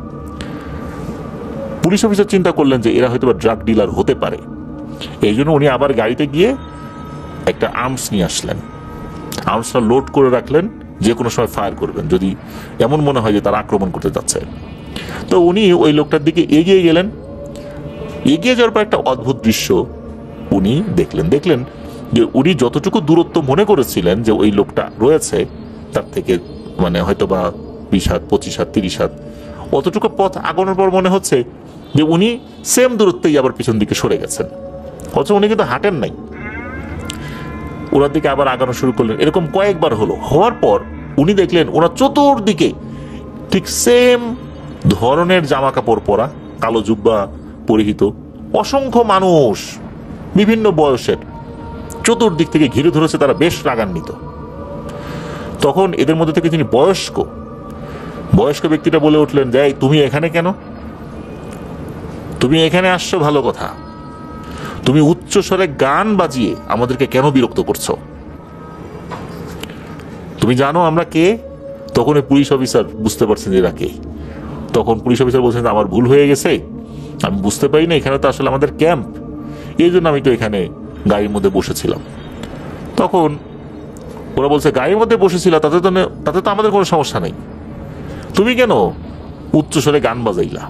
পুলিশ অফিসার চিন্তা করলেন যে এরা হয়তো ড্রাগ ডিলার হতে পারে। এই জন্য উনি আবার গাড়িতে গিয়ে একটা আর্মস নিয়ে আসলেন। আর্মসটা লোড করে রাখলেন, যে কোনো সময় ফায়ার করবেন যদি এমন মনে হয় যে তারা আক্রমণ করতে যাচ্ছে। তো উনি ওই লোকটার দিকে এগিয়ে গেলেন। এগিয়ে যাওয়ার পর একটা অদ্ভুত দৃশ্য উনি দেখলেন যে উনি যতটুকু দূরত্ব মনে করেছিলেন যে ওই লোকটা রয়েছে তার থেকে মানে হয়তো বা 20 হাত, 25 হাত, 30 হাত, অতটুকু পথ আগানোর পর মনে হচ্ছে যে উনি সেম দূরত্বেই আবার পিছন দিকে সরে গেছেন। অথচ উনি কিন্তু হাঁটেন নাই, ওনার দিকে আবার আগানো শুরু করলেন। এরকম কয়েকবার হওয়ার পর উনি দেখলেন ওনার চতুর্দিকে ঠিক সেম ধরনের জামা কাপড় পরা, কালো জুব্বা পরিহিত অসংখ্য মানুষ বিভিন্ন বয়সের চতুর্দিক থেকে ঘিরে ধরেছে। তারা বেশ রাগান্বিত। তখন এদের মধ্যে থেকে যিনি বয়স্ক ব্যক্তিটা বলে উঠলেন যে তুমি এখানে কেন? তুমি এখানে আসছো ভালো কথা, তুমি উচ্চ স্বরে গান বাজিয়ে আমাদেরকে কেন বিরক্ত করছো? তুমি জানো আমরা কে? তখন পুলিশ অফিসার বুঝতে পারছেন যে এরা কে। তখন পুলিশ অফিসার বলছেন আমার ভুল হয়ে গেছে, আমি বুঝতে পারি না, এখানে তো আসলে আমাদের ক্যাম্প, এই জন্য আমি তো এখানে গাড়ির মধ্যে বসেছিলাম। তখন ওরা বলছে গাড়ির মধ্যে বসেছিল তাতে তো আমাদের কোনো সমস্যা নেই, তুমি কেন উচ্চস্বরে গান বাজাইলা?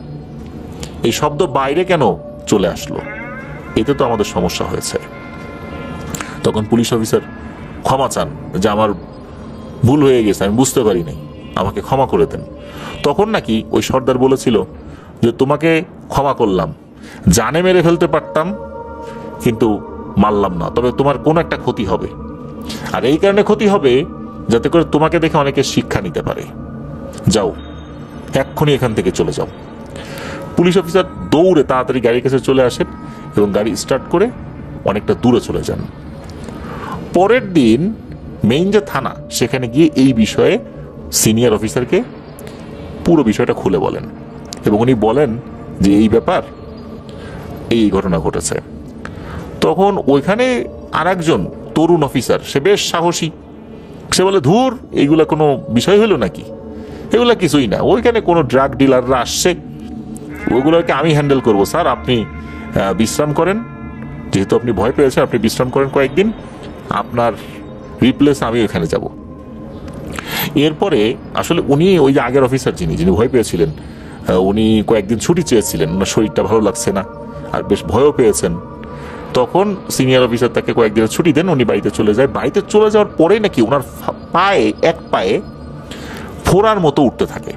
এই শব্দ বাইরে কেন চলে আসলো? এতে তো আমাদের সমস্যা হয়েছে। তখন পুলিশ অফিসার ক্ষমা চান যে আমার ভুল হয়ে গেছে, আমি বুঝতে পারি নাই, আমাকে ক্ষমা করে দেন। তখন নাকি ওই সর্দার বলেছিল যে তোমাকে ক্ষমা করলাম, জানে মেরে ফেলতে পারতাম কিন্তু মারলাম না, তবে তোমার কোনো একটা ক্ষতি হবে। আর এই কারণে ক্ষতি হবে যাতে করে তোমাকে দেখে অনেকে শিক্ষা নিতে পারে। যাও, এক্ষুনি এখান থেকে চলে যাও। পুলিশ অফিসার দৌড়ে তাড়াতাড়ি গাড়ির কাছে চলে আসেন এবং গাড়ি স্টার্ট করে অনেকটা দূরে চলে যান। পরের দিন মেইন যে থানা সেখানে গিয়ে এই বিষয়ে সিনিয়র অফিসারকে পুরো বিষয়টা খুলে বলেন এবং উনি বলেন যে এই ব্যাপার, এই ঘটনা ঘটেছে। তখন ওইখানে আর একজন তরুণ অফিসার, সে বেশ সাহসী, সে বলে ধুর এইগুলা কোনো বিষয় হলো নাকি, এগুলা কিছুই না, ওইখানে কোনো ড্রাগ ডিলাররা আসছে, ওগুলোকে আমি হ্যান্ডেল করবো স্যার, আপনি বিশ্রাম করেন, যেহেতু আপনি ভয় পেয়েছেন আপনি বিশ্রাম করেন কয়েকদিন, আপনার রিপ্লেস আমি ওইখানে যাব। এরপরে আসলে উনি ওই যে আগের অফিসার যিনি ভয় পেয়েছিলেন, উনি কয়েকদিন ছুটি চেয়েছিলেন, ওনার শরীরটা ভালো লাগছে না আর বেশ ভয়ও পেয়েছেন। তখন সিনিয়র অফিসার তাকে কয়েকদিনের ছুটি দেন, উনি বাড়িতে চলে যায়। বাড়িতে চলে যাওয়ার পরে নাকি ওনার পায়ে, এক পায়ে ফোড়ার মতো উঠতে থাকে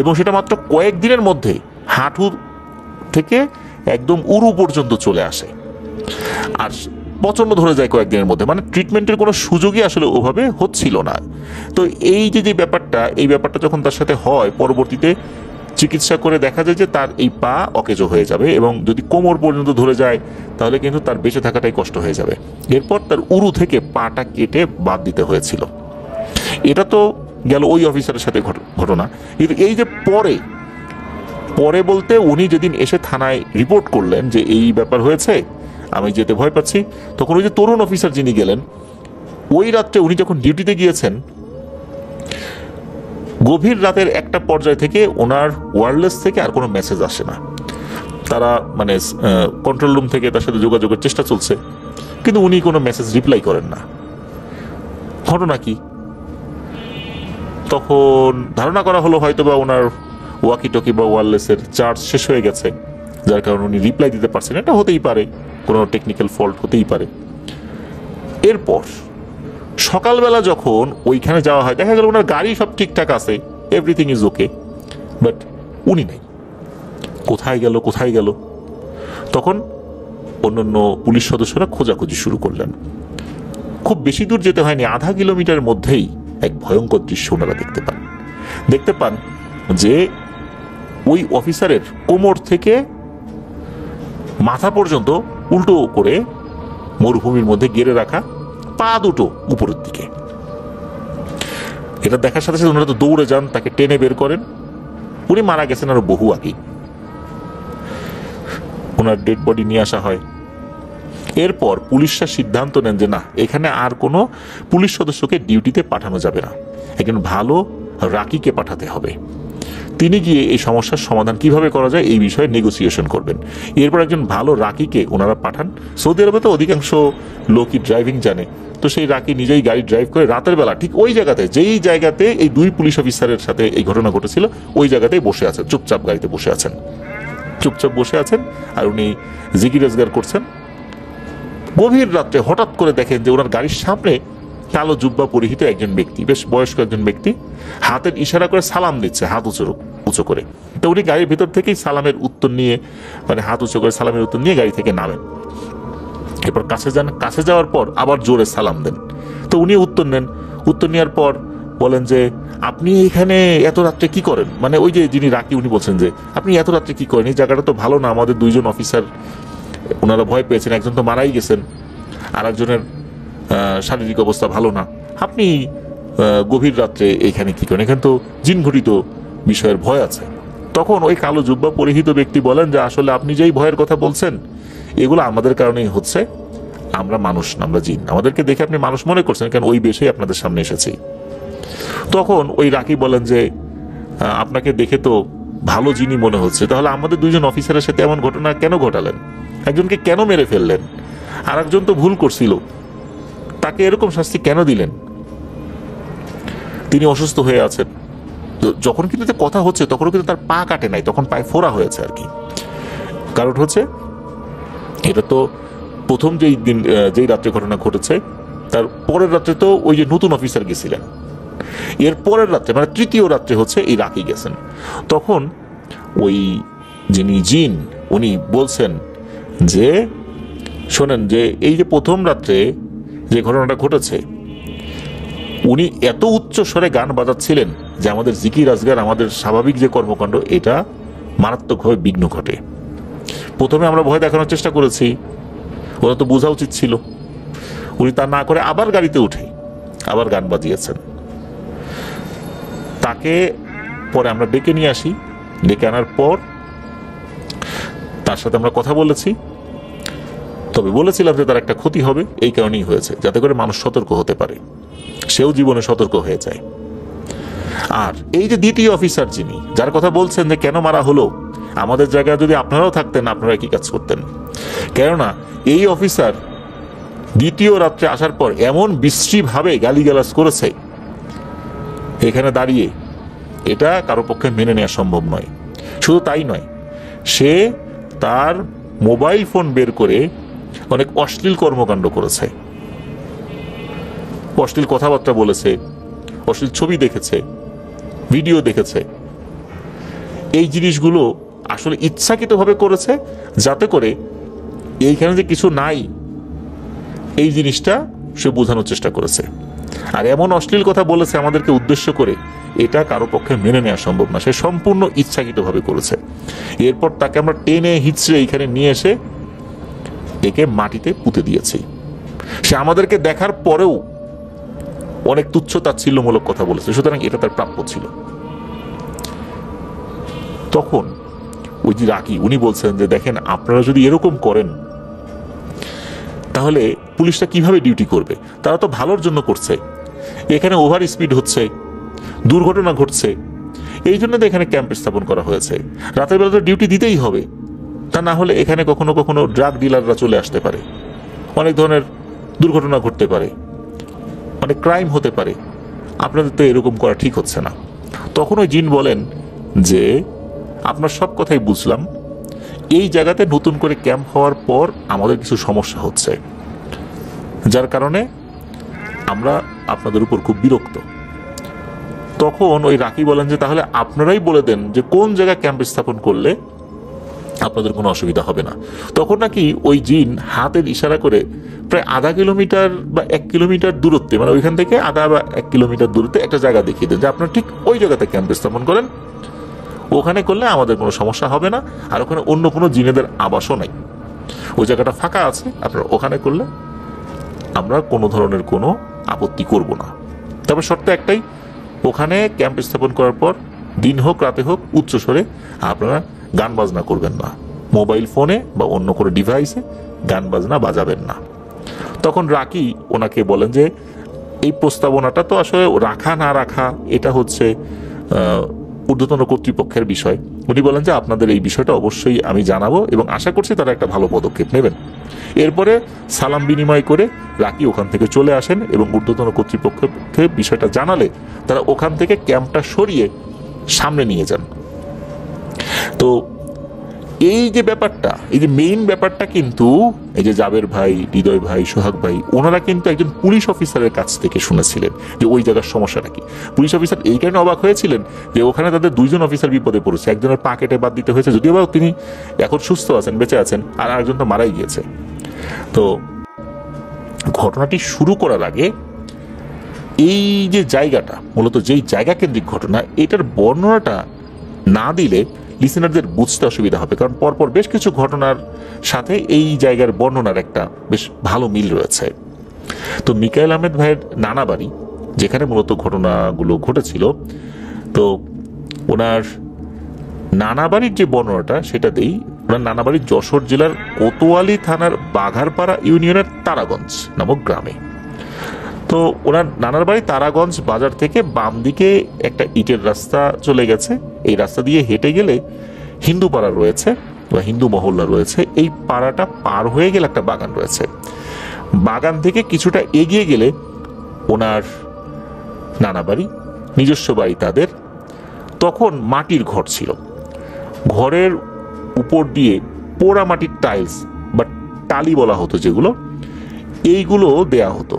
এবং সেটা মাত্র কয়েকদিনের মধ্যে হাঁটু থেকে একদম উরু পর্যন্ত চলে আসে আর প্রচন্ড ধরে যায় কয়েকদিনের মধ্যে, মানে ট্রিটমেন্টের কোনো সুযোগই আসলে ওভাবে হচ্ছিল না। তো এই যে ব্যাপারটা, এই ব্যাপারটা যখন তার সাথে হয়, পরবর্তীতে চিকিৎসা করে দেখা যায় যে তার এই পা অকেজো হয়ে যাবে এবং যদি কোমর পর্যন্ত ধরে যায় তাহলে কিন্তু তার বেঁচে থাকাটাই কষ্ট হয়ে যাবে। এরপর তার উরু থেকে পাটা কেটে বাদ দিতে হয়েছিল। এটা তো গেল ওই অফিসারের সাথে ঘটনা। কিন্তু এই যে পরে পরে বলতে উনি যেদিন এসে থানায় রিপোর্ট করলেন যে এই ব্যাপার হয়েছে, আমি যেতে ভয় পাচ্ছি, তখন ওই যে তরুণ অফিসার যিনি গেলেন, ওই রাত্রে উনি যখন ডিউটিতে গিয়েছেন, গভীর রাতের একটা পর্যায় থেকে ওনার ওয়্যারলেস থেকে আর কোনো মেসেজ আসে না। তারা মানে কন্ট্রোল রুম থেকে তার সাথে যোগাযোগের চেষ্টা চলছে, কিন্তু উনি কোনো মেসেজ রিপ্লাই করেন না। ঘটনা কি? তখন ধারণা করা হলো হয়তোবা ওনার ওয়াকি টকি বা ওয়্যারলেসের চার্জ শেষ হয়ে গেছে, যার কারণে উনি রিপ্লাই দিতে পারছেন। এটা হতেই পারে, কোনো টেকনিক্যাল ফল্ট হতেই পারে। এরপর সকালবেলা যখন ওইখানে যাওয়া হয়, দেখা গেল ওনার গাড়ি সব ঠিকঠাক আছে, এভরিথিং ইজ ওকে, বাট উনি নেই। কোথায় গেল কোথায় গেল? তখন অন্যান্য পুলিশ সদস্যরা খোঁজাখুঁজি শুরু করলেন। খুব বেশি দূর যেতে হয়নি, আধা কিলোমিটারের মধ্যেই এক ভয়ঙ্কর দৃশ্য ওনারা দেখতে পান যে ওই অফিসারের কোমর থেকে মাথা পর্যন্ত উল্টো করে মরুভূমির মধ্যে গেড়ে রাখা, পা দুটো উপরের দিকে। এটা দেখার সাথে সাথে ওনারা তো দৌড়ে যান, তাকে টেনে বের করেন। উনি মারা গেছেন আরো বহু আগেই। ওনার ডেড বডি নিয়ে আসা হয়। এরপর পুলিশরা সিদ্ধান্ত নেন যে না, এখানে আর কোনো পুলিশ সদস্যকে ডিউটিতে পাঠানো যাবে না, একজন ভালো রাকিকে পাঠাতে হবে। তিনি গিয়ে এই সমস্যার সমাধান কিভাবে করা যায় এই বিষয়ে নেগোসিয়েশন করবেন। এরপর একজন ভালো রাকিকে ওনারা পাঠান। সৌদি আরবে তো অধিকাংশ লোকই ড্রাইভিং জানে, তো সেই রাকি নিজেই গাড়ি ড্রাইভ করে রাতের বেলা ঠিক ওই জায়গাতে, যেই জায়গাতে এই দুই পুলিশ অফিসারের সাথে এই ঘটনা ঘটেছিল, ওই জায়গাতেই বসে আছেন, চুপচাপ গাড়িতে বসে আছেন আর উনি জিকির রোজগার করছেন। গভীর রাত্রে হঠাৎ করে দেখেন যে ওনার গাড়ির সামনে কালো জুব্বা পরিহিত একজন ব্যক্তি, বেশ বয়স্ক একজন ব্যক্তি, হাতের ইশারা করে সালাম দিচ্ছে, হাত উঁচু করে। তো উনি গাড়ির ভিতর থেকেই সালামের উত্তর নিয়ে, মানে হাত উঁচু করে সালামের উত্তর নিয়ে গাড়ি থেকে নামেন। এরপর কাছে যান, কাছে যাওয়ার পর আবার জোরে সালাম দেন। তো উনি উত্তর নেন। উত্তর নেওয়ার পর বলেন যে আপনি এখানে এত রাত্রে কি করেন? মানে ওই যে যিনি রাকি, উনি বলছেন যে আপনি এত রাত্রে কি করেন, এই জায়গাটা তো ভালো না, আমাদের দুইজন অফিসার ওনারা ভয় পেয়েছেন, একজন তো মারাই গেছেন, আর একজনের শারীরিক অবস্থা ভালো না, আপনি গভীর রাত্রে এখানে কি করেন? এখানে তো জিনঘটিত বিষয়ের ভয় আছে। তখন ওই কালো জুব্বা পরিহিত ব্যক্তি বলেন যে আসলে আপনি যেই ভয়ের কথা বলছেন এগুলো আমাদের কারণেই হচ্ছে, আমরা মানুষ না, আমরা জিন, আমাদেরকে দেখে আপনি মানুষ মনে করছেন, কারণ ওই বেশেই আপনাদের সামনে এসেছি। তখন ওই রাকি বলেন যে আপনাকে দেখে তো ভালো জিনই মনে হচ্ছে, তাহলে আমাদের দুইজন অফিসারের সাথে এমন ঘটনা কেন ঘটালেন? একজনকে কেন মেরে ফেললেন? আর একজন তো ভুল করছিল, তাকে এরকম শাস্তি কেন দিলেন? তিনি অসুস্থ হয়ে আছেন। যখন কিন্তু কথা হচ্ছে তখনও কিন্তু তার পা কাটে নাই, তখন পায়ে ফোড়া হয়েছে আর কি। কারণ হচ্ছে এটা তো প্রথম যেই রাত্রে ঘটনা ঘটেছে, তার পরের রাত্রে তো ওই যে নতুন অফিসার গেছিলেন, এর পরের রাত্রে মানে তৃতীয় রাত্রে হচ্ছে এই রাকি গেছেন। তখন ওই যিনি জিন উনি বলছেন যে শোনেন, যে এই যে প্রথম রাত্রে যে ঘটনাটা ঘটেছে, উনি এত উচ্চ স্বরে গান বাজাচ্ছিলেন যে আমাদের জিকির আজগার, আমাদের স্বাভাবিক যে কর্মকাণ্ড, এটা মারাত্মকভাবে বিঘ্ন ঘটে। প্রথমে আমরা ভয় দেখানোর চেষ্টা করেছি, ওরা তো বোঝা উচিত ছিল। উনি তা না করে আবার গাড়িতে উঠে আবার গান বাজিয়েছেন। তাকে পরে আমরা ডেকে নিয়ে আসি। ডেকে আনার পর তার সাথে আমরা কথা বলেছি, তবে বলেছিলাম যে তার একটা ক্ষতি হবে, এই কারণেই হয়েছে, যাতে করে মানুষ সতর্ক হতে পারে, সেও জীবনে সতর্ক হয়ে যায়। আর এই যে দ্বিতীয় অফিসার যিনি, যার কথা বলছেন যে কেন মারা হলো, আমাদের জায়গায় যদি আপনারাও থাকতেন আপনারা কি কাজ করতেন? কেননা এই অফিসার দ্বিতীয় রাত্রে আসার পর এমন বিশ্রীভাবে গালিগালাজ করেছে এখানে দাঁড়িয়ে, এটা কারো পক্ষে মেনে নেওয়া সম্ভব নয়। শুধু তাই নয়, সে তার মোবাইল ফোন বের করে অনেক অশ্লীল কর্মকাণ্ড করেছে, অশ্লীল কথাবার্তা বলেছে, অশ্লীল ছবি দেখেছে, ভিডিও দেখেছে। এই জিনিসগুলো আসলে ইচ্ছাকৃতভাবে করেছে, যাতে করে এইখানে যে কিছু নাই এই জিনিসটা সে বোঝানোর চেষ্টা করেছে। আর এমন অশ্লীল কথা বলেছে আমাদেরকে উদ্দেশ্য করে, এটা কারো পক্ষে মেনে নেওয়া সম্ভব না। সে সম্পূর্ণ ইচ্ছাকৃতভাবে করেছে। এরপর তাকে আমরা টেনে হিচড়ে এইখানে নিয়ে এসে একে মাটিতে পুঁতে দিয়েছি। সে আমাদেরকে দেখার পরেও অনেক তুচ্ছ তাচ্ছিল্যমূলক কথা বলেছে, সুতরাং এটা তার প্রাপ্য ছিল। তখন ওই যে রাকি, উনি বলছেন যে দেখেন, আপনারা যদি এরকম করেন তাহলে পুলিশটা কিভাবে ডিউটি করবে? তারা তো ভালোর জন্য করছে, এখানে ওভার স্পিড হচ্ছে, দুর্ঘটনা ঘটছে, এই জন্য তো এখানে ক্যাম্প স্থাপন করা হয়েছে। রাতের বেলা তো ডিউটি দিতেই হবে, তা না হলে এখানে কখনো কখনো ড্রাগ ডিলাররা চলে আসতে পারে, অনেক ধরনের দুর্ঘটনা ঘটতে পারে, অনেক ক্রাইম হতে পারে, আপনাদের তো এরকম করা ঠিক হচ্ছে না। তখন ওই জিন বলেন যে আপনার সব কথাই বুঝলাম, এই জায়গাতে নতুন করে ক্যাম্প হওয়ার পর আমাদের কিছু সমস্যা হচ্ছে, যার কারণে আমরা আপনাদের উপর খুব বিরক্ত। তখন ওই রাকি বলেন যে তাহলে আপনারাই বলে দেন যে কোন জায়গায় ক্যাম্প স্থাপন করলে আপনাদের কোনো অসুবিধা হবে না। তখন নাকি ওই জিন হাতের ইশারা করে প্রায় আধা কিলোমিটার বা 1 কিলোমিটার দূরত্বে, মানে ওইখান থেকে আধা বা 1 কিলোমিটার দূরত্বে একটা জায়গা দেখিয়ে দেন যে আপনারা ঠিক ওই জায়গাতে ক্যাম্প স্থাপন করেন, ওখানে করলে আমাদের কোনো সমস্যা হবে না, আর ওখানে অন্য কোনো জিনেদের আবাসও নাই, ওই জায়গাটা ফাঁকা আছে, আপনারা ওখানে করলে আমরা কোনো ধরনের কোনো আপত্তি করব না। তবে শর্ত একটাই, ওখানে ক্যাম্প স্থাপন করার পর দিন হোক রাতে হোক উচ্চস্বরে আপনারা গান বাজনা করবেন না, মোবাইল ফোনে বা অন্য কোনো ডিভাইসে গান বাজনা বাজাবেন না। তখন রাকি ওনাকে বলেন যে এই প্রস্তাবনাটা তো আসলে রাখা না রাখা এটা হচ্ছে ঊর্ধ্বতন কর্তৃপক্ষের বিষয়। উনি বলেন যে আপনাদের এই বিষয়টা অবশ্যই আমি জানাবো এবং আশা করছি তারা একটা ভালো পদক্ষেপ নেবেন। এরপরে সালাম বিনিময় করে রাকি ওখান থেকে চলে আসেন এবং ঊর্ধ্বতন কর্তৃপক্ষকে বিষয়টা জানালে তারা ওখান থেকে ক্যাম্পটা সরিয়ে সামনে নিয়ে যান। তো এই যে ব্যাপারটা, এই যে মেইন ব্যাপারটা কিন্তু এই যে জাবের ভাই, হৃদয় ভাই, সোহাগ ভাই, ওনারা কিন্তু একজন পুলিশ অফিসারের কাছ থেকে শুনেছিলেন যে ওই জায়গার সমস্যাটা কি। পুলিশ অফিসার এই কারণে অবাক হয়েছিলেন যে ওখানে তাদের 2 জন অফিসার বিপদে পড়েছে, একজনের পা কেটে বাদ দিতে হয়েছে, যদিও বা তিনি এখন সুস্থ আছেন, বেঁচে আছেন, আর আরেকজন তো মারাই গিয়েছে। তো ঘটনাটি শুরু করার আগে এই যে জায়গাটা, মূলত যেই জায়গা কেন্দ্রিক ঘটনা, এটার বর্ণনাটা না দিলে লিসেনারদের বুঝতে অসুবিধা হবে, কারণ পরপর বেশ কিছু ঘটনার সাথে এই জায়গার বর্ণনার একটা বেশ ভালো মিল রয়েছে। তো মিকাইল আহমেদ ভাইয়ের নানা বাড়ি, যেখানে মূলত ঘটনাগুলো ঘটেছিল, তো ওনার নানা বাড়ির যে বর্ণনাটা সেটা দেই। ওনার নানা বাড়ি যশোর জেলার কোতোয়ালি থানার বাঘারপাড়া ইউনিয়নের তারাগঞ্জ নামক গ্রামে। তো ওনার নানার বাড়ি তারাগঞ্জ বাজার থেকে বাম দিকে একটা ইটের রাস্তা চলে গেছে, এই রাস্তা দিয়ে হেঁটে গেলে হিন্দু পাড়া রয়েছে বা হিন্দু মহল্লা রয়েছে, এই পাড়াটা পার হয়ে গেলে একটা বাগান রয়েছে, বাগান থেকে কিছুটা এগিয়ে গেলে ওনার নানা বাড়ি, নিজস্ব বাড়ি তাদের। তখন মাটির ঘর ছিল, ঘরের উপর দিয়ে পোড়া মাটির টাইলস বা টালি বলা হতো যেগুলো, এইগুলো দেয়া হতো।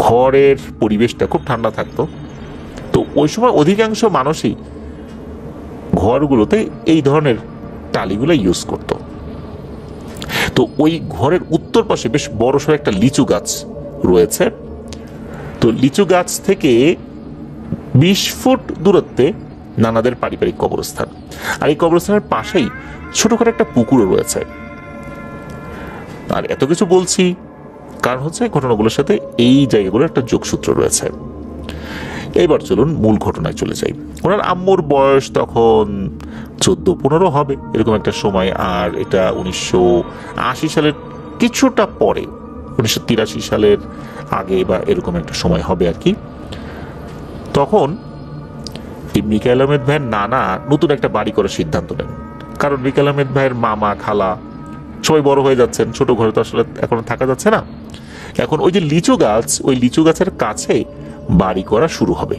ঘরের পরিবেশটা খুব ঠান্ডা থাকতো। তো ওই সময় অধিকাংশ মানুষই ঘরগুলোতে এই ধরনের টালিগুলো ইউজ করত। তো ওই ঘরের উত্তর পাশে বেশ বড়সড় একটা লিচু গাছ রয়েছে। তো লিচু গাছ থেকে 20 ফুট দূরত্বে নানাদের পারিবারিক কবরস্থান, আর এই কবরস্থানের পাশেই ছোটখাটো একটা পুকুরও রয়েছে। আর এত কিছু বলছি, কারণ হচ্ছে ঘটনাগুলোর সাথে এই জায়গাগুলোর একটা যোগসূত্র রয়েছে। এবার চলুন মূল ঘটনায় চলে যাই। ওনার আম্মুর বয়স তখন 14-15 হবে এরকম একটা সময়, আর এটা 1980 সালের কিছুটা পরে, 1983 সালের আগে বা এরকম একটা সময় হবে আর কি। তখন এই মিকাইল আহমেদ ভাইয়ের নানা নতুন একটা বাড়ি করার সিদ্ধান্ত নেন, কারণ মিকাইল আহমেদ ভাইয়ের মামা খালা সবাই বড় হয়ে যাচ্ছেন, ছোট ঘরে তো আসলে এখন থাকা যাচ্ছে না। এখন ওই যে লিচু গাছ, ওই লিচু গাছের কাছে বাড়ি করা শুরু হবে।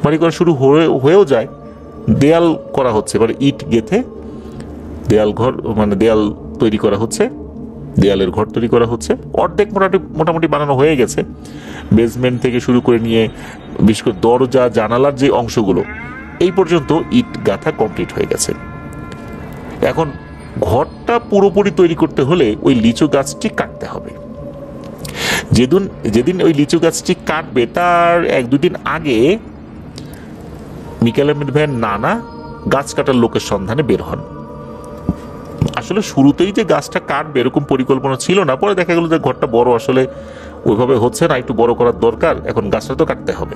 বাড়ি করা শুরু হয়েও যায়, দেয়াল করা হচ্ছে, মানে ইট গেথে দেয়াল ঘর, মানে দেয়াল তৈরি করা হচ্ছে, দেয়ালের ঘর তৈরি করা হচ্ছে। অর্ধেক মোটামুটি বানানো হয়ে গেছে, বেসমেন্ট থেকে শুরু করে নিয়ে বিশেষ করে দরজা জানালার যে অংশগুলো এই পর্যন্ত ইট গাঁথা কমপ্লিট হয়ে গেছে। এখন ঘরটা পুরোপুরি তৈরি করতে হলে ওই লিচু গাছটি কাটতে হবে। যেদিন ওই লিচু গাছটি কাটবে তার 1-2 দিন আগে মিকাইল আহমেদ ভাইয়ের নানা গাছ কাটার লোকের সন্ধানে বের হন। আসলে শুরুতেই যে গাছটা কাটবে এরকম পরিকল্পনা ছিল না, পরে দেখা গেল যে ঘরটা বড় আসলে ওইভাবে হচ্ছে না, একটু বড় করার দরকার, এখন গাছটা তো কাটতে হবে।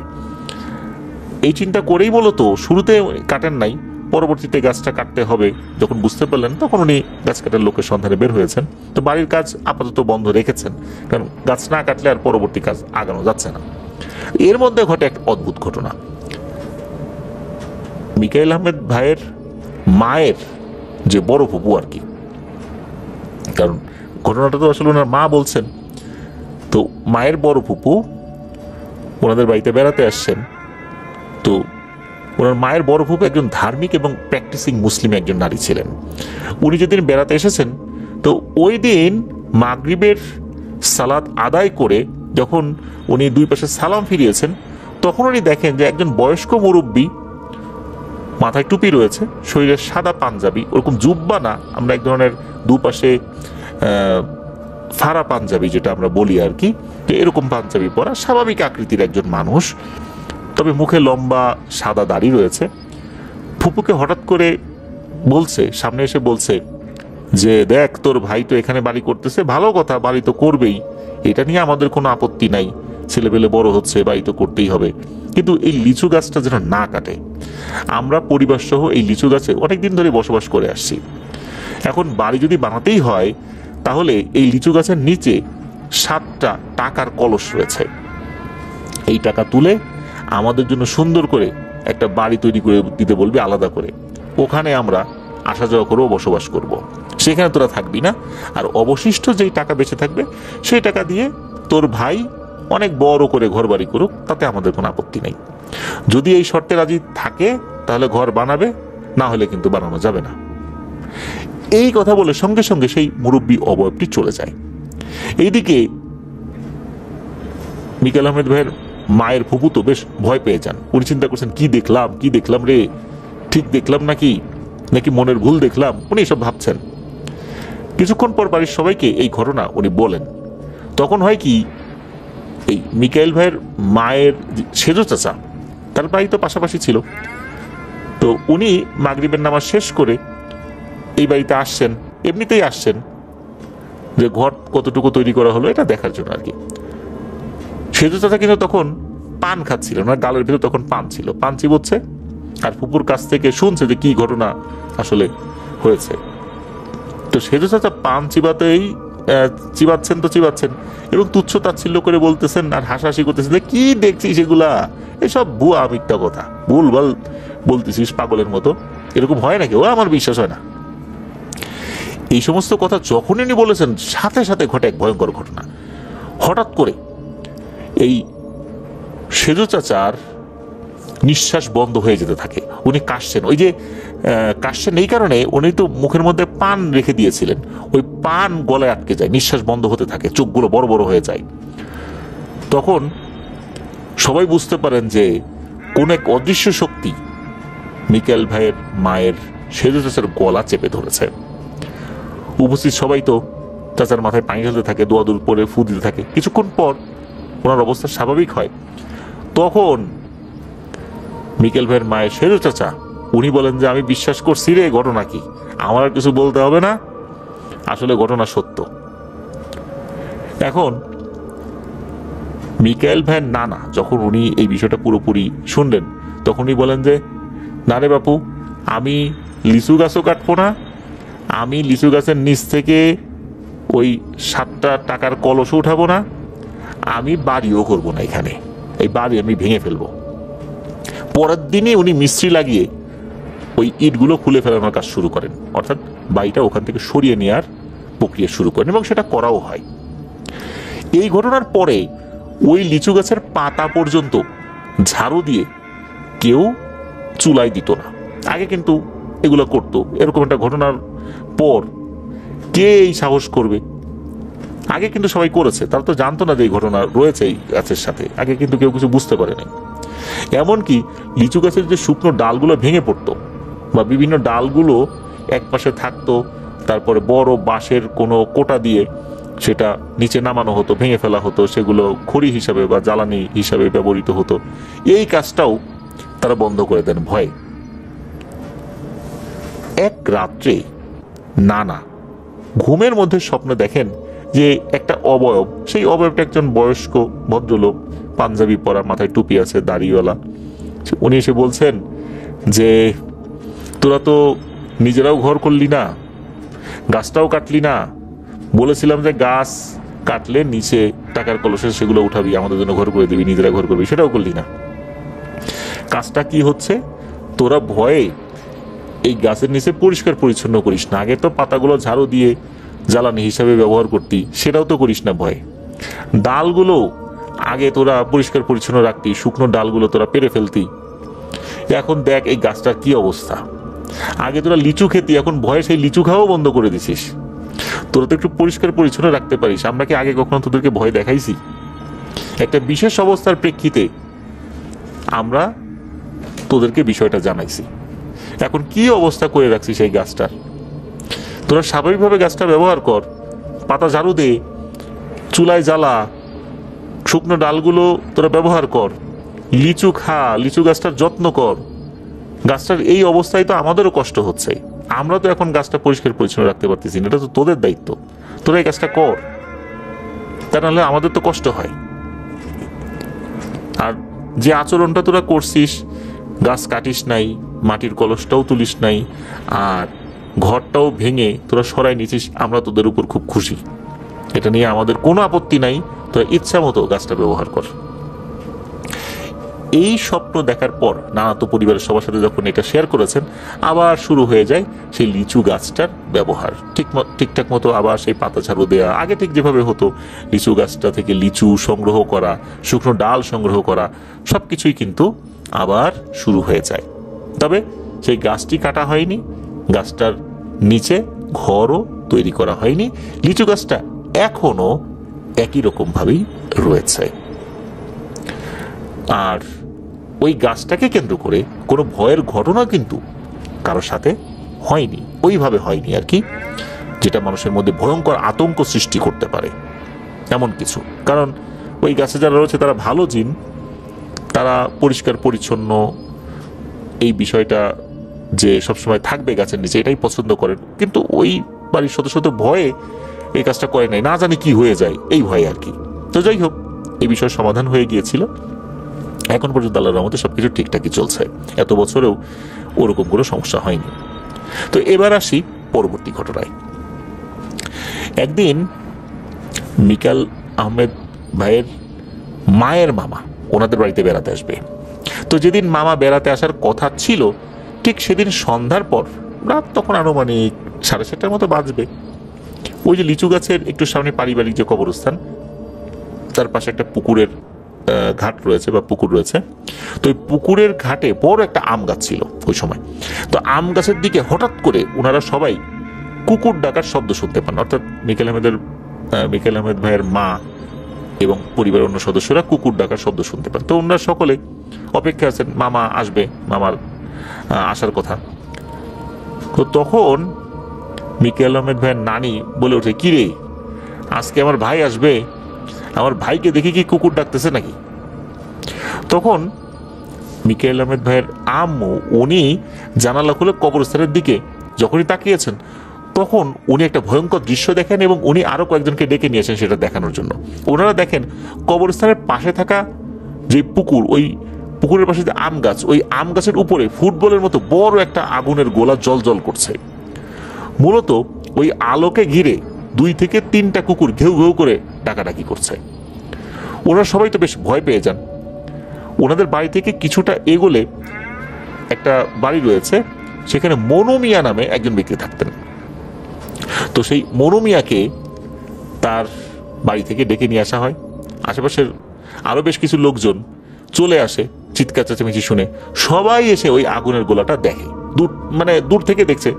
এই চিন্তা করেই মূলত শুরুতে কাটেন নাই, পরবর্তীতে গাছটা কাটতে হবে যখন বুঝতে পারলেন তখন উনি গাছ কাটার লোকের সন্ধানে বের হয়েছেন। তো বাড়ির কাজ আপাতত বন্ধ রেখেছেন, কারণ গাছ না কাটলে আর পরবর্তী কাজ আগানো যাচ্ছে না। এর মধ্যে ঘটে এক অদ্ভুত ঘটনা। মিকাইল আহমেদ ভাইয়ের মায়ের যে বড় ফুপু আর কি, কারণ ঘটনাটা তো আসলে ওনার মা বলছেন, তো মায়ের বড় ফুপু ওনাদের বাড়িতে বেড়াতে আসছেন। তো ওনার মায়ের বড় ফুপু একজন ধার্মিক এবং প্র্যাকটিসিং মুসলিম একজন নারী ছিলেন। উনি যেদিন বেড়াতে এসেছেন, তো ওই দিন মাগরিবের সালাত আদায় করে যখন উনি দুই পাশে সালাম ফিরিয়েছেন, তখন উনি দেখেন যে একজন বয়স্ক মুরব্বী, মাথায় টুপি রয়েছে, শরীরে সাদা পাঞ্জাবি, ওরকম জুব্বা না, আমরা এক ধরনের দুপাশে ফাড়া পাঞ্জাবি যেটা আমরা বলি আর কি, তো এরকম পাঞ্জাবি পরা স্বাভাবিক আকৃতির একজন মানুষ, তবে মুখে লম্বা সাদা দাড়ি রয়েছে। ফুপুকে হঠাৎ করে বলছে, সামনে এসে বলছে যে দেখ তোর ভাই তো এখানে বাড়ি করতেছে, ভালো কথা, বাড়ি তো করবেই, এটা নিয়ে আমাদের কোনো আপত্তি নাই, ছেলেপেলে বড় হচ্ছে, বাড়ি তো করতেই হবে, কিন্তু এই লিচু গাছটা যেন না কাটে। আমরা পরিবার সহ এই লিচু গাছে অনেকদিন ধরে বসবাস করে আসছি, এখন বাড়ি যদি বানাতেই হয় তাহলে এই লিচু গাছের নিচে 7টা টাকার কলস রয়েছে, এই টাকা তুলে আমাদের জন্য সুন্দর করে একটা বাড়ি তৈরি করে দিতে বলবি আলাদা করে, ওখানে আমরা আসা যাওয়া করেও বসবাস করব, সেখানে তোরা থাকবি না, আর অবশিষ্ট যেই টাকা বেঁচে থাকবে সেই টাকা দিয়ে তোর ভাই অনেক বড় করে ঘর বাড়ি করুক, তাতে আমাদের কোনো আপত্তি নেই। যদি এই শর্তে রাজি থাকে তাহলে ঘর বানাবে, না হলে কিন্তু বানানো যাবে না। এই কথা বলে সঙ্গে সঙ্গে সেই মুরব্বী অবয়বটি চলে যায়। এইদিকে মিকাইল আহমেদ ভাইয়ের মায়ের ফুপু তো বেশ ভয় পেয়ে যান। উনি চিন্তা করছেন কি দেখলাম রে, ঠিক দেখলাম নাকি মনের ভুল দেখলাম, উনি এসব ভাবছেন। কিছুক্ষণ পর বাড়ির সবাইকে এই ঘটনা উনি বলেন। তখন হয় কি, এই মিকাইল ভাইয়ের মায়ের সেজো চাচা, তার বাড়ি তো পাশাপাশি ছিল, তো উনি মাগরিবের নামাজ শেষ করে এই বাড়িতে আসছেন, এমনিতেই আসছেন যে ঘর কতটুকু তৈরি করা হলো এটা দেখার জন্য আর কি। সেজো চাচা কিন্তু তখন পান খাচ্ছিলেন, ওনার গালের ভিতর তখন পান ছিল, পান চিবোচ্ছে, আর ফুপুর কাছ থেকে শুনছে যে কি ঘটনা আসলে হয়েছে। তো সেজো চাচা পান চিবাচ্ছেন এবং তুচ্ছ তাচ্ছিল্য করে বলতেছেন আর হাসাহাসি করতেছেন যে কি দেখছিস এগুলা, এসব ভুয়া মিথ্যা কথা, ভুলভাল বলতেছিস পাগলের মতো, এরকম হয় নাকি, ও আমার বিশ্বাস হয় না। এই সমস্ত কথা যখন উনি বলেছেন সাথে সাথে ঘটে এক ভয়ঙ্কর ঘটনা। হঠাৎ করে এই সেজো চাচার নিঃশ্বাস বন্ধ হয়ে যেতে থাকে, উনি কাশছেন। ওই যে কাশছেন এই কারণে, উনি তো মুখের মধ্যে পান রেখে দিয়েছিলেন, ওই পান গলায় আটকে যায়, নিঃশ্বাস বন্ধ হতে থাকে, চোখগুলো বড় বড় হয়ে যায়। তখন সবাই বুঝতে পারেন যে কোন এক অদৃশ্য শক্তি মিকাইল ভাইয়ের মায়ের সেজো চাচার গলা চেপে ধরেছে। উপস্থিত সবাই তো চাচার মাথায় পানি ঢালতে থাকে, দোয়াদুল পরে ফু দিতে থাকে। কিছুক্ষণ পর ওনার অবস্থা স্বাভাবিক হয়। তখন মিকাইল ভাইয়ের মায়ের সেজো চাচা উনি বলেন যে আমি বিশ্বাস করছি রে, ঘটনা কি, আমার আর কিছু বলতে হবে না, আসলে ঘটনা সত্য। এখন মিকাইল ভাইয়ের নানা যখন উনি এই বিষয়টা পুরোপুরি শুনলেন, তখন উনি বলেন যে, না রে বাপু, আমি লিচু গাছও কাটবো না, আমি লিচু গাছের নিচ থেকে ওই 7টা টাকার কলসও উঠাবো না, আমি বাড়িও করবো না, এখানে এই বাড়ি আমি ভেঙে ফেলবো। পরের দিনে উনি মিস্ত্রি লাগিয়ে ওই ইটগুলো খুলে ফেলানোর কাজ শুরু করেন, অর্থাৎ বাড়িটা ওখান থেকে সরিয়ে নেওয়ার প্রক্রিয়া শুরু করেন, এবং সেটা করাও হয়। এই ঘটনার পরে ওই লিচু গাছের পাতা পর্যন্ত ঝাড়ু দিয়ে কেউ চুলায় দিত না। আগে কিন্তু এগুলো করতো। এরকম একটা ঘটনার পর কে এই সাহস করবে? আগে কিন্তু সবাই করেছে, তারা তো জানতো না যে এই ঘটনা রয়েছে এই গাছের সাথে। আগে কিন্তু কেউ কিছু বুঝতে পারে নাই। এমনকি লিচু গাছের যে শুকনো ডালগুলো ভেঙে পড়তো বা বিভিন্ন ডালগুলো এক পাশে থাকতো, তারপরে বড় বাঁশের কোনো কোটা দিয়ে সেটা নিচে নামানো হতো, ভেঙে ফেলা হতো, সেগুলো খড়ি হিসাবে বা জ্বালানি হিসাবে ব্যবহৃত হতো। এই কাজটাও তারা বন্ধ করে দেন ভয়ে। এক রাত্রে নানা ঘুমের মধ্যে স্বপ্ন দেখেন যে একটা অবয়ব, সেই অবয়বটা একজন বয়স্ক ভদ্রলোক, পাঞ্জাবি পরা, মাথায় টুপি আছে, দাড়িওয়ালা। উনি এসে বলছেন যে, তোরা তো নিজেরাও ঘর করলি না, গাছটাও কাটলি না, বলেছিলাম যে গাছ কাটলে নিচে টাকার কলসে সেগুলো উঠাবি, আমাদের জন্য ঘর করে দিবি, নিজেরা ঘর করবি, সেটাও করলি না। কাজটা কি হচ্ছে, তোরা ভয়ে এই গাছের নিচে পরিষ্কার পরিচ্ছন্ন করিস না। আগে তো পাতাগুলো ঝাড়ু দিয়ে জ্বালানি হিসাবে ব্যবহার করতি, সেটাও তো করিস না ভয়ে। ডালগুলো আগে তোরা পরিষ্কার পরিচ্ছন্ন রাখতি, শুকনো ডালগুলো তোরা পেরে ফেলতি। এখন দেখ এই গাছটার কি অবস্থা। আগে তোরা লিচু খেতি, এখন ভয়ে সেই লিচু খাওয়াও বন্ধ করে দিছিস। তোরা তো একটু পরিষ্কার পরিচ্ছন্ন রাখতে পারিস, আমরা কি আগে কখনো তোদেরকে ভয় দেখাইছি? একটা বিশেষ অবস্থার প্রেক্ষিতে আমরা তোদেরকে বিষয়টা জানাইছি। এখন কি অবস্থা করে রাখছিস এই গাছটার? তোরা স্বাভাবিকভাবে গাছটা ব্যবহার কর, পাতা ঝাড়ু দে, চুলায় জ্বালা, শুকনো ডালগুলো তোরা ব্যবহার কর, লিচু খা, লিচু গাছটার যত্ন কর। গাছটার এই অবস্থায় তো আমাদেরও কষ্ট হচ্ছে, আমরা তো এখন গাছটা পরিষ্কার পরিচ্ছন্ন রাখতে পারতেছি না, এটা তো তোদের দায়িত্ব, তোরা এই কাজটা কর, তা নাহলে আমাদের তো কষ্ট হয়। আর যে আচরণটা তোরা করছিস, গাছ কাটিস নাই, মাটির কলসটাও তুলিস নাই, আর ঘরটাও ভেঙে তোরা সরাই নিছিস, আমরা তোদের উপর খুব খুশি। এটা নিয়ে আমাদের কোনো আপত্তি নাই, তোরা ইচ্ছা মতো গাছটা ব্যবহার কর। এই স্বপ্ন দেখার পর নানা তো পরিবারের সবার সাথে যখন এটা শেয়ার করেছেন, আবার শুরু হয়ে যায় সেই লিচু গাছটার ব্যবহার। ঠিকঠাক মতো আবার সেই পাতা ঝাড়ু দেওয়া, আগে ঠিক যেভাবে হতো, লিচু গাছটা থেকে লিচু সংগ্রহ করা, শুকনো ডাল সংগ্রহ করা, সবকিছুই কিন্তু আবার শুরু হয়ে যায়। তবে সেই গাছটি কাটা হয়নি, গাছটার নিচে ঘরও তৈরি করা হয়নি, লিচু গাছটা এখনো একই রকম ভাবেই রয়েছে। আর ওই গাছটাকে কেন্দ্র করে কোনো ভয়ের ঘটনা কিন্তু কারোর সাথে হয়নি, ওইভাবে হয়নি আর কি, যেটা মানুষের মধ্যে ভয়ঙ্কর আতঙ্ক সৃষ্টি করতে পারে এমন কিছু। কারণ ওই গাছে যারা রয়েছে তারা ভালো জিন, তারা পরিষ্কার পরিচ্ছন্ন, এই বিষয়টা যে সবসময় থাকবে গাছের নিচে এটাই পছন্দ করেন। কিন্তু ওই বাড়ির সদস্য তো ভয়ে এই কাজটা করে নাই, না জানি কি হয়ে যায় এই ভয়ে আর কি। তো যাই হোক, এই বিষয়ের সমাধান হয়ে গিয়েছিল। এখন পর্যন্ত আল্লাহর রহমতে সবকিছু ঠিকঠাকই চলছে, এত বছরেও ওরকম কোনো সমস্যা হয়নি। তো এবার আসি পরবর্তী ঘটনায়। একদিন মিকাইল আহমেদ ভাইয়ের মায়ের মামা ওনাদের বাড়িতে বেড়াতে আসবে। তো যেদিন মামা বেড়াতে আসার কথা ছিল, ঠিক সেদিন সন্ধ্যার পর, রাত তখন আনুমানিক 7:30টার মতো বাজবে, ওই যে লিচু গাছের একটু সামনে পারিবারিক যে কবরস্থান, তার পাশে একটা পুকুরের ঘাট রয়েছে বা পুকুর রয়েছে। তো ওই পুকুরের ঘাটে বড় একটা আম গাছ ছিল ওই সময়। তো আম গাছের দিকে হঠাৎ করে ওনারা সবাই কুকুর ডাকার শব্দ শুনতে পান, অর্থাৎ মিকাইল আহমেদ ভাইয়ের মা এবং পরিবারের অন্য সদস্যরা কুকুর ডাকার শব্দ শুনতে পান। তো ওনারা সকলে অপেক্ষা আছেন, মামা আসবে, মামার আসার কথা। তো তখন মিকাইল আহমেদ ভাইয়ের নানি বলে ওঠে, কি রে, আজকে আমার ভাই আসবে, আমার ভাইকে দেখি কি কুকুর ডাকতেছে নাকি? তখন মিকাইল আহমেদ ভাইয়ের আম্মু উনি জানালা খুলে কবরস্থানের দিকে যখনই তাকিয়েছেন, তখন উনি একটা ভয়ঙ্কর দৃশ্য দেখেন এবং উনি আরো কয়েকজনকে ডেকে নিয়েছেন সেটা দেখানোর জন্য। ওনারা দেখেন কবরস্থানের পাশে থাকা যে পুকুর, ওই পুকুরের পাশে যে আম গাছ, ওই আম গাছের উপরে ফুটবলের মতো বড় একটা আগুনের গোলা জল করছে। মূলত ওই আলোকে ঘিরে 2 থেকে 3টা কুকুর ঘেউ ঘেউ করে ডাকাডাকি করছে। ওরা সবাই তো বেশ ভয় পেয়ে যান। ওনাদের বাড়ি থেকে কিছুটা এগোলে একটা বাড়ি রয়েছে, সেখানে মনু মিয়া নামে একজন ব্যক্তি থাকতেন। তো সেই মনু মিয়াকে তার বাড়ি থেকে ডেকে নিয়ে আসা হয়। আশেপাশের আরো বেশ কিছু লোকজন চলে আসে চিৎকার চেঁচামেচি শুনে। সবাই এসে ওই আগুনের গোলাটা দেখে, দূর থেকে দেখছে,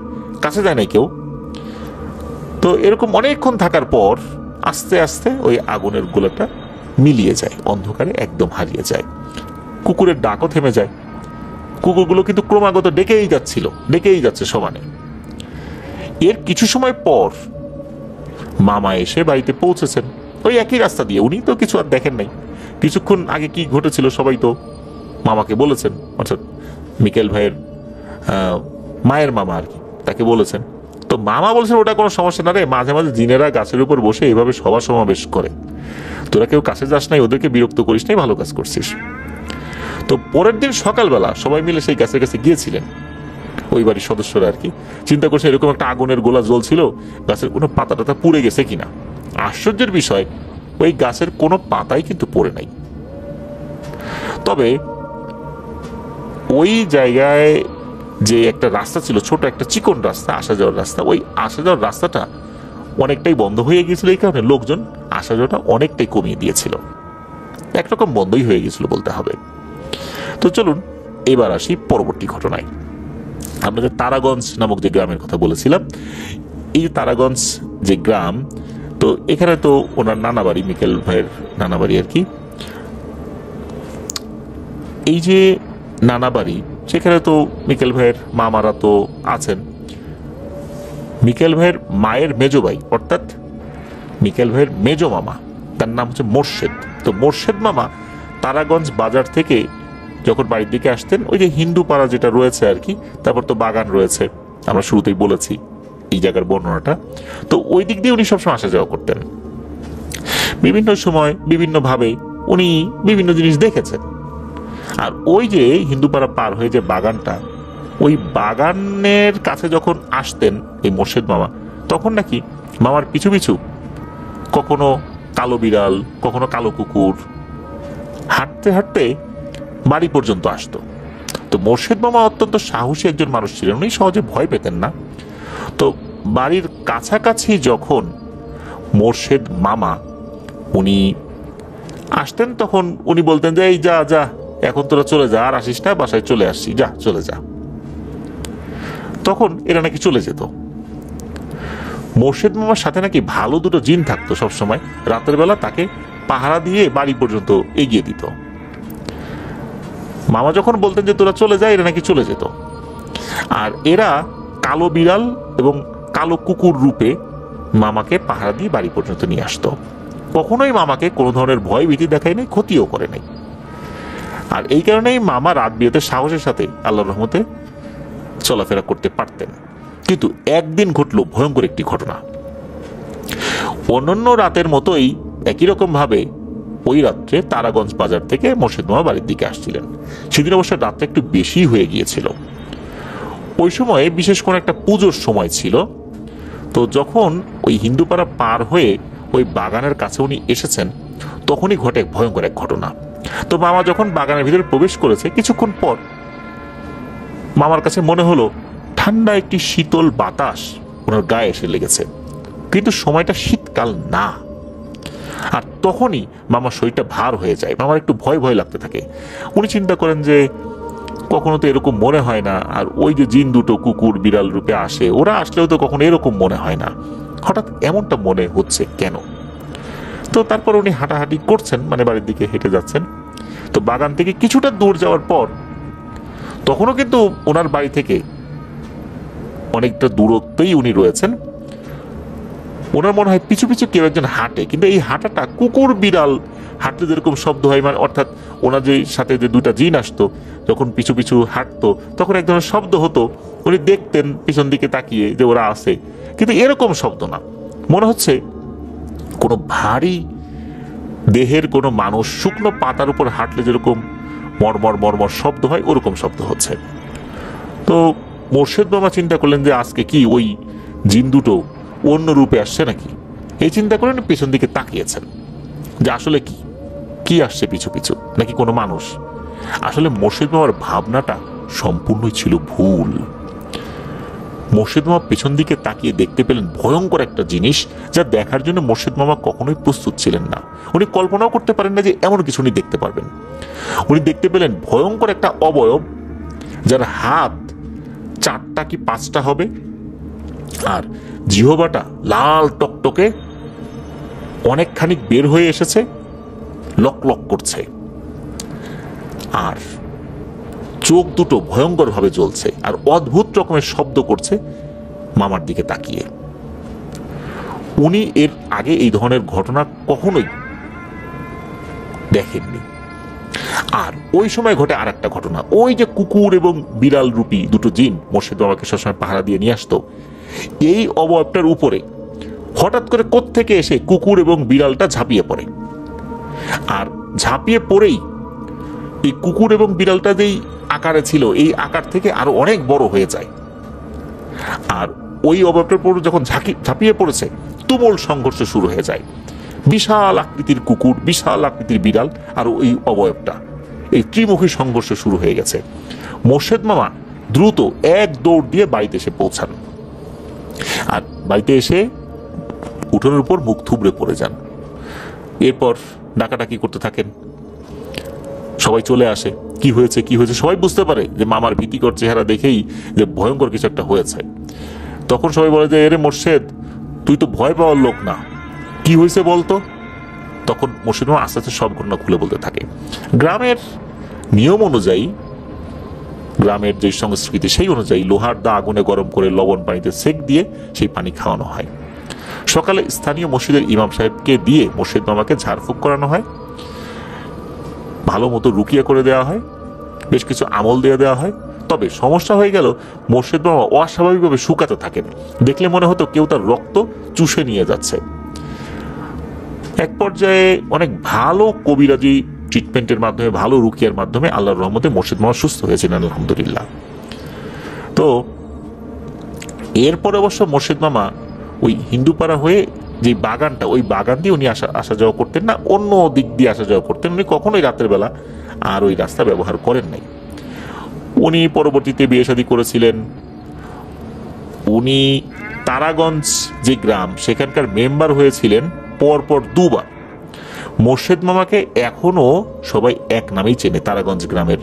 কাছে যায় নাই কেউ। তো এরকম অনেকক্ষণ থাকার পর আস্তে আস্তে ওই আগুনের গোলাটা মিলিয়ে যায়, অন্ধকারে একদম হারিয়ে যায়। কুকুরের ডাকও থেমে যায়। কুকুরগুলো কিন্তু ক্রমাগত ডেকেই যাচ্ছে সমানে। এর কিছু সময় পর মামা এসে বাড়িতে পৌঁছেছেন ওই একই রাস্তা দিয়ে। উনি তো কিছু আর দেখেন নাই। কিছুক্ষণ আগে কি ঘটেছিল সবাই তো মামাকে বলেছেন, অর্থাৎ মিকেল ভাইয়ের মায়ের মামা আর কি, তাকে বলেছেন। তো মামা বলছেন ওটা কোনো সমস্যা না রে, মাঝে মাঝে জিনেরা গাছের উপর বসে এইভাবে সভা সমাবেশ করে, তোরা কেউ কাছে যাস নাই, ওদেরকে বিরক্ত করিস নাই, ভালো কাজ করছিস। তো পরের দিন সকালবেলা সবাই মিলে সেই গাছের কাছে গিয়েছিলেন, ওই বাড়ির সদস্যরা আর কি। চিন্তা করছে এরকম একটা আগুনের গোলা জ্বলছিল, গাছের কোনো পাতা টাতা পুড়ে গেছে কিনা। আশ্চর্যের বিষয়, ওই গাছের কোনো পাতাই কিন্তু পড়ে নাই। তবে ওই জায়গায় যে একটা রাস্তা ছিল, ছোট একটা চিকন রাস্তা, আসা যাওয়ার রাস্তা, ওই আসা যাওয়ার রাস্তাটা অনেকটাই বন্ধ হয়ে গিয়েছিল। এই কারণে লোকজন আসা যাওয়াটা অনেকটাই কমিয়ে দিয়েছিল, একরকম বন্ধই হয়ে গিয়েছিল বলতে হবে। তো চলুন এবার আসি পরবর্তী ঘটনায়। আমরা যে তারাগঞ্জ নামক যে গ্রামের কথা বলেছিলাম, এই তারাগঞ্জ যে গ্রাম, তো এখানে তো ওনার নানা বাড়ি, মিকেল ভাইয়ের নানা বাড়ি আর কি। এই যে নানা বাড়ি, সেখানে তো মিকেল ভাইয়ের মামারা তো আছেন। মিকেল ভাইয়ের মায়ের মেজো ভাই, অর্থাৎ মিকেল ভাইয়ের মেজো মামা, তার নাম হচ্ছে মোর্শেদ। তো মোর্শেদ মামা তারাগঞ্জ বাজার থেকে যখন বাড়ির দিকে আসতেন, ওই যে হিন্দু পাড়া যেটা রয়েছে আর কি, তারপর তো বাগান রয়েছে, আমরা শুরুতেই বলেছি এই জায়গার বর্ণনাটা। তো ওই দিক দিয়ে উনি সবসময় আসা যাওয়া করতেন। বিভিন্ন সময় বিভিন্নভাবে উনি বিভিন্ন জিনিস দেখেছেন। আর ওই যে হিন্দুপাড়া পার হয়ে যে বাগানটা, ওই বাগানের কাছে যখন আসতেন এই মোর্শেদ মামা, তখন নাকি মামার পিছু পিছু কখনো কালো বিড়াল, কখনো কালো কুকুর হাঁটতে হাঁটতে বাড়ি পর্যন্ত আসতো। তো মোর্শেদ মামা অত্যন্ত সাহসী একজন মানুষ ছিলেন, উনি সহজে ভয় পেতেন না। তো বাড়ির কাছাকাছি যখন মোর্শেদ মামা উনি আসতেন, তখন উনি বলতেন যে এই যা যা, এখন তোরা চলে যা, আর আসিস না, বাসায় চলে আসছি, যা চলে যা। তখন এরা নাকি চলে যেত। মোর্শেদ মামার সাথে নাকি ভালো দুটো জিন থাকতো সবসময়, রাতের বেলা তাকে পাহারা দিয়ে বাড়ি পর্যন্ত এগিয়ে দিত। মামা যখন বলতেন যে তোরা চলে যায়, এরা নাকি চলে যেত। আর এরা কালো বিড়াল এবং কালো কুকুর রূপে মামাকে পাহারা দিয়ে বাড়ি পর্যন্ত নিয়ে আসতো। কখনোই মামাকে কোনো ধরনের ভয় ভীতি দেখায় নাই, ক্ষতিও করে নাই। আর এই কারণেই মামা রাত বিয়েতে সাহসের সাথে আল্লাহর রহমতে চলাফেরা করতে পারতেন। কিন্তু একদিন ঘটলো ভয়ঙ্কর একটি ঘটনা। অন্যান্য রাতের মতোই একই রকম ভাবে ওই রাত্রে তারাগঞ্জ বাজার থেকে মোর্শেদ মামা বাড়ির দিকে আসছিলেন। সেদিন অবশ্য রাতটা একটু বেশি হয়ে গিয়েছিল। ওই সময়ে বিশেষ করে একটা পুজোর সময় ছিল। তো যখন ওই হিন্দুপাড়া পার হয়ে ওই বাগানের কাছে উনি এসেছেন, তখনই ঘটে ভয়ঙ্কর এক ঘটনা। তো মামা যখন বাগানের ভিতরে প্রবেশ করেছে, কিছুক্ষণ পর মামার কাছে মনে হলো ঠান্ডা একটি শীতল বাতাস ওনার গায়ে এসে লেগেছে, কিন্তু সময়টা শীতকাল না। আর তখনই মামার শরীরটা ভার হয়ে যায়, মামার একটু ভয় ভয় লাগতে থাকে। উনি চিন্তা করেন যে কখনো তো এরকম মনে হয় না, আর ওই যে জিন দুটো কুকুর বিড়াল রূপে আসে, ওরা আসলেও তো কখনো এরকম মনে হয় না, হঠাৎ এমনটা মনে হচ্ছে কেন। তো তারপর উনি হাঁটাহাঁটি করছেন, মানে বাড়ির দিকে হেঁটে যাচ্ছেন। তো বাগান থেকে কিছুটা দূর যাওয়ার পর, তখনও কিন্তু ওনার বাড়ি থেকে অনেকটা দূরত্বেই উনি রয়েছেন, ওনার মনে হয় পিছু পিছু কেউ একজন হাঁটে, কিন্তু এই হাঁটাটা কুকুর বিড়াল হাঁটলে যেরকম শব্দ হয়, মানে অর্থাৎ ওনার যে সাথে যে দুটা জিন আসতো, যখন পিছু পিছু হাঁটতো তখন এক ধরনের শব্দ হতো। উনি দেখতেন পিছন দিকে তাকিয়ে যে ওরা আছে, কিন্তু এরকম শব্দ না, মনে হচ্ছে কোনো ভারী দেহের কোনো মানুষ শুকনো পাতার উপর হাঁটলে যেরকম মরমর মরমর শব্দ হয় ওরকম শব্দ হচ্ছে। তো মোর্শেদ মামা চিন্তা করলেন যে আজকে কি ওই জিন দুটো অন্য রূপে আসছে নাকি। এই চিন্তা করে পেছন দিকে তাকিয়েছেন যে আসলে কি কি আসছে পিছু পিছু, নাকি কোনো মানুষ। আসলে মোর্শেদ মামার ভাবনাটা সম্পূর্ণই ছিল ভুল। মোর্শেদ মামা পেছন দিকে তাকিয়ে দেখতে পেলেন ভয়ঙ্কর একটা জিনিস, যা দেখার জন্য মোর্শেদ মামা কখনোই প্রস্তুত ছিলেন না। উনি কল্পনাও করতে পারেন না যে এমন কিছু উনি দেখতে পারবেন। উনি দেখতে পেলেন ভয়ঙ্কর একটা অবয়ব, যার হাত 4টা কি 5টা হবে, আর জিহ্বাটা লাল টকটকে অনেকখানি বের হয়ে এসেছে, লক লক করছে, আর চোখ দুটো ভয়ঙ্কর ভাবে জ্বলছে, আর অদ্ভুত রকমের শব্দ করছে মামার দিকে তাকিয়ে। উনি এর আগে এই ধরনের ঘটনা কখনোই দেখেননি। আর ওই সময় ঘটে আর একটা ঘটনা, ওই যে কুকুর এবং বিড়াল রূপী দুটো জিন মোর্শেদ মামাকে সবসময় পাহারা দিয়ে নিয়ে আসতো, এই অবয়বটার উপরে হঠাৎ করে কোত্থেকে এসে কুকুর এবং বিড়ালটা ঝাঁপিয়ে পড়ে। আর ঝাঁপিয়ে পড়েই এই কুকুর এবং বিড়ালটা যেই আকারে ছিল এই আকার থেকে আরো অনেক বড় হয়ে যায়। আর ওই অবয়বটার পর যখন ঝাঁপিয়ে পড়েছে তুমুল সংঘর্ষ শুরু হয়ে যায়। বিশাল আকৃতির কুকুর, বিশাল আকৃতির বিড়াল আর ওই অবয়বটা, এই ত্রিমুখী সংঘর্ষ শুরু হয়ে গেছে। মোর্শেদ মামা দ্রুত এক দৌড় দিয়ে বাড়িতে এসে পৌঁছান, আর বাড়িতে এসে উঠোনের উপর মুখ থুবড়ে পড়ে যান। এরপর ডাকাডাকি করতে থাকেন, সবাই চলে আসে। কি হয়েছে কি হয়েছে, সবাই বুঝতে পারে যে মামার ভীতিকর চেহারা দেখেই যে ভয়ঙ্কর কিছু একটা হয়েছে। তখন সবাই বলে যে এরে মোর্শেদ, তুই তো ভয় পাওয়ার লোক না, কি হয়েছে বলতো। তখন মোর্শেদ মামা আস্তে আস্তে সব ঘটনা খুলে বলতে থাকে। গ্রামের নিয়ম অনুযায়ী, গ্রামের যে সংস্কৃতি সেই অনুযায়ী লোহার দা আগুনে গরম করে লবণ পানিতে সেক দিয়ে সেই পানি খাওয়ানো হয়। সকালে স্থানীয় মসজিদের ইমাম সাহেবকে দিয়ে মোর্শেদ মামাকে ঝাড়ফুঁক করানো হয়, ভালো মতো রুকিয়া করে দেওয়া হয়, বেশ কিছু আমল দিয়ে দেওয়া হয়। তবে সমস্যা হয়ে গেল, মোর্শেদ মামা অস্বাভাবিকভাবে শুকাতে থাকেন। দেখলে মনে হতো কেউ তার রক্ত চুষে নিয়ে যাচ্ছে। এক পর্যায়ে অনেক ভালো কবিরাজি ট্রিটমেন্টের মাধ্যমে, ভালো রুকিয়ার মাধ্যমে আল্লাহর রহমতে মোর্শেদ মামা সুস্থ হয়েছিলেন আলহামদুলিল্লাহ। তো এরপরে অবশ্য মোর্শেদ মামা ওই হিন্দুপাড়া হয়ে যে বাগানটা, ওই বাগান দিয়ে উনি আসা যাওয়া করতেন না, অন্য দিক দিয়ে আসা যাওয়া করতেন। উনি কখনোই রাতের বেলা আর ওই রাস্তা ব্যবহার করেন নাই। উনি পরবর্তীতে বিয়ে শাদী করেছিলেন। উনি তারাগঞ্জ যে গ্রাম সেখানকার মেম্বার হয়েছিলেন পরপর 2বার। মোর্শেদ মামাকে এখনো সবাই এক নামেই চেনে, তারাগঞ্জ গ্রামের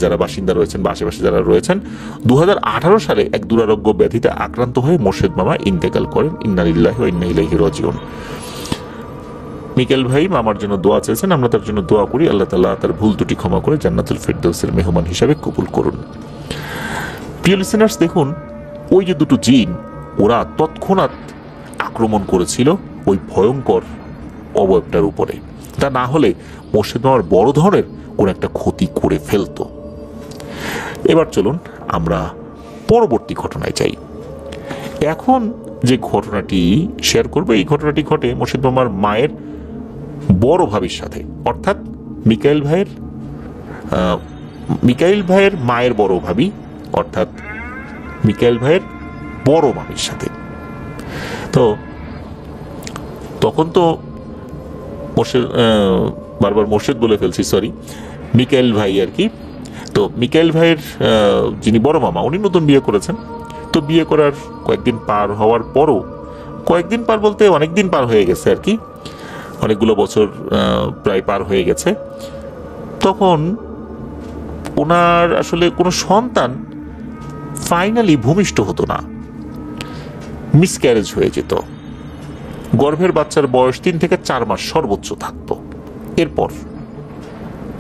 যারা বাসিন্দা রয়েছেন বা আশেপাশে যারা রয়েছেন। 2018 সালে এক দুরারোগ্য ব্যাধিতে আক্রান্ত হয়ে মোর্শেদ মামা ইন্তেকাল করেন। ইন্না লিল্লাহি ওয়া ইন্না ইলাইহি রাজিউন। মিকেল ভাই মামার জন্য দোয়া চেয়েছেন, আমরা তার জন্য দোয়া করি, আল্লাহ তাআলা তার ভুল ত্রুটি ক্ষমা করে জান্নাতুল ফেরদৌসের মেহমান হিসাবে কবুল করুন। প্রিয় লিসেনার্স, দেখুন ওই যে দুটো জিন, ওরা তৎক্ষণাৎ আক্রমণ করেছিল ওই ভয়ঙ্কর অবয়বটার উপরে। তা না হলে মোর্শেদ মামার বড় ধরনের কোন একটা ক্ষতি করে ফেলতো। এবার চলুন আমরা পরবর্তী ঘটনায় যাই। এখন যে ঘটনাটি শেয়ার করবো, এই ঘটনাটি ঘটে মোর্শেদ মামার মায়ের বড় ভাবির সাথে, অর্থাৎ মিকাইল ভাইয়ের মায়ের বড় ভাবি, অর্থাৎ মিকাইল ভাইয়ের বড় মামির সাথে। তো তখন তো বারবার মোর্শেদ বলে ফেলছি, সরি, মিকাইল ভাই আর কি। তো মিকাইল ভাইয়ের যিনি বড় মামা, উনি নতুন বিয়ে করেছেন। তো বিয়ে করার কয়েকদিন পার হওয়ার পরও, কয়েকদিন পার বলতে অনেকদিন পার হয়ে গেছে আর কি, অনেকগুলো বছর প্রায় পার হয়ে গেছে। তখন ওনার আসলে কোনো সন্তান ফাইনালি ভূমিষ্ঠ হতো না, মিসক্যারেজ হয়ে যেত। গর্ভের বাচ্চার বয়স 3 থেকে 4 মাস সর্বোচ্চ থাকতো, এরপর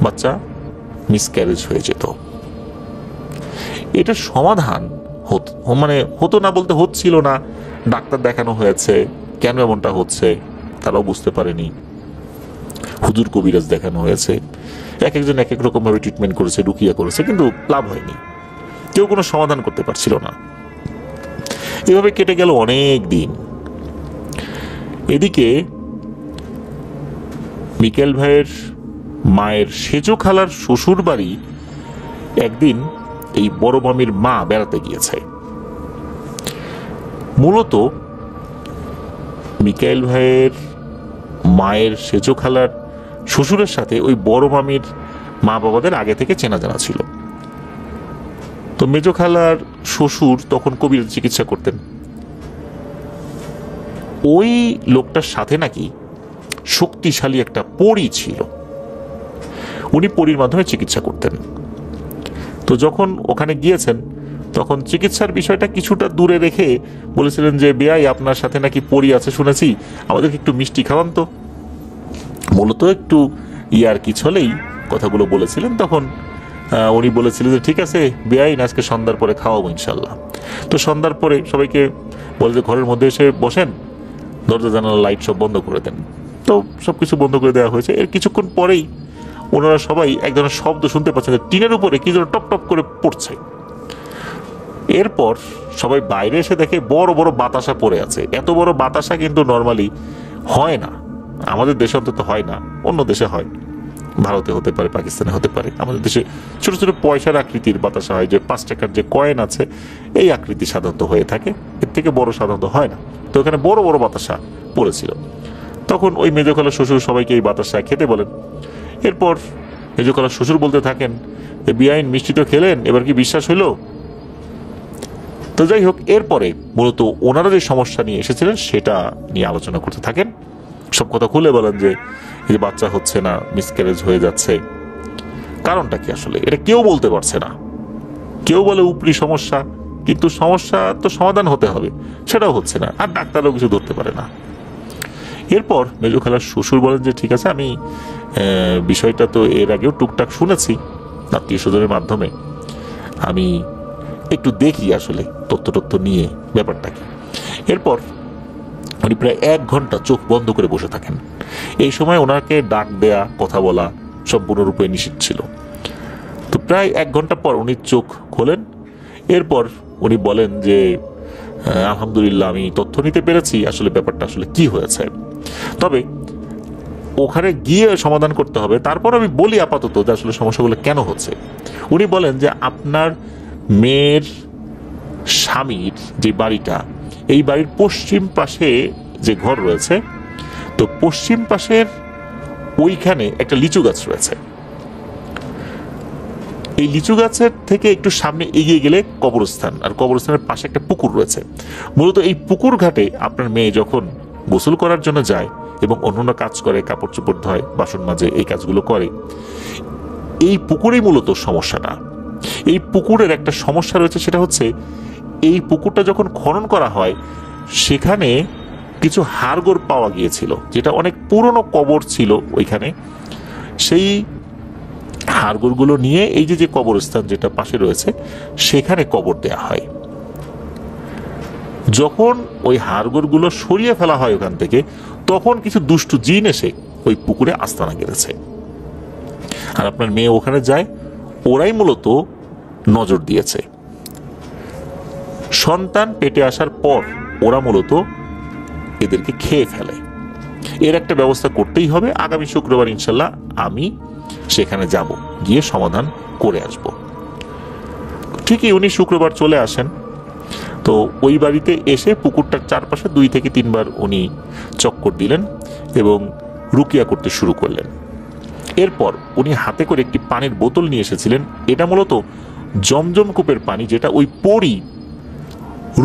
বাচ্চা মিসক্যারেজ হয়ে যেত। এটার সমাধান হতো না বলতে হচ্ছিল না। ডাক্তার দেখানো হয়েছে, কেন এমনটা হচ্ছে তারাও বুঝতে পারেনি। হুজুর কবিরাজ দেখানো হয়েছে, এক একজন এক এক রকম ভাবে ট্রিটমেন্ট করেছে, রুকিয়া করেছে, কিন্তু লাভ হয়নি, কেউ কোনো সমাধান করতে পারছিল না। এভাবে কেটে গেল অনেক দিন। এদিকে মিকাইল ভাইয়ের মায়ের সেজো খালার শ্বশুর বাড়ি একদিন এই বড় মামির মা বেড়াতে গিয়েছে। মূলত মিকাইল ভাইয়ের মায়ের সেজো খালার শ্বশুরের সাথে ওই বড় মামির মা বাবাদের আগে থেকে চেনা জানা ছিল। তো মেজো খালার শ্বশুর তখন কবির চিকিৎসা করতেন। ওই লোকটার সাথে নাকি শক্তিশালী একটা পরী ছিল, উনি পরীর মাধ্যমে চিকিৎসা করতেন। তো যখন ওখানে গিয়েছেন তখন চিকিৎসার বিষয়টা কিছুটা দূরে রেখে বলেছিলেন যে বেয়াই আপনার সাথে নাকি পরী আছে শুনেছি, আমাদেরকে একটু মিষ্টি খাওয়ান তো। মূলত একটু ইয়ার কি ছলেই কথাগুলো বলেছিলেন। তখন উনি বলেছিলেন যে ঠিক আছে বেয়াই, আজকে সন্ধ্যার পরে খাওয়াবো ইনশাল্লাহ। তো সন্ধ্যার পরে সবাইকে বলে যে ঘরের মধ্যে এসে বসেন, দরজা জানালা লাইট সব বন্ধ করে দেন। তো সবকিছু বন্ধ করে দেওয়া হয়েছে। এর কিছুক্ষণ পরেই ওনারা সবাই এক ধরনের শব্দ শুনতে পাচ্ছেন, টিনের উপরে কি যেন টপ টপ করে পড়ছে। এরপর সবাই বাইরে এসে দেখে বড় বড় বাতাসা পড়ে আছে। এত বড় বাতাসা কিন্তু নর্মালি হয় না, আমাদের দেশে অন্তত হয় না, অন্য দেশে হয়, ভারতে হতে পারে, পাকিস্তানে হতে পারে। আমাদের দেশে ছোট ছোট পয়সার আকৃতির বাতাসা হয়, যে 5 টাকার যে কয়েন আছে এই আকৃতি সাধারণত হয়ে থাকে, এর থেকে বড় সাধারণত হয় না। তো এখানে বড় বড় বাতাসা পড়েছিল। তখন ওই মেজো খালার শ্বশুর সবাইকে এই বাতাসা খেতে বলেন। এরপর মেজো খালার শ্বশুর বলতে থাকেন যে বিআইন মিষ্টি তো খেলেন, এবার কি বিশ্বাস হইল? তো যাই হোক, এরপরে মূলত ওনারা যে সমস্যা নিয়ে এসেছিলেন সেটা নিয়ে আলোচনা করতে থাকেন। সব কথা খুলে বলেন যে এই যে বাচ্চা হচ্ছে না, মিসক্যারেজ হয়ে যাচ্ছে, কারণটা কি আসলে এটা কেউ বলতে পারছে না। কেউ বলে উপরি সমস্যা, কিন্তু সমস্যা তো সমাধান হতে হবে, সেটাও হচ্ছে না, আর ডাক্তারও কিছু ধরতে পারে না। এরপর মেজো খালার শ্বশুর বলেন যে ঠিক আছে, আমি বিষয়টা তো এর আগেও টুকটাক শুনেছি আত্মীয় স্বজনের মাধ্যমে, আমি একটু দেখি আসলে তথ্য নিয়ে ব্যাপারটা কি। এরপর উনি প্রায় 1 ঘন্টা চোখ বন্ধ করে বসে থাকেন। এই সময় ওনাকে ডাক দেয়া, কথা বলা সম্পূর্ণরূপে নিষিদ্ধ ছিল। তো প্রায় 1 ঘন্টা পর উনি চোখ খোলেন। এরপর উনি বলেন যে আলহামদুলিল্লাহ, আমি তথ্য নিতে পেরেছি আসলে ব্যাপারটা আসলে কি হয়েছে, তবে ওখানে গিয়ে সমাধান করতে হবে। তারপর আমি বলি আপাতত যে আসলে সমস্যাগুলো কেন হচ্ছে। উনি বলেন যে আপনার মেয়ের স্বামীর যে বাড়িটা, এই বাড়ির পশ্চিম পাশে যে ঘর রয়েছে, তো পশ্চিম পাশের ওইখানে একটা লিচু গাছ রয়েছে। এই লিচু গাছের থেকে একটু সামনে এগিয়ে গেলে কবরস্থান, আর কবরস্থানের পাশে একটা পুকুর রয়েছে। মূলত এই পুকুর ঘাটে আপনার মেয়ে যখন গোসল করার জন্য যায় এবং অন্যান্য কাজ করে, কাপড় চোপড় ধোয়, বাসন মাজে, এই কাজগুলো করে, এই পুকুরেই মূলত সমস্যাটা। এই পুকুরের একটা সমস্যা রয়েছে, সেটা হচ্ছে এই পুকুরটা যখন খনন করা হয় সেখানে কিছু হাড়গোড় পাওয়া গিয়েছিল, যেটা অনেক পুরনো কবর ছিল ওইখানে। সেই হাড়গোড়গুলো নিয়ে এই যে কবরস্থান যেটা পাশে রয়েছে সেখানে কবর দেয়া হয়। যখন ওই হাড়গোড়গুলো সরিয়ে ফেলা হয় ওখান থেকে, তখন কিছু দুষ্টু জিন এসে ওই পুকুরে আস্তানা গেড়েছে। আর আপনার মেয়ে ওখানে যায়, ওরাই মূলত নজর দিয়েছে। সন্তান পেটে আসার পর ওরা মূলত এদেরকে খেয়ে ফেলে। এর একটা ব্যবস্থা করতেই হবে। আগামী শুক্রবার ইনশাল্লাহ আমি সেখানে যাব, গিয়ে সমাধান করে আসব। ঠিকই উনি শুক্রবার চলে আসেন। তো ওই বাড়িতে এসে পুকুরটার চারপাশে 2 থেকে 3 বার উনি চক্কর দিলেন এবং রুকিয়া করতে শুরু করলেন। এরপর উনি হাতে করে একটি পানির বোতল নিয়ে এসেছিলেন। এটা মূলত জমজম কূপের পানি, যেটা ওই পরী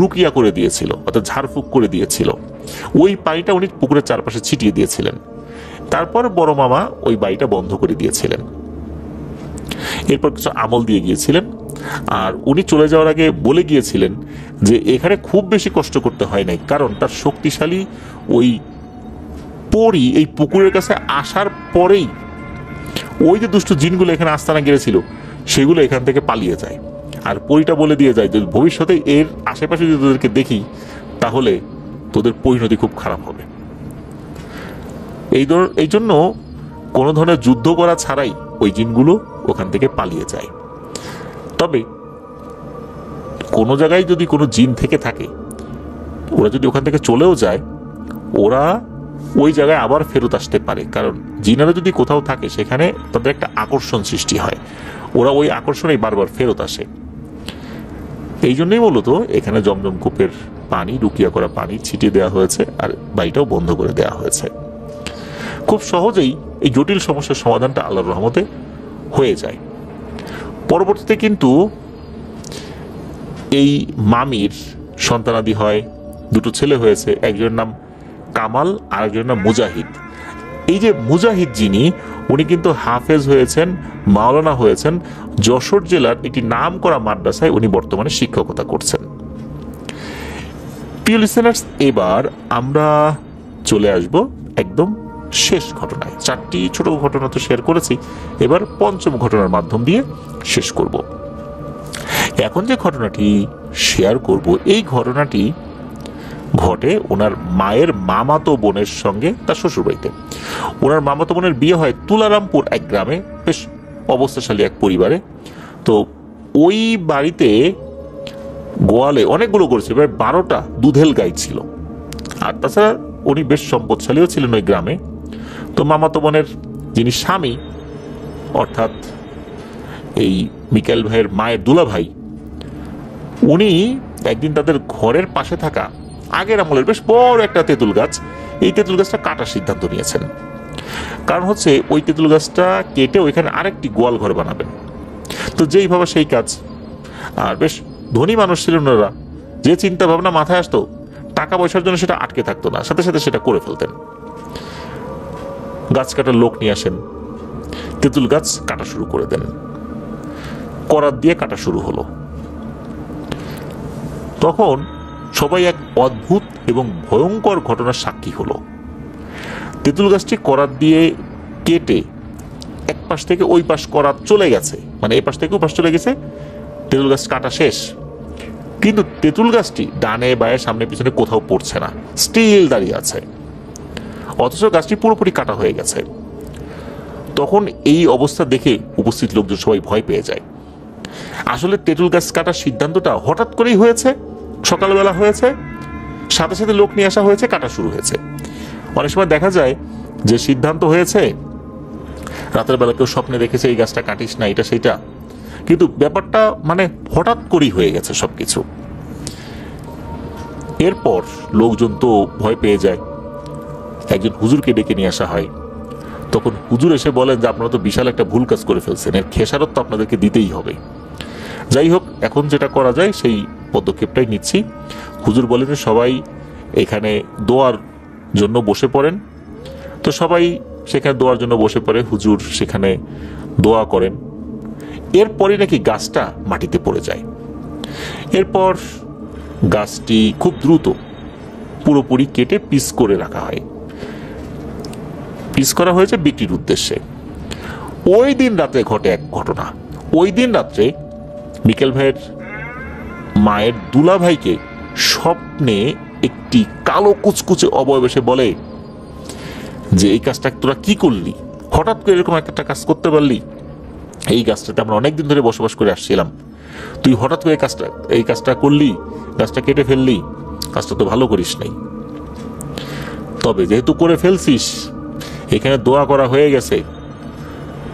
রুকিয়া করে দিয়েছিল, অর্থাৎ ঝাড়ফুঁক করে দিয়েছিল। ওই পানিটা উনি পুকুরের চারপাশে ছিটিয়ে দিয়েছিলেন। তারপর বড় মামা ওই বাড়িটা বন্ধ করে দিয়েছিলেন। এরপর কিছু আমল দিয়ে গিয়েছিলেন। আর উনি চলে যাওয়ার আগে বলে গিয়েছিলেন যে এখানে খুব বেশি কষ্ট করতে হয় নাই, কারণ তার শক্তিশালী ওই পরী এই পুকুরের কাছে আসার পরেই ওই যে দুষ্ট জিনগুলো এখানে আস্তানা গেড়েছিল সেগুলো এখান থেকে পালিয়ে যায়। আর পরীটা বলে দিয়ে যায় যে ভবিষ্যতে এর আশেপাশে যদি তোদেরকে দেখি তাহলে তোদের পরিণতি খুব খারাপ হবে। এই জন্য কোনো ধরনের যুদ্ধ করা ছাড়াই ওই জিনগুলো ওখান থেকে পালিয়ে যায়। তবে কোনো জায়গায় যদি কোনো জিন থেকে থাকে, ওরা যদি ওখান থেকে চলেও যায়, ওরা ওই জায়গায় আবার ফেরত আসতে পারে, কারণ জিনেরা যদি কোথাও থাকে সেখানে তাদের একটা আকর্ষণ সৃষ্টি হয়, ওরা ওই আকর্ষণেই বারবার ফেরত আসে। এই জন্যই মূলত এখানে জমজম কূপের পানি, রুকিয়া করা পানি ছিটিয়ে দেওয়া হয়েছে আর বাড়িটাও বন্ধ করে দেওয়া হয়েছে। খুব সহজেই এই জটিল সমস্যার সমাধানটা আল্লাহর রহমতে হয়ে যায়। পরবর্তীতে কিন্তু এই মামির সন্তানাদি হয়, দুটো ছেলে হয়েছে, একজনের নাম কামাল আর একজনের নাম মুজাহিদ। এই যে মুজাহিদ যিনি, উনি কিন্তু হাফেজ হয়েছেন, মাওলানা হয়েছেন, যশোর জেলার একটি নাম করা মাদ্রাসায় উনি বর্তমানে শিক্ষকতা করছেন। প্রিয় লিসেনার্স, এবার আমরা চলে আসব একদম শেষ ঘটনায়। 4টি ছোট ঘটনা তো শেয়ার করেছি, এবার পঞ্চম ঘটনার মাধ্যম দিয়ে শেষ করব। এখন যে ঘটনাটি শেয়ার করব, এই ঘটনাটি ঘটে ওনার মায়ের মামাতো বোনের সঙ্গে তার শ্বশুরবাড়িতে। ওনার মামাতো বোনের বিয়ে হয় তুলারামপুর এক গ্রামে, বেশ অবস্থাশালী এক পরিবারে। তো ওই বাড়িতে গোয়ালে অনেকগুলো করেছে, প্রায় 12টা দুধেল গাই ছিল। আর তাছাড়া উনি বেশ সম্পদশালীও ছিলেন ওই গ্রামে। তো মামাতো বোনের যিনি স্বামী, অর্থাৎ এই মিকাইল ভাইয়ের মায়ের দুলা ভাই, উনি একদিন তাদের ঘরের পাশে থাকা আগের আমলের বেশ বড় একটা তেঁতুল গাছ, এই তেঁতুল গাছটা কাটার সিদ্ধান্ত নিয়েছেন। কারণ হচ্ছে ওই তেঁতুল গাছটা কেটে ওইখানে আরেকটি গোয়াল ঘর বানাবেন। তো যেই ভাবে সেই কাজ, আর বেশ ধনী মানুষ ছিলেন ওনারা, যে চিন্তা ভাবনা মাথায় আসতো, টাকা পয়সার জন্য সেটা আটকে থাকতো না, সাথে সাথে সেটা করে ফেলতেন। গাছ কাটার লোক নিয়ে আসেন, তেঁতুল গাছ কাটা শুরু করে দেন, করাত দিয়ে কাটা শুরু হলো। তখন সবাই এক অদ্ভুত এবং ভয়ঙ্কর ঘটনার সাক্ষী হলো। তেঁতুল গাছটি করাত দিয়ে কেটে এক পাশ থেকে ওই পাশ করাত চলে গেছে, মানে এই পাশ থেকে ওই পাশ চলে গেছে, তেঁতুল গাছ কাটা শেষ। কিন্তু তেঁতুল গাছটি ডানে বায়ে সামনে পিছনে কোথাও পড়ছে না, স্টিল দাঁড়িয়ে আছে, অথচ গাছটি পুরোপুরি কাটা হয়ে গেছে। তখন এই অবস্থা দেখে উপস্থিত লোকজন সবাই ভয় পেয়ে যায়। আসলে তেঁতুল গাছ কাটার সিদ্ধান্তটা হঠাৎ করেই হয়েছে, সকালবেলা হয়েছে, সাথে সাথে লোক নিয়ে আসা হয়েছে, কাটা শুরু হয়েছে। অনেক সময় দেখা যায় যে সিদ্ধান্ত হয়েছে, রাতের বেলা কেউ স্বপ্নে দেখেছে এই গাছটা কাটিস না, এটা সেটা, কিন্তু ব্যাপারটা মানে হঠাৎ করেই হয়ে গেছে সবকিছু। এরপর লোকজন তো ভয় পেয়ে যায়, একজন হুজুরকে ডেকে নিয়ে আসা হয়। তখন হুজুর এসে বলেন যে আপনারা তো বিশাল একটা ভুল কাজ করে ফেলছেন, এর খেসারত তো আপনাদেরকে দিতেই হবে। যাই হোক, এখন যেটা করা যায় সেই পদক্ষেপটাই নিচ্ছি। হুজুর বলেন যে সবাই এখানে দোয়ার জন্য বসে পড়েন। তো সবাই সেখানে দোয়ার জন্য বসে পড়ে, হুজুর সেখানে দোয়া করেন। এরপরই নাকি গাছটা মাটিতে পড়ে যায়। এরপর গাছটি খুব দ্রুত পুরোপুরি কেটে পিস করে রাখা হয়, পিস করা হয়েছে বিক্রির উদ্দেশ্যে। ওই দিন রাতে ঘটে এক ঘটনা। ওই দিন রাত্রে মিকেল ভাইয়ের মায়ের দুলা ভাইকে স্বপ্নে একটি কালো কুচকুচে অবয়ব এসে বলে যে এই কাজটা তোরা কি করলি, হঠাৎ করে এরকম একটা কাজ করতে পারলি, এই গাছটাতে আমরা অনেকদিন ধরে বসবাস করে আসছিলাম, তুই হঠাৎ করে এই কাজটা করলি, গাছটা কেটে ফেললি, কাজটা তো ভালো করিস নাই। তবে যেহেতু করে ফেলছিস, এখানে দোয়া করা হয়ে গেছে,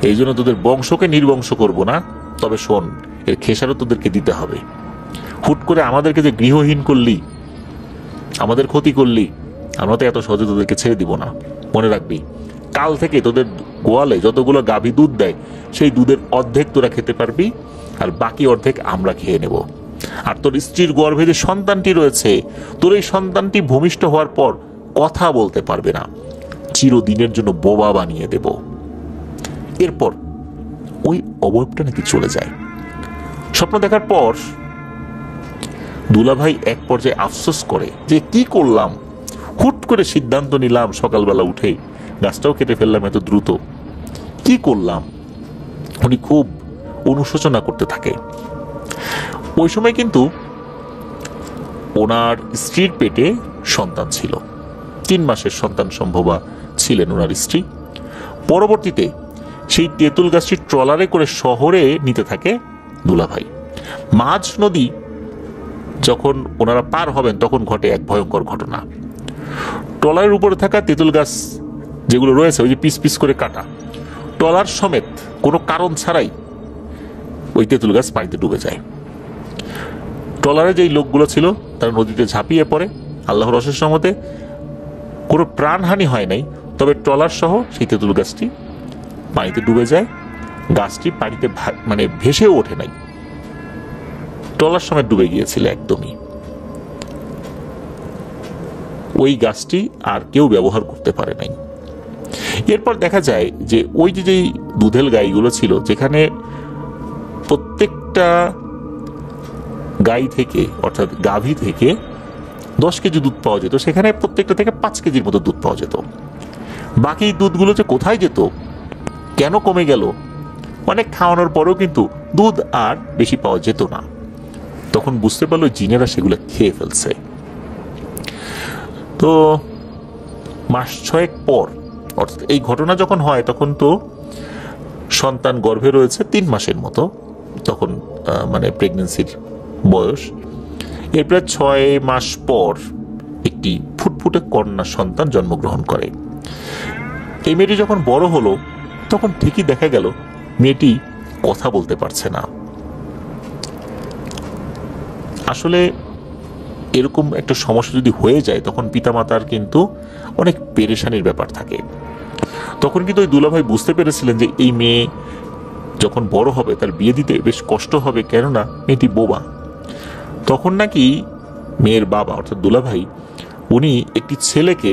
এই জন্য তোদের বংশকে নির্বংশ করব না, তবে শোন, এর খেসারত তোদেরকে দিতে হবে। হুট করে আমাদেরকে যে গৃহহীন করলি, আমাদের ক্ষতি করলি, আমরা তো এত সহজে তোদেরকে ছেড়ে দিব না। মনে রাখবি, কাল থেকে তোদের গোয়ালে যতগুলো গাভী দুধ দেয়, সেই দুধের অর্ধেক তোরা খেতে পারবি, আর বাকি অর্ধেক আমরা খেয়ে নেব। আর তোর স্ত্রীর গর্ভে যে সন্তানটি রয়েছে, তোর এই সন্তানটি ভূমিষ্ঠ হওয়ার পর কথা বলতে পারবে না, চিরদিনের জন্য বোবা বানিয়ে দেব। এরপর ওই অবয়বটা নাকি চলে যায়। স্বপ্ন দেখার পর দুলাভাই এক পর্যায়ে আফসোস করে যে কি করলাম, হুট করে সিদ্ধান্ত নিলাম সকালবেলা উঠে, গাছটাও কেটে ফেললাম এত দ্রুত, কি করলাম। উনি খুব অনুশোচনা করতে থাকে। ওই সময় কিন্তু ওনার স্ত্রীর পেটে সন্তান ছিল, 3 মাসের সন্তান সম্ভবা ছিলেন ওনার স্ত্রী। পরবর্তীতে সেই তেঁতুল গাছটি ট্রলারে করে শহরে নিতে থাকে দুলাভাই। মাঝ নদী যখন ওনারা পার হবেন তখন ঘটে এক ভয়ঙ্কর ঘটনা। ট্রলারের উপরে থাকা তেঁতুল গাছ যেগুলো রয়েছে ওই যে পিস পিস করে কাটা, ট্রলার সমেত কোনো কারণ ছাড়াই ওই তেঁতুল গাছ পানিতে ডুবে যায়। ট্রলারে যেই লোকগুলো ছিল তারা নদীতে ঝাঁপিয়ে পড়ে। আল্লাহর অশেষ রহমতে কোনো প্রাণহানি হয় নাই, তবে ট্রলার সহ সেই তেঁতুল গাছটি পানিতে ডুবে যায়। গাছটি পানিতে মানে ভেসেও ওঠে নাই, ট্রলার সমেত ডুবে গিয়েছিল একদমই। ওই গাছটি আর কেউ ব্যবহার করতে পারে নাই। এরপর দেখা যায় যে ওই যে যেই দুধেল গাইগুলো ছিল, যেখানে প্রত্যেকটা গাই থেকে অর্থাৎ গাভী থেকে 10 কেজি দুধ পাওয়া যেত, সেখানে প্রত্যেকটা থেকে 5 কেজির মতো দুধ পাওয়া যেত। বাকি দুধগুলো যে কোথায় যেত, কেন কমে গেল, অনেক খাওয়ানোর পরেও কিন্তু দুধ আর বেশি পাওয়া যেত না। তখন বুঝতে পারলো জিনেরা সেগুলো খেয়ে ফেলছে। তো মাস 6 পর, অর্থাৎ এই ঘটনা যখন হয় তখন তো সন্তান গর্ভে রয়েছে 3 মাসের মতো, তখন মানে প্রেগনেন্সির বয়স। এর প্রায় 6 মাস পর একটি ফুটফুটে কন্যা সন্তান জন্মগ্রহণ করে। এই মেয়েটি যখন বড় হলো তখন ঠিকই দেখা গেল মেয়েটি কথা বলতে পারছে না। আসলে এরকম একটা সমস্যা যদি হয়ে যায় তখন পিতামাতার কিন্তু অনেক পেরেশানির ব্যাপার থাকে। তখন কিন্তু ওই দুলাভাই বুঝতে পেরেছিলেন যে এই মেয়ে যখন বড় হবে তার বিয়ে দিতে বেশ কষ্ট হবে, কেননা মেয়েটি বোবা। তখন নাকি মেয়ের বাবা অর্থাৎ দুলাভাই উনি একটি ছেলেকে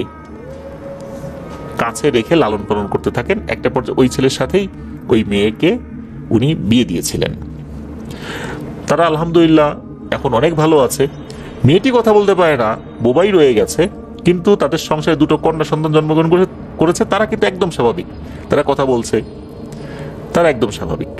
কাছে রেখে লালন পালন করতে থাকেন। একটা পর্যায়ে ওই ছেলের সাথেই ওই মেয়েকে উনি বিয়ে দিয়েছিলেন। তারা আলহামদুলিল্লাহ এখন অনেক ভালো আছে। মেয়েটি কথা বলতে পারে না, বোবাই রয়ে গেছে, কিন্তু তাদের সংসারে 2টো কন্যা সন্তান জন্মগ্রহণ করেছে। তারা কিন্তু একদম স্বাভাবিক, তারা কথা বলছে, তারা একদম স্বাভাবিক।